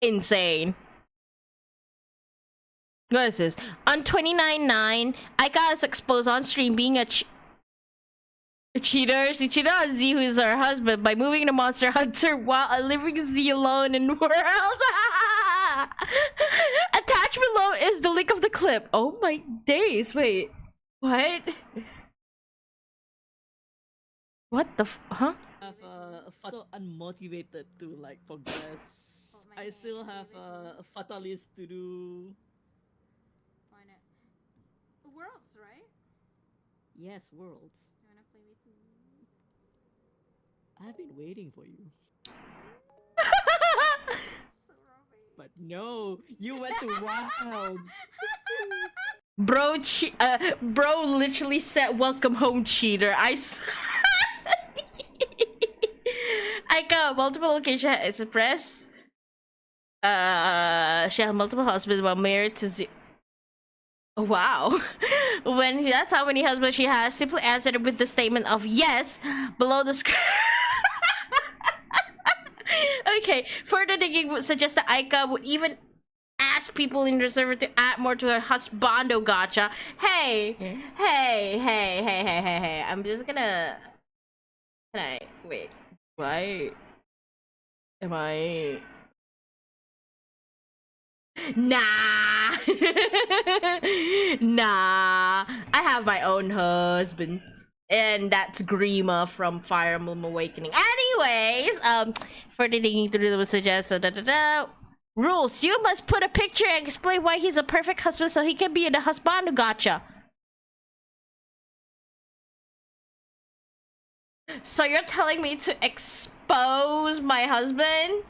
Insane. What is this? On 29/9, I got us exposed on stream being a cheater. She cheated on Z, who is her husband, by moving to Monster Hunter while leaving Z alone in world. Attached below is the link of the clip. Oh my days. Wait. What? What the huh? I have fatal unmotivated to like progress. I still have a fatalist to do. Find it. Worlds, right? Yes, worlds. You wanna play with me? I've been waiting for you. So romantic. But no, you went to Wilds. Bro literally said welcome home, cheater. I got multiple location express. She had multiple husbands while married to Z. Oh, wow. That's how many husbands she has. Simply answered with the statement of yes below the screen. Okay, further digging would suggest that Aika would even ask people in the server to add more to her husbando gacha. Hey. I'm just gonna. Can I wait? Why am I? Nah. Nah. I have my own husband. And that's Grima from Fire Emblem Awakening. Anyways, further digging through the suggest rules. You must put a picture and explain why he's a perfect husband so he can be in the husbando gacha. So you're telling me to expose my husband?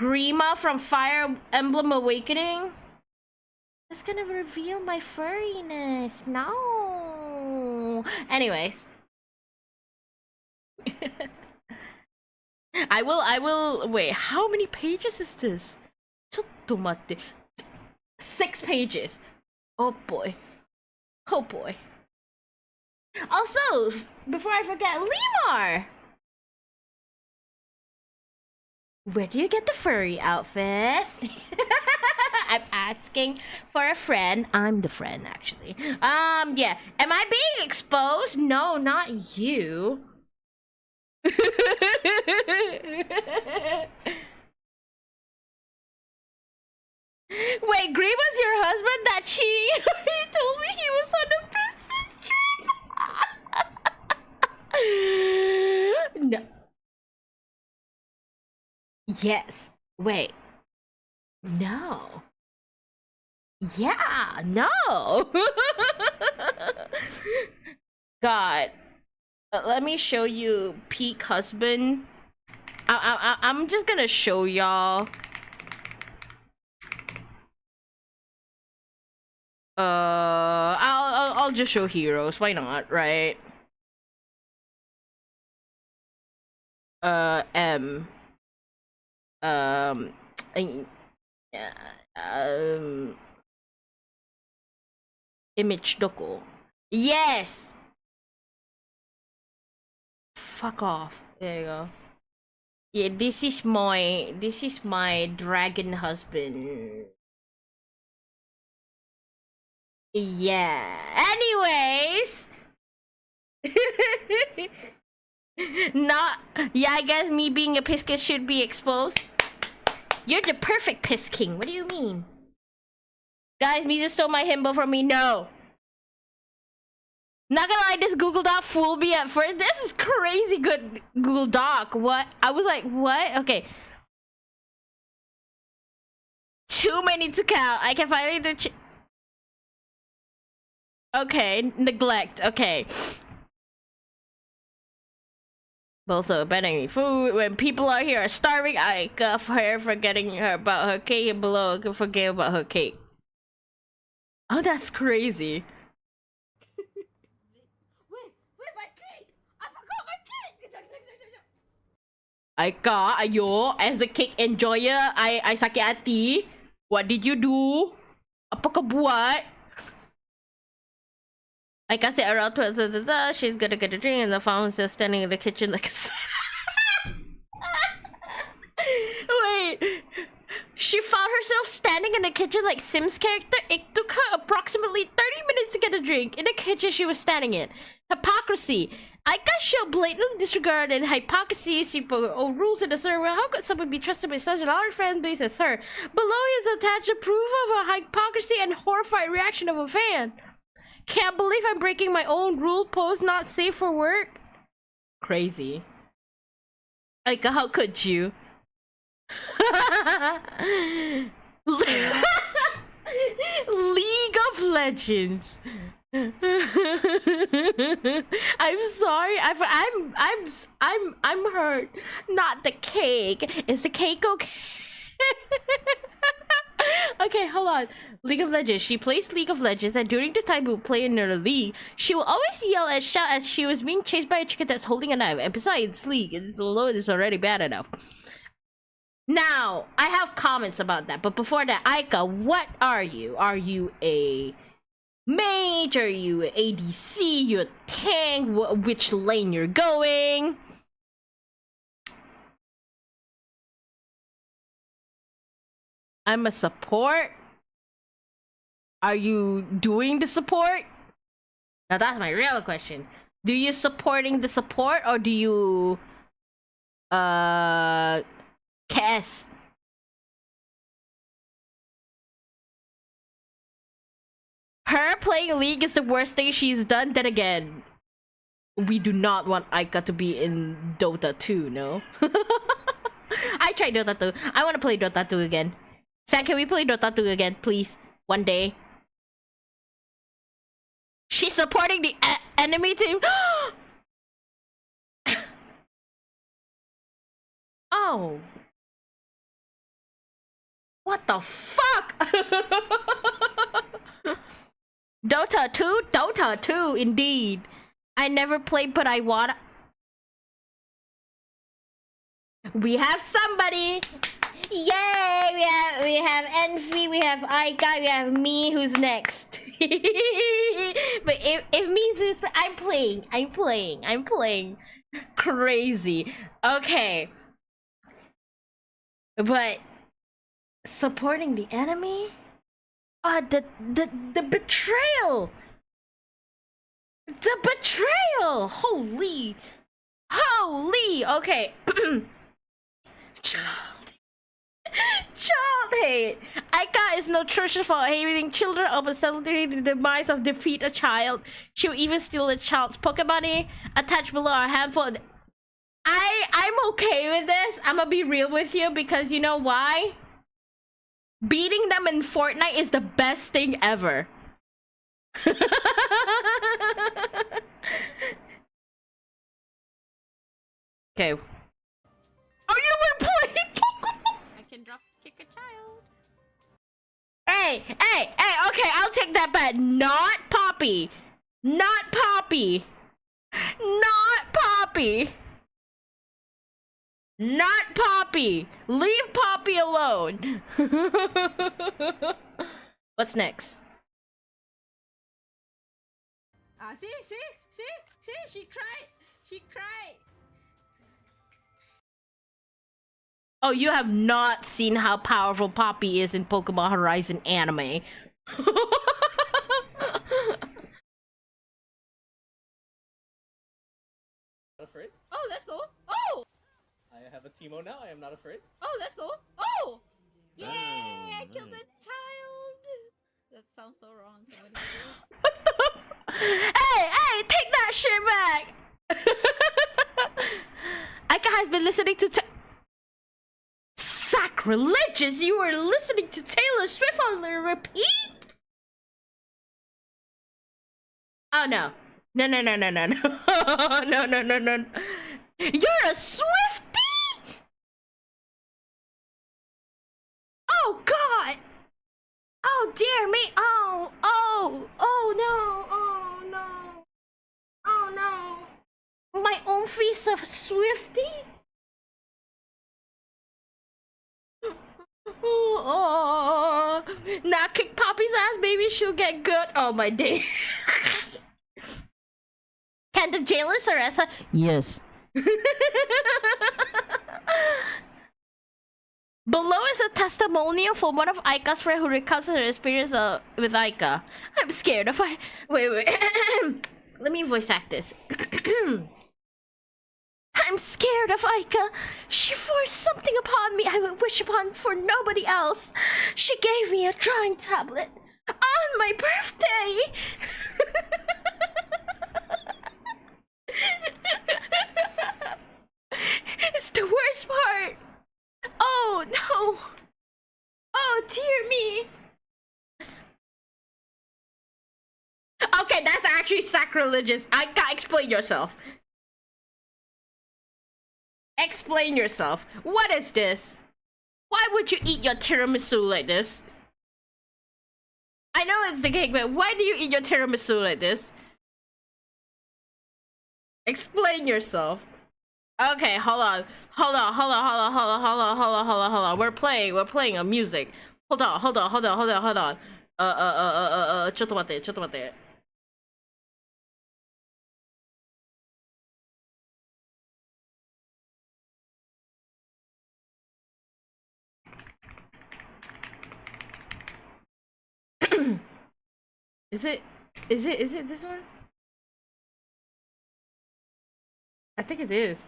Grima from Fire Emblem Awakening? That's gonna reveal my furriness. No. Anyways. I will wait, how many pages is this? ちょっと待って. 6 pages. Oh boy. Oh boy. Also, before I forget, Lemar! Where do you get the furry outfit? I'm asking for a friend. I'm the friend, actually. Yeah. Am I being exposed? No, not you. Wait, Green was your husband that cheating? He told me he was on a business trip. No. Yes. Wait. No. Yeah. No. God. Let me show you peak husband. I'm just gonna show y'all. I'll just show heroes. Why not, right? M. Image doko. Yes. Fuck off. There you go. Yeah, this is my dragon husband. Yeah. Anyways. Not. Yeah, I guess me being a piss kid should be exposed. You're the perfect piss king. What do you mean? Guys, Mizu stole my himbo from me. No. Not gonna lie, this Google Doc fooled me at first. This is crazy good Google Doc. What? I was like, what? Okay. Too many to count. I can finally do. Okay, neglect. Okay. Also, abandoning food. When people out here are starving, I cuff her forgetting her about her cake, and below I can forget about her cake. Oh, that's crazy. Wait, my cake! I forgot my cake! Aika, ayo, as a cake enjoyer, I sakit hati. What did you do? Apa kau buat? Aika said around 12, she's gonna get a drink and the fountain's just standing in the kitchen like Wait. She found herself standing in the kitchen like Sims character. It took her approximately 30 minutes to get a drink in the kitchen she was standing in. Hypocrisy. Aika showed blatant disregard and hypocrisy. She put rules in the server. How could someone be trusted by such a large fan base as her? Below is attached a proof of a hypocrisy and horrified reaction of a fan. Can't believe I'm breaking my own rule. Post not safe for work. Crazy. Aika, how could you? League of Legends. I'm sorry. I'm hurt. Not the cake. Is the cake okay? Okay, hold on. League of Legends. She plays League of Legends, and during the time we would play in her league, she will always yell and shout as she was being chased by a chicken that's holding a knife. And besides, League is alone is already bad enough. Now, I have comments about that, but before that, Aika, what are you? Are you a mage? Are you an ADC? You a tank? Which lane you're going? I'm a support. Are you doing the support? Now that's my real question. Do you supporting the support or do you Cass? Her playing League is the worst thing she's done. Then again, we do not want Aika to be in Dota 2, no? I tried Dota 2. I want to play Dota 2 again. Sam, can we play Dota 2 again, please? One day. She's supporting the enemy team. Oh. What the fuck? Dota 2? Dota 2, indeed. I never played, but I wanna. We have somebody. Yay! We have Envy, we have Aika, we have me. Who's next? But if Mizu's, I'm playing. Crazy. Okay. But supporting the enemy? The betrayal! The betrayal! Holy! Okay. Child hate. Aika is notorious for hating children over celebrating the demise of defeat a child. She'll even steal a child's Pokemon. Attached below are a handful. I'm okay with this. I'm gonna be real with you because you know why? Beating them in Fortnite is the best thing ever. Okay. Oh, you were playing. I can drop kick a child. Hey, okay, I'll take that bet. Not Poppy. Not Poppy. Not Poppy. Not Poppy. Leave Poppy alone. What's next? See, she cried. Oh, you have not seen how powerful Poppy is in Pokemon Horizon anime. Afraid? Oh, let's go. Oh, I have a Teemo now. I am not afraid. oh, let's go. Oh, yay! I killed a child. That sounds so wrong. What do you do? What the? Hey, take that shit back. Aika has been listening to Sacrilegious! You were listening to Taylor Swift on the repeat? Oh no. No. No. You're a Swiftie? Oh god! Oh dear me! Oh no! My own face of Swiftie? Oh, now kick Poppy's ass, baby. She'll get good. Oh my day. Can the jailers arrest her? Yes. Below is a testimonial from one of Aika's friends who recounts her experience with Aika. I'm scared if I... Wait. Let me voice act this. I'm scared of Aika. She forced something upon me I would wish upon for nobody else. She gave me a drawing tablet on my birthday. It's the worst part. Oh no. Oh dear me. Okay, that's actually sacrilegious. Aika, explain yourself. Explain yourself. What is this? Why would you eat your tiramisu like this? I know it's the cake, but why do you eat your tiramisu like this? Explain yourself. Okay, hold on. We're playing a music. Hold on. ちょっと待って。Is it this one? I think it is.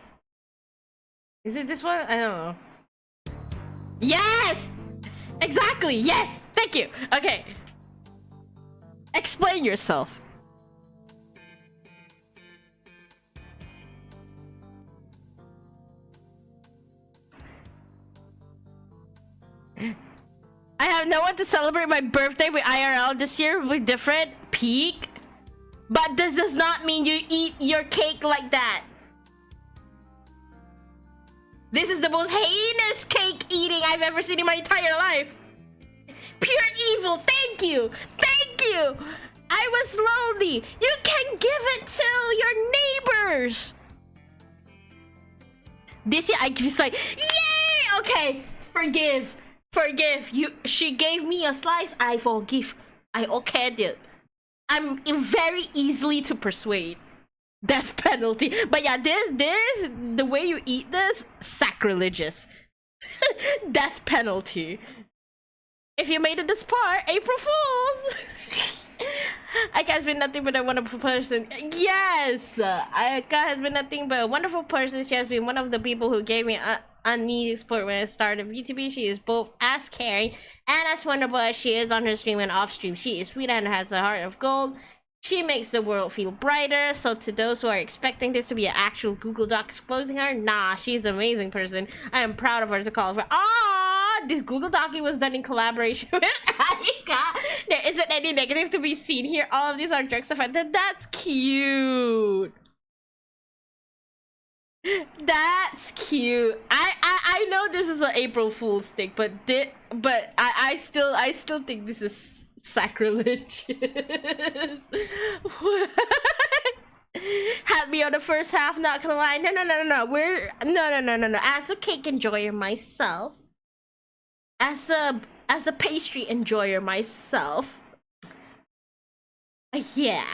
Is it this one? I don't know. Yes! Exactly! Yes! Thank you! Okay. Explain yourself. I have no one to celebrate my birthday with IRL this year with different peak. But this does not mean you eat your cake like that. This is the most heinous cake eating I've ever seen in my entire life. Pure evil. Thank you. I was lonely. You can give it to your neighbors. This year I was like, yay! Okay, forgive. You. She gave me a slice. I forgive. I okayed it. I'm very easily to persuade. Death penalty. But yeah, this, the way you eat this, sacrilegious. Death penalty. If you made it this far, April Fools! Aika has been nothing but a wonderful person. Yes! Aika has been nothing but a wonderful person. She has been one of the people who gave me unneeded support when I started VTuber. She is both as caring and as wonderful as she is on her stream and off stream. She is sweet and has a heart of gold. She makes the world feel brighter. So to those who are expecting this to be an actual Google Doc exposing her, nah, she's an amazing person. I am proud of her to call her. This Google Doc was done in collaboration with Aika. There isn't any negative to be seen here. All of these are jokes of fun. That's cute. That's cute. I know this is an April Fool's thing, but I still think this is sacrilege. Had me on the first half, not gonna lie. No. No. As a cake enjoyer myself, as a pastry enjoyer myself, yeah.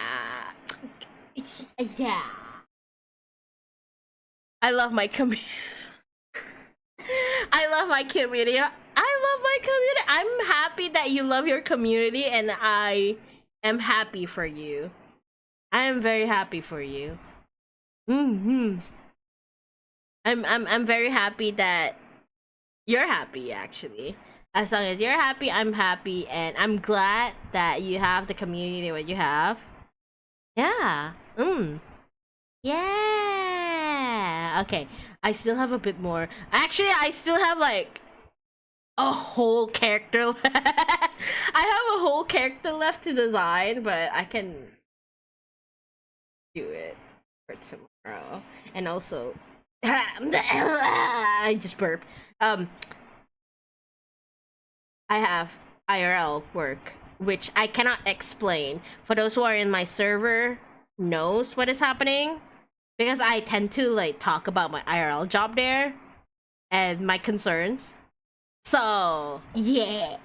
I love my community. I love my community. I'm happy that you love your community, and I am happy for you. I am very happy for you. I'm very happy that you're happy, actually. As long as you're happy, I'm happy, and I'm glad that you have the community what you have. Yeah. Yeah. Okay. I still have a bit more. Actually, I still have like a whole character. I have a whole character left to design, but I can do it for tomorrow. And also, I just burped. I have IRL work, which I cannot explain. For those who are in my server, knows what is happening, because I tend to like talk about my IRL job there and my concerns. So yeah,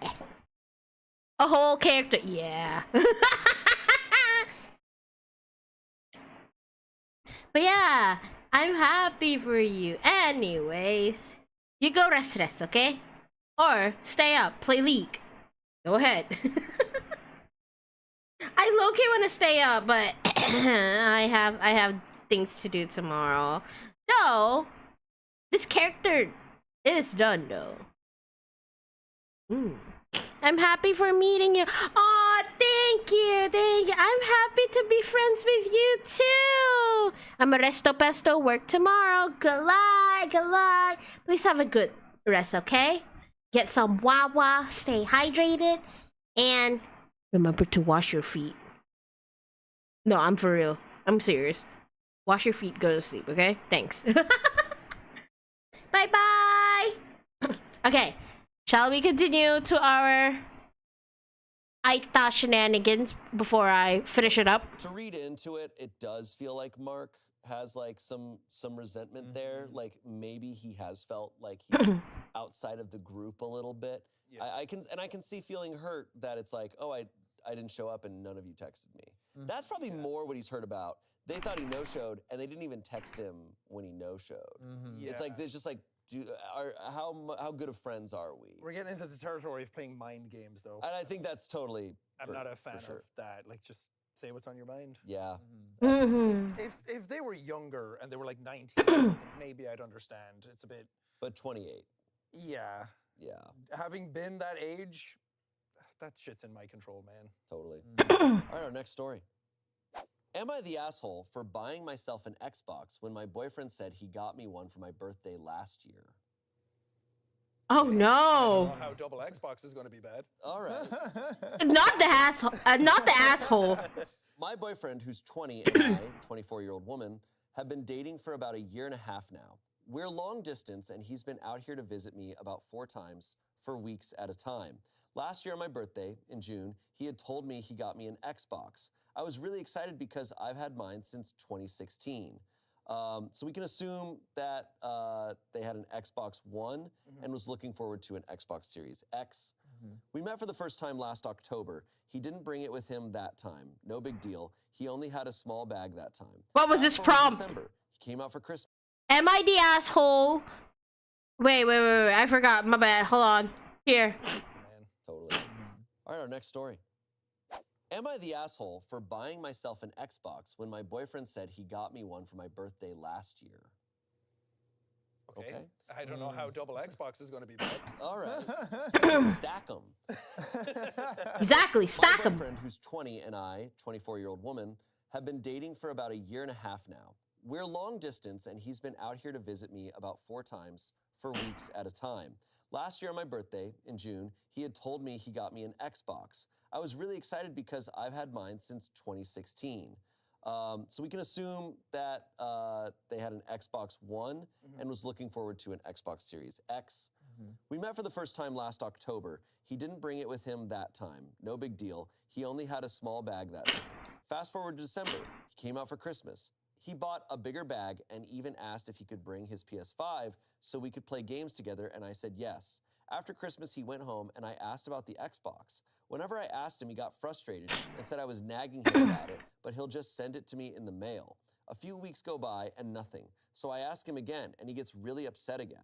a whole character, yeah. But yeah, I'm happy for you. Anyways, you go rest, okay? Or stay up, play League. Go ahead. I low-key want to stay up, but I have things to do tomorrow. No, this character is done though. I'm happy for meeting you. Oh, thank you. I'm happy to be friends with you too. I'm a resto pesto. Work tomorrow. Good luck. Please have a good rest, okay? Get some Wawa. Stay hydrated, and remember to wash your feet. No, I'm for real. I'm serious. Wash your feet, go to sleep, okay? Thanks. Bye-bye! Okay, shall we continue to our Aita shenanigans before I finish it up? To read into it, it does feel like Mark has like some resentment there. Like maybe he has felt like he's outside of the group a little bit. Yeah. I can see feeling hurt that it's like, oh, I didn't show up and none of you texted me. That's probably more what he's heard about. They thought he no-showed and they didn't even text him when he no-showed. It's like there's just like, how good of friends are we? We're getting into the territory of playing mind games, though. And I think that's totally. I'm not a fan of that. Like, just say what's on your mind. Yeah. If they were younger and they were like 19 or something, maybe I'd understand. It's a bit. But 28. Yeah. Yeah. Having been that age, that shit's in my control, man. Totally. All right, our next story. Am I the asshole for buying myself an Xbox when my boyfriend said he got me one for my birthday last year? Oh no! I don't know how double Xbox is going to be bad. All right. Not the asshole. Not the asshole. My boyfriend, who's 20, and I, 24-year-old woman, have been dating for about a year and a half now. We're long distance, and he's been out here to visit me about 4 times for weeks at a time. Last year on my birthday, in June, he had told me he got me an Xbox. I was really excited because I've had mine since 2016. So we can assume that they had an Xbox One and was looking forward to an Xbox Series X. We met for the first time last October. He didn't bring it with him that time. No big deal. He only had a small bag that time. What was this prompt? December. He came out for Christmas. Am I the asshole? Wait. I forgot. My bad. Hold on. Here. Totally. All right, our next story. Am I the asshole for buying myself an Xbox when my boyfriend said he got me one for my birthday last year? Okay. I don't know how double Xbox is going to be bad. All right. Stack them. Exactly. Stack My them. boyfriend, who's 20, and I, 24-year-old woman, have been dating for about a year and a half now. We're long distance, and he's been out here to visit me about 4 times for weeks at a time. Last year on my birthday, in June, he had told me he got me an Xbox. I was really excited because I've had mine since 2016. So we can assume that they had an Xbox One and was looking forward to an Xbox Series X. We met for the first time last October. He didn't bring it with him that time. No big deal. He only had a small bag that time. Fast forward to December. He came out for Christmas. He bought a bigger bag and even asked if he could bring his PS5 so we could play games together, and I said yes. After Christmas, he went home and I asked about the Xbox. Whenever I asked him, he got frustrated and said I was nagging him about it, but he'll just send it to me in the mail. A few weeks go by and nothing. So I ask him again and he gets really upset again.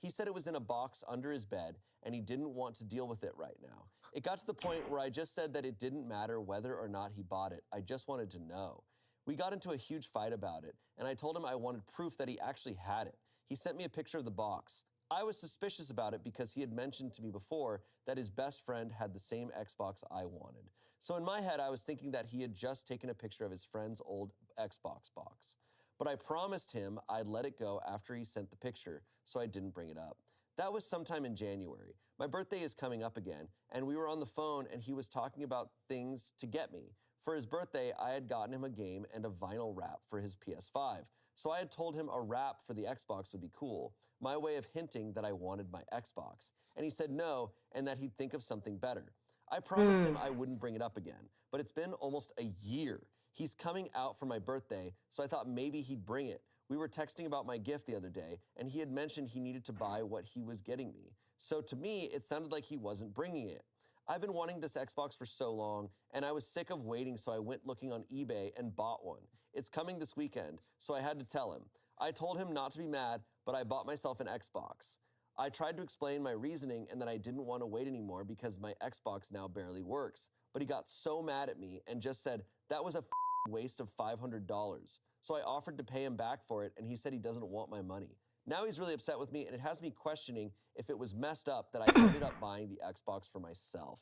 He said it was in a box under his bed and he didn't want to deal with it right now. It got to the point where I just said that it didn't matter whether or not he bought it. I just wanted to know. We got into a huge fight about it and I told him I wanted proof that he actually had it. He sent me a picture of the box. I was suspicious about it because he had mentioned to me before that his best friend had the same Xbox I wanted. So in my head, I was thinking that he had just taken a picture of his friend's old Xbox box. But I promised him I'd let it go after he sent the picture, so I didn't bring it up. That was sometime in January. My birthday is coming up again, and we were on the phone and he was talking about things to get me. For his birthday, I had gotten him a game and a vinyl wrap for his PS5. So I had told him a wrap for the Xbox would be cool, my way of hinting that I wanted my Xbox. And he said no, and that he'd think of something better. I promised him I wouldn't bring it up again, but it's been almost a year. He's coming out for my birthday, so I thought maybe he'd bring it. We were texting about my gift the other day, and he had mentioned he needed to buy what he was getting me. So to me, it sounded like he wasn't bringing it. I've been wanting this Xbox for so long, and I was sick of waiting, so I went looking on eBay and bought one. It's coming this weekend, so I had to tell him. I told him not to be mad, but I bought myself an Xbox. I tried to explain my reasoning and that I didn't want to wait anymore because my Xbox now barely works. But he got so mad at me and just said, that was a waste of $500. So I offered to pay him back for it, and he said he doesn't want my money. Now he's really upset with me, and it has me questioning if it was messed up that I ended up buying the Xbox for myself.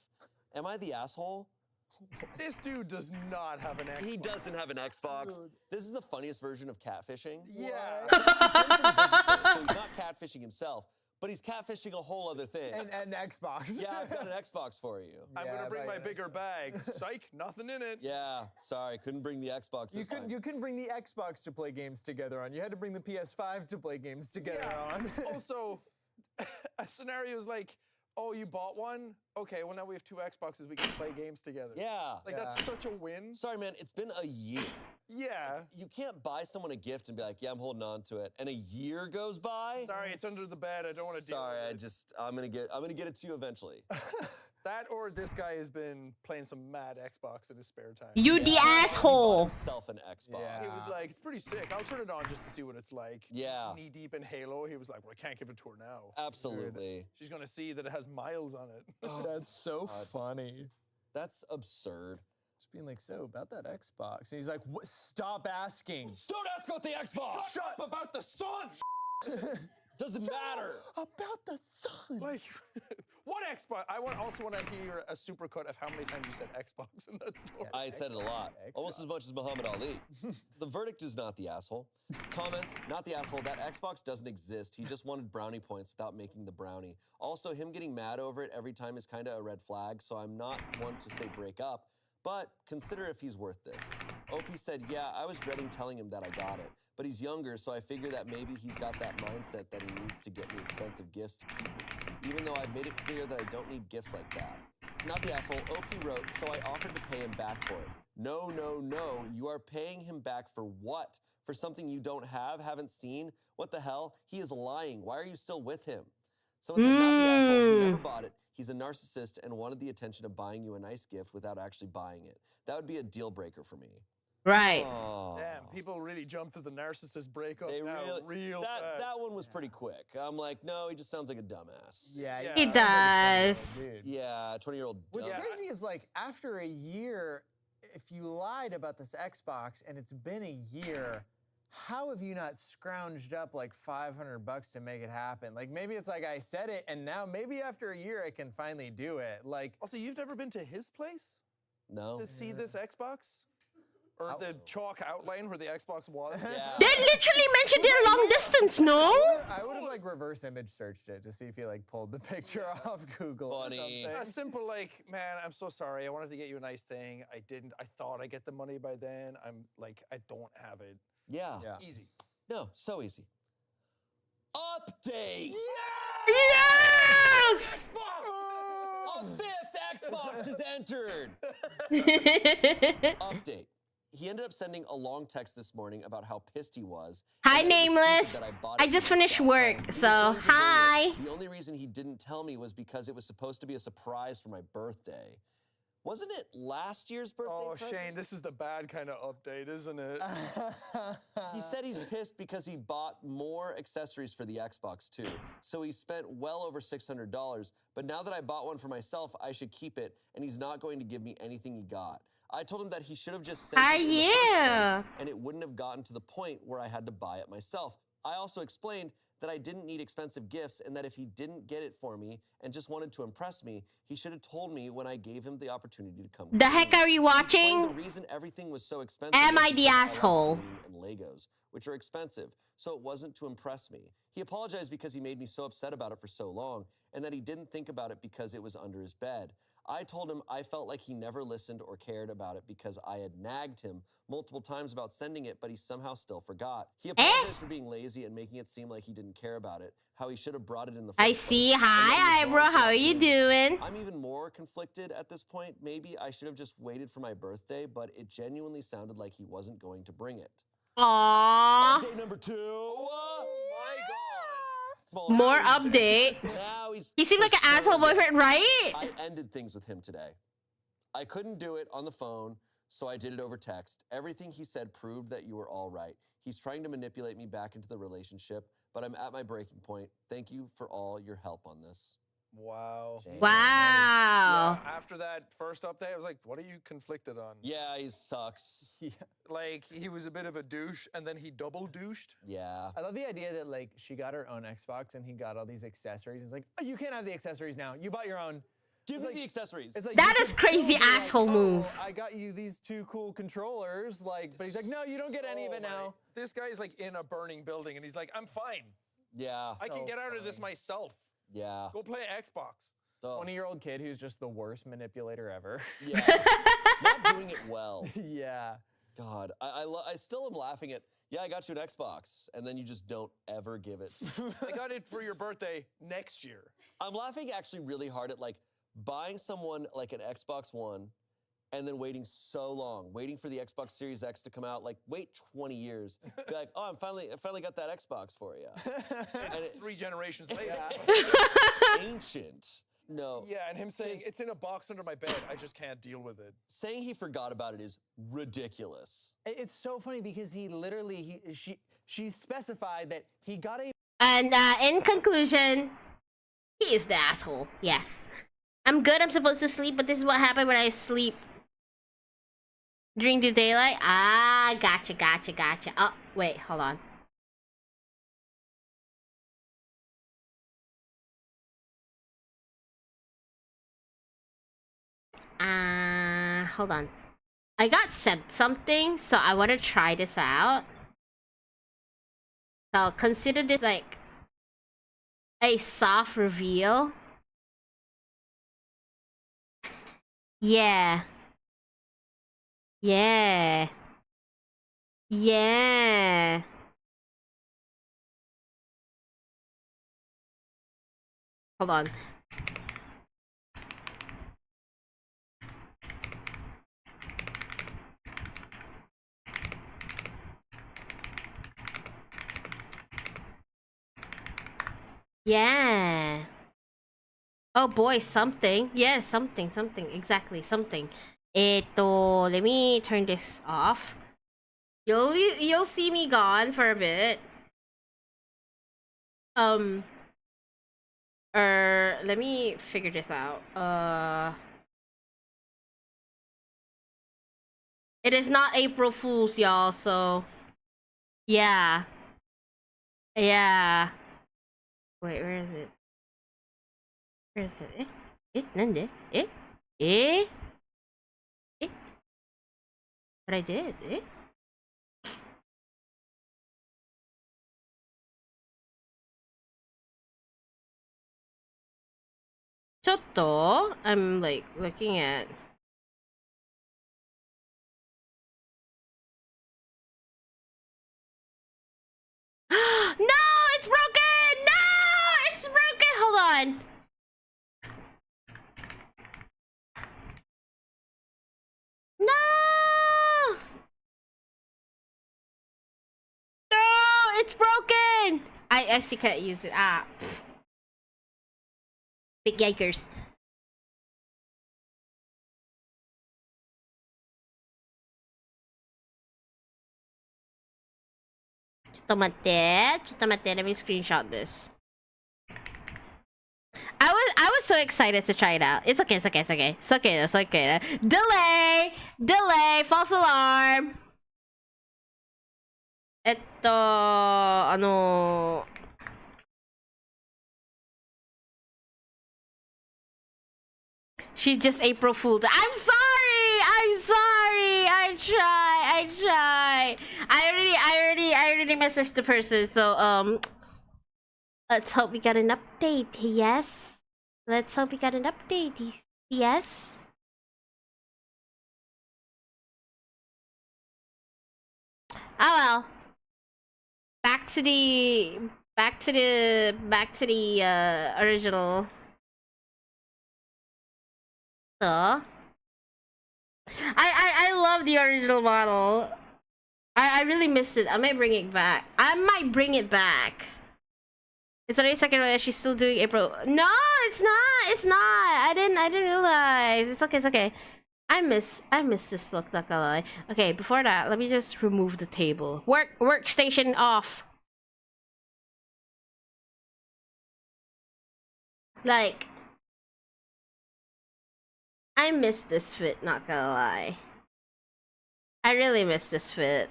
Am I the asshole? This dude does not have an Xbox. He doesn't have an Xbox. This is the funniest version of catfishing. Yeah. So he's not catfishing himself, but he's catfishing a whole other thing. And Xbox. Yeah, I've got an Xbox for you. I'm going to bring my bigger bag. Psych, nothing in it. Yeah, sorry, couldn't bring the Xbox this time. You couldn't bring the Xbox to play games together on. You had to bring the PS5 to play games together on. Also, a scenario is like, oh, you bought one? Okay, well now we have 2 Xboxes, we can play games together. Yeah. Like that's such a win. Sorry, man, it's been a year. Yeah. Like, you can't buy someone a gift and be like, yeah, I'm holding on to it. And a year goes by. Sorry, it's under the bed. I don't want to deal with it. Sorry, I'm gonna get it to you eventually. That or this guy has been playing some mad Xbox in his spare time. You the asshole. He bought himself an Xbox. He was like, it's pretty sick. I'll turn it on just to see what it's like. Yeah. Knee deep in Halo. He was like, well, I can't give it to her now. Absolutely. She's going to see that it has miles on it. Oh, that's so funny. That's absurd. Just being like, so about that Xbox. And he's like, stop asking. Don't ask about the Xbox. Shut up about the sun. Doesn't matter. About the sun. Like, what Xbox? I also want to hear a supercut of how many times you said Xbox in that story. I said it a lot. Almost as much as Muhammad Ali. The verdict is not the asshole. Comments, not the asshole. That Xbox doesn't exist. He just wanted brownie points without making the brownie. Also, him getting mad over it every time is kind of a red flag, so I'm not one to say break up, but consider if he's worth this. OP said, yeah, I was dreading telling him that I got it, but he's younger, so I figure that maybe he's got that mindset that he needs to get me expensive gifts to keep me, even though I've made it clear that I don't need gifts like that. Not the asshole, OP wrote, so I offered to pay him back for it. No, no, no, you are paying him back for what? For something you don't have, haven't seen? What the hell? He is lying. Why are you still with him? Someone said, not the asshole, he never bought it. He's a narcissist and wanted the attention of buying you a nice gift without actually buying it. That would be a deal breaker for me. Right. Oh. Damn, people really jump to the narcissist breakup They now real that, fast. that one was pretty quick. I'm like, no, he just sounds like a dumbass. Yeah, He does. Yeah, 20-year-old What's dumb. crazy is like after a year, if you lied about this Xbox and it's been a year, how have you not scrounged up like $500 to make it happen? Like maybe it's like I said it and now maybe after a year I can finally do it. Like Also, you've never been to his place No. to see this Xbox? Or the chalk outline where the Xbox was? Yeah. They literally mentioned their long distance, no? I would have like reverse image searched it to see if he like pulled the picture off Google or Funny. something. A simple like, man, I'm so sorry. I wanted to get you a nice thing. I didn't. I thought I'd get the money by then. I'm like, I don't have it. Yeah. Easy. No, so easy. Update! Yes! A fifth Xbox is entered! Update. He ended up sending a long text this morning about how pissed he was. Hi, and that it was Nameless. stupid that bought I it just for finished myself. work, He was so going to bring it. hi. The only reason he didn't tell me was because it was supposed to be a surprise for my birthday. Wasn't it last year's birthday Oh, present? Shane, this is the bad kind of update, isn't it? He said he's pissed because he bought more accessories for the Xbox too. So he spent well over $600, but now that I bought one for myself, I should keep it, and he's not going to give me anything he got. I told him that he should have just sent How it in the are first place, you? and it wouldn't have gotten to the point where I had to buy it myself. I also explained that I didn't need expensive gifts and that if he didn't get it for me and just wanted to impress me, he should have told me when I gave him the opportunity to come. The heck are you He explained watching? The reason everything was so expensive Am was I the because like asshole? gaming and Legos, which are expensive, so it wasn't to impress me. He apologized because he made me so upset about it for so long and that he didn't think about it because it was under his bed. I told him I felt like he never listened or cared about it because I had nagged him multiple times about sending it, but he somehow still forgot. He apologized for being lazy and making it seem like he didn't care about it, how he should have brought it in the first I place, see. and that Hi, he was Ibro. wrong for How not are you doing it. doing? I'm even more conflicted at this point. Maybe I should have just waited for my birthday, but it genuinely sounded like he wasn't going to bring it. Aww. Update number 2. Oh my god. Small More now he's dead. update. Now he's He seemed like an for sure asshole dead. boyfriend, right? I ended things with him today. I couldn't do it on the phone, so I did it over text. Everything he said proved that you were all right. He's trying to manipulate me back into the relationship, but I'm at my breaking point. Thank you for all your help on this. Wow. Shane. Wow. Yeah, after that first update, I was like, what are you conflicted on? Yeah, he sucks. Like, he was a bit of a douche, and then he double douched. Yeah. I love the idea that like she got her own Xbox and he got all these accessories. He's like, oh, you can't have the accessories now. You bought your own. Give It's me like- the accessories. It's like That you is could still crazy be like, asshole "Oh, move." I got you these 2 cool controllers, like, but he's like, no, you don't get any of it now. This guy's like in a burning building, and he's like, I'm fine. Yeah. I can So get out of this funny. myself. Yeah. Go play Xbox. So, 20-year-old kid who's just the worst manipulator ever. yeah. Not doing it well. Yeah. God, I still am laughing at, yeah, I got you an Xbox, and then you just don't ever give it. I got it for your birthday next year. I'm laughing actually really hard at like buying someone like an Xbox One and then waiting so long, waiting for the Xbox Series X to come out, like wait 20 years. Be like, oh, I finally got that Xbox for you. And it, 3 generations later. ancient. No. Yeah, and him saying, it's in a box under my bed. I just can't deal with it. Saying he forgot about it is ridiculous. It's so funny because he literally, she specified that he got a And in conclusion, he is the asshole. Yes. I'm good. I'm supposed to sleep, but this is what happened when I sleep during the daylight. Ah, gotcha. Oh, wait, hold on. Hold on. I got sent something, so I want to try this out. So consider this like a soft reveal. Yeah. Yeah. Yeah. Hold on. Yeah. Oh boy, something. Yes, something, exactly, something. Let me turn this off. You'll see me gone for a bit. Let me figure this out. It is not April Fool's, y'all, so yeah. Yeah. Wait, where is it? Where is it? Nande? Eh? But I did, Chotto? I'm like looking at. No, it's broken! No, it's broken! Hold on. No! No, it's broken! I still can't use it. Ah. Big yikers. Let me screenshot this. I was so excited to try it out. It's okay. Delay, false alarm. She just April Fooled. I'm sorry. I try. I already messaged the person. So let's hope we got an update. Yes. Let's hope we got an update. Yes. Oh well. Back to the original. So I love the original model. I really missed it. I might bring it back. It's already second. She's still doing April. No, it's not. I didn't realize. It's okay. I miss this look, not gonna lie. Okay, before that, let me just remove the table. Workstation off. Like, I miss this fit, not gonna lie. I really miss this fit.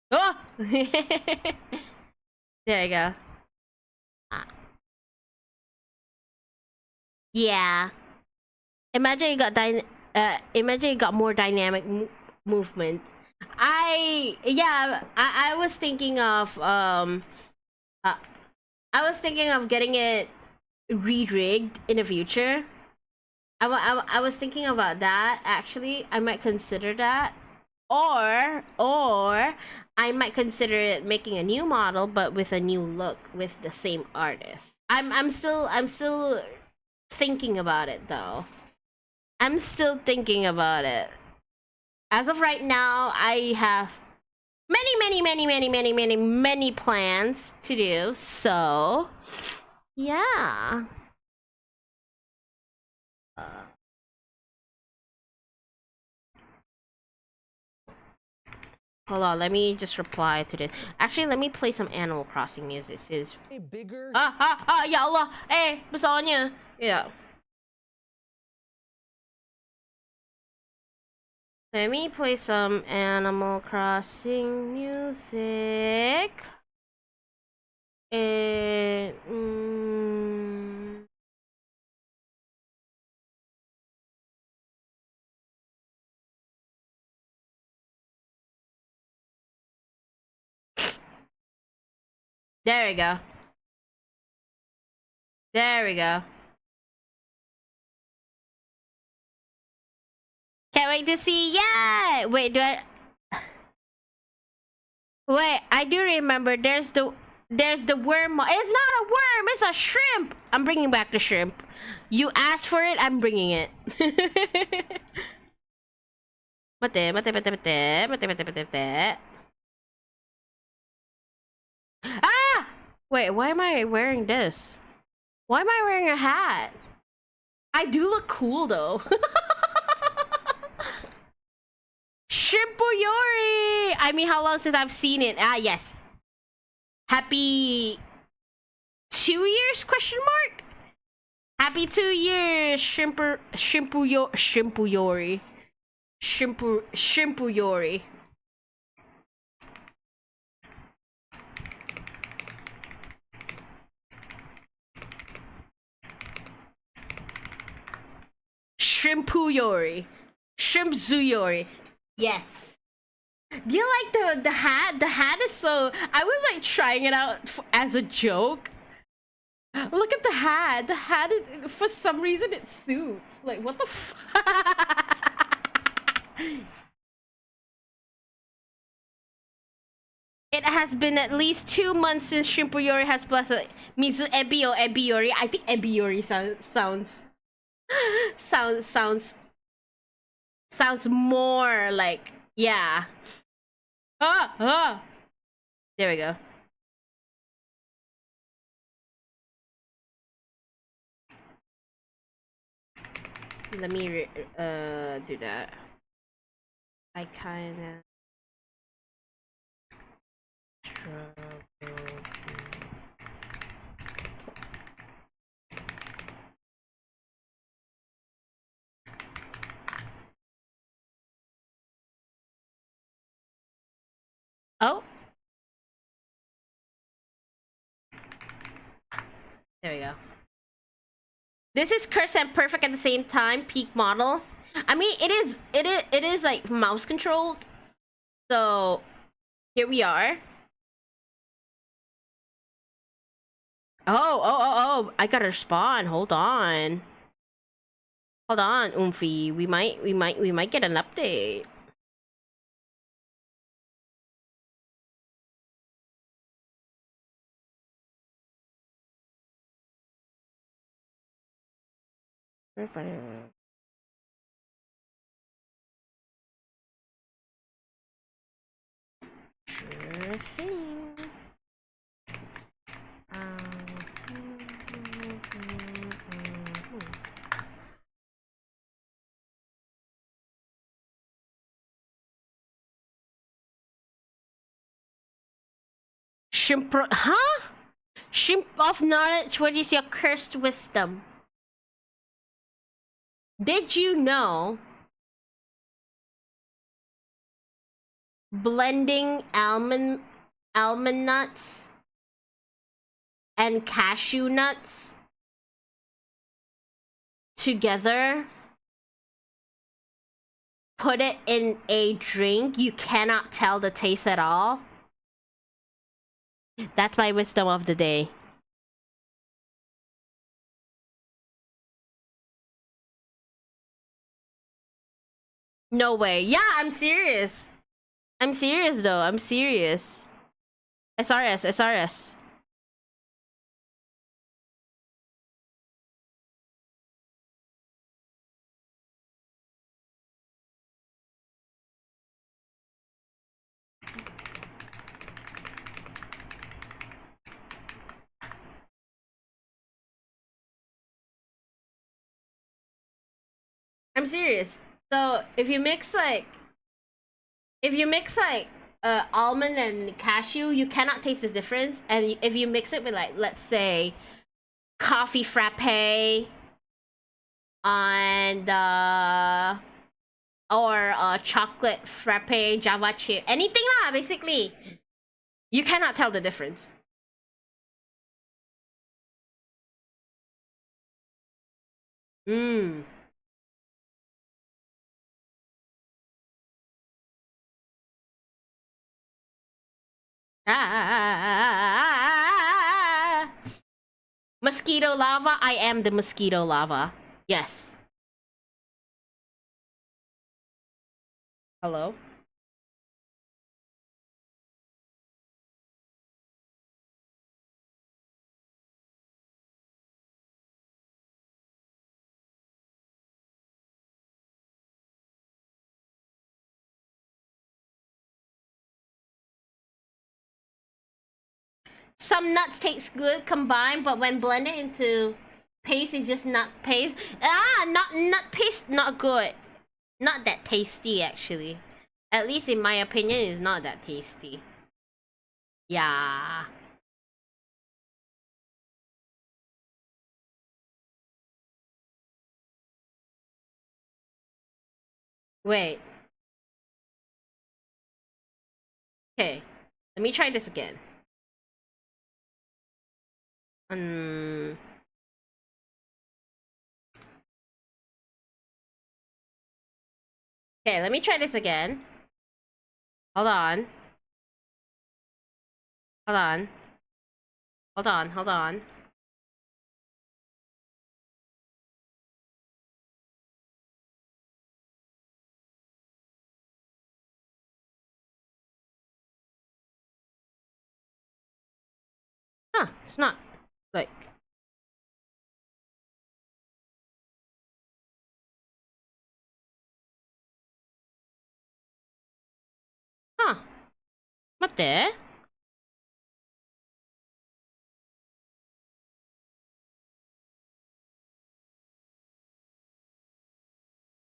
Oh! There you go. Yeah. Imagine you got more dynamic movement. I was thinking of getting it re-rigged in the future. I was thinking about that actually. I might consider that, or I might consider it making a new model but with a new look with the same artist. I'm still thinking about it though. I'm still thinking about it. As of right now, I have many plans to do. So, yeah. Hold on, let me just reply to this. Actually, let me play some Animal Crossing music. This is bigger. Ya Allah. Besarnya. Yeah. Let me play some Animal Crossing music. There we go. Can't wait to see. Yeah. Wait, Wait, I do remember. There's the worm. It's not a worm. It's a shrimp. I'm bringing back the shrimp. You asked for it. I'm bringing it. Mate. Ah! Wait, why am I wearing this? Why am I wearing a hat? I do look cool though. Shimpuyori! I mean, how long since I've seen it? Ah, yes. Happy 2 years? Question mark. Happy 2 years, Shimpuyori. Shimpuyori. Shrimpuyori. Shrimpzuyori. Yes. Do you like the hat? The hat is so... I was like trying it out as a joke. Look at the hat. The hat, for some reason, it suits. Like, what the fuck? It has been at least 2 months since Shimpuyori has blessed Ebiyori. I think Ebiyori sounds more like, yeah. There we go. Let me do that. I kinda struggle. Oh. There we go. This is cursed and perfect at the same time. Peak model. I mean, it is like mouse controlled. So here we are. Oh! I gotta respond. Hold on, Oomphy. We might get an update. Sure thing. Shimp, huh? Shimp of knowledge, what is your cursed wisdom? Did you know blending almond nuts and cashew nuts together, put it in a drink, you cannot tell the taste at all? That's my wisdom of the day. No way. Yeah, I'm serious. I'm serious though. I'm serious. SRS. I'm serious. So if you mix like almond and cashew, you cannot taste the difference. And if you mix it with, like, let's say coffee frappe and or chocolate frappe, java chip, anything lah, basically, you cannot tell the difference. Mosquito lava. I am the mosquito lava. Yes. Hello? some nuts taste good combined, but when blended into paste, it's just nut paste. Not nut paste, not good. Not that tasty, actually. At least in my opinion, it's not that tasty. Yeah. Wait. Okay. Let me try this again. Okay, let me try this again. Hold on. Hold on. Hold on, hold on. Huh, it's not like... Huh. 待って。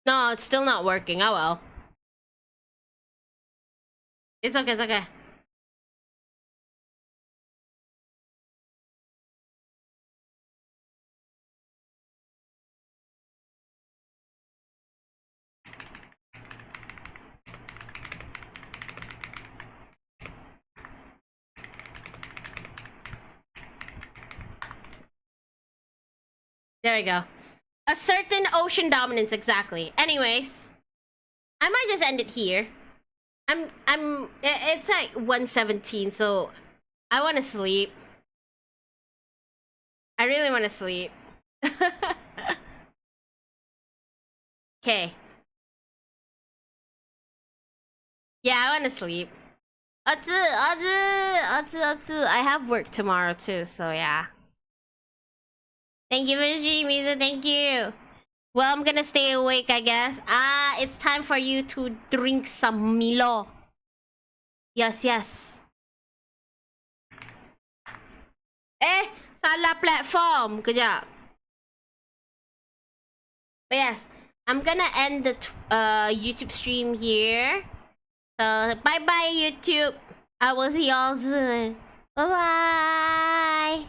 No, it's still not working. Oh well. It's okay, it's okay. There we go. A certain ocean dominance, exactly. Anyways, I might just end it here. It's like 1:17, so I want to sleep. I really want to sleep. Okay. Yeah, I want to sleep. I have work tomorrow too, so yeah. Thank you for the stream, Mizu. Thank you. Well, I'm gonna stay awake, I guess. It's time for you to drink some Milo. Yes, yes. Salah platform. Kejap. But yes, I'm gonna end the YouTube stream here. So, bye-bye, YouTube. I will see y'all soon. Bye-bye.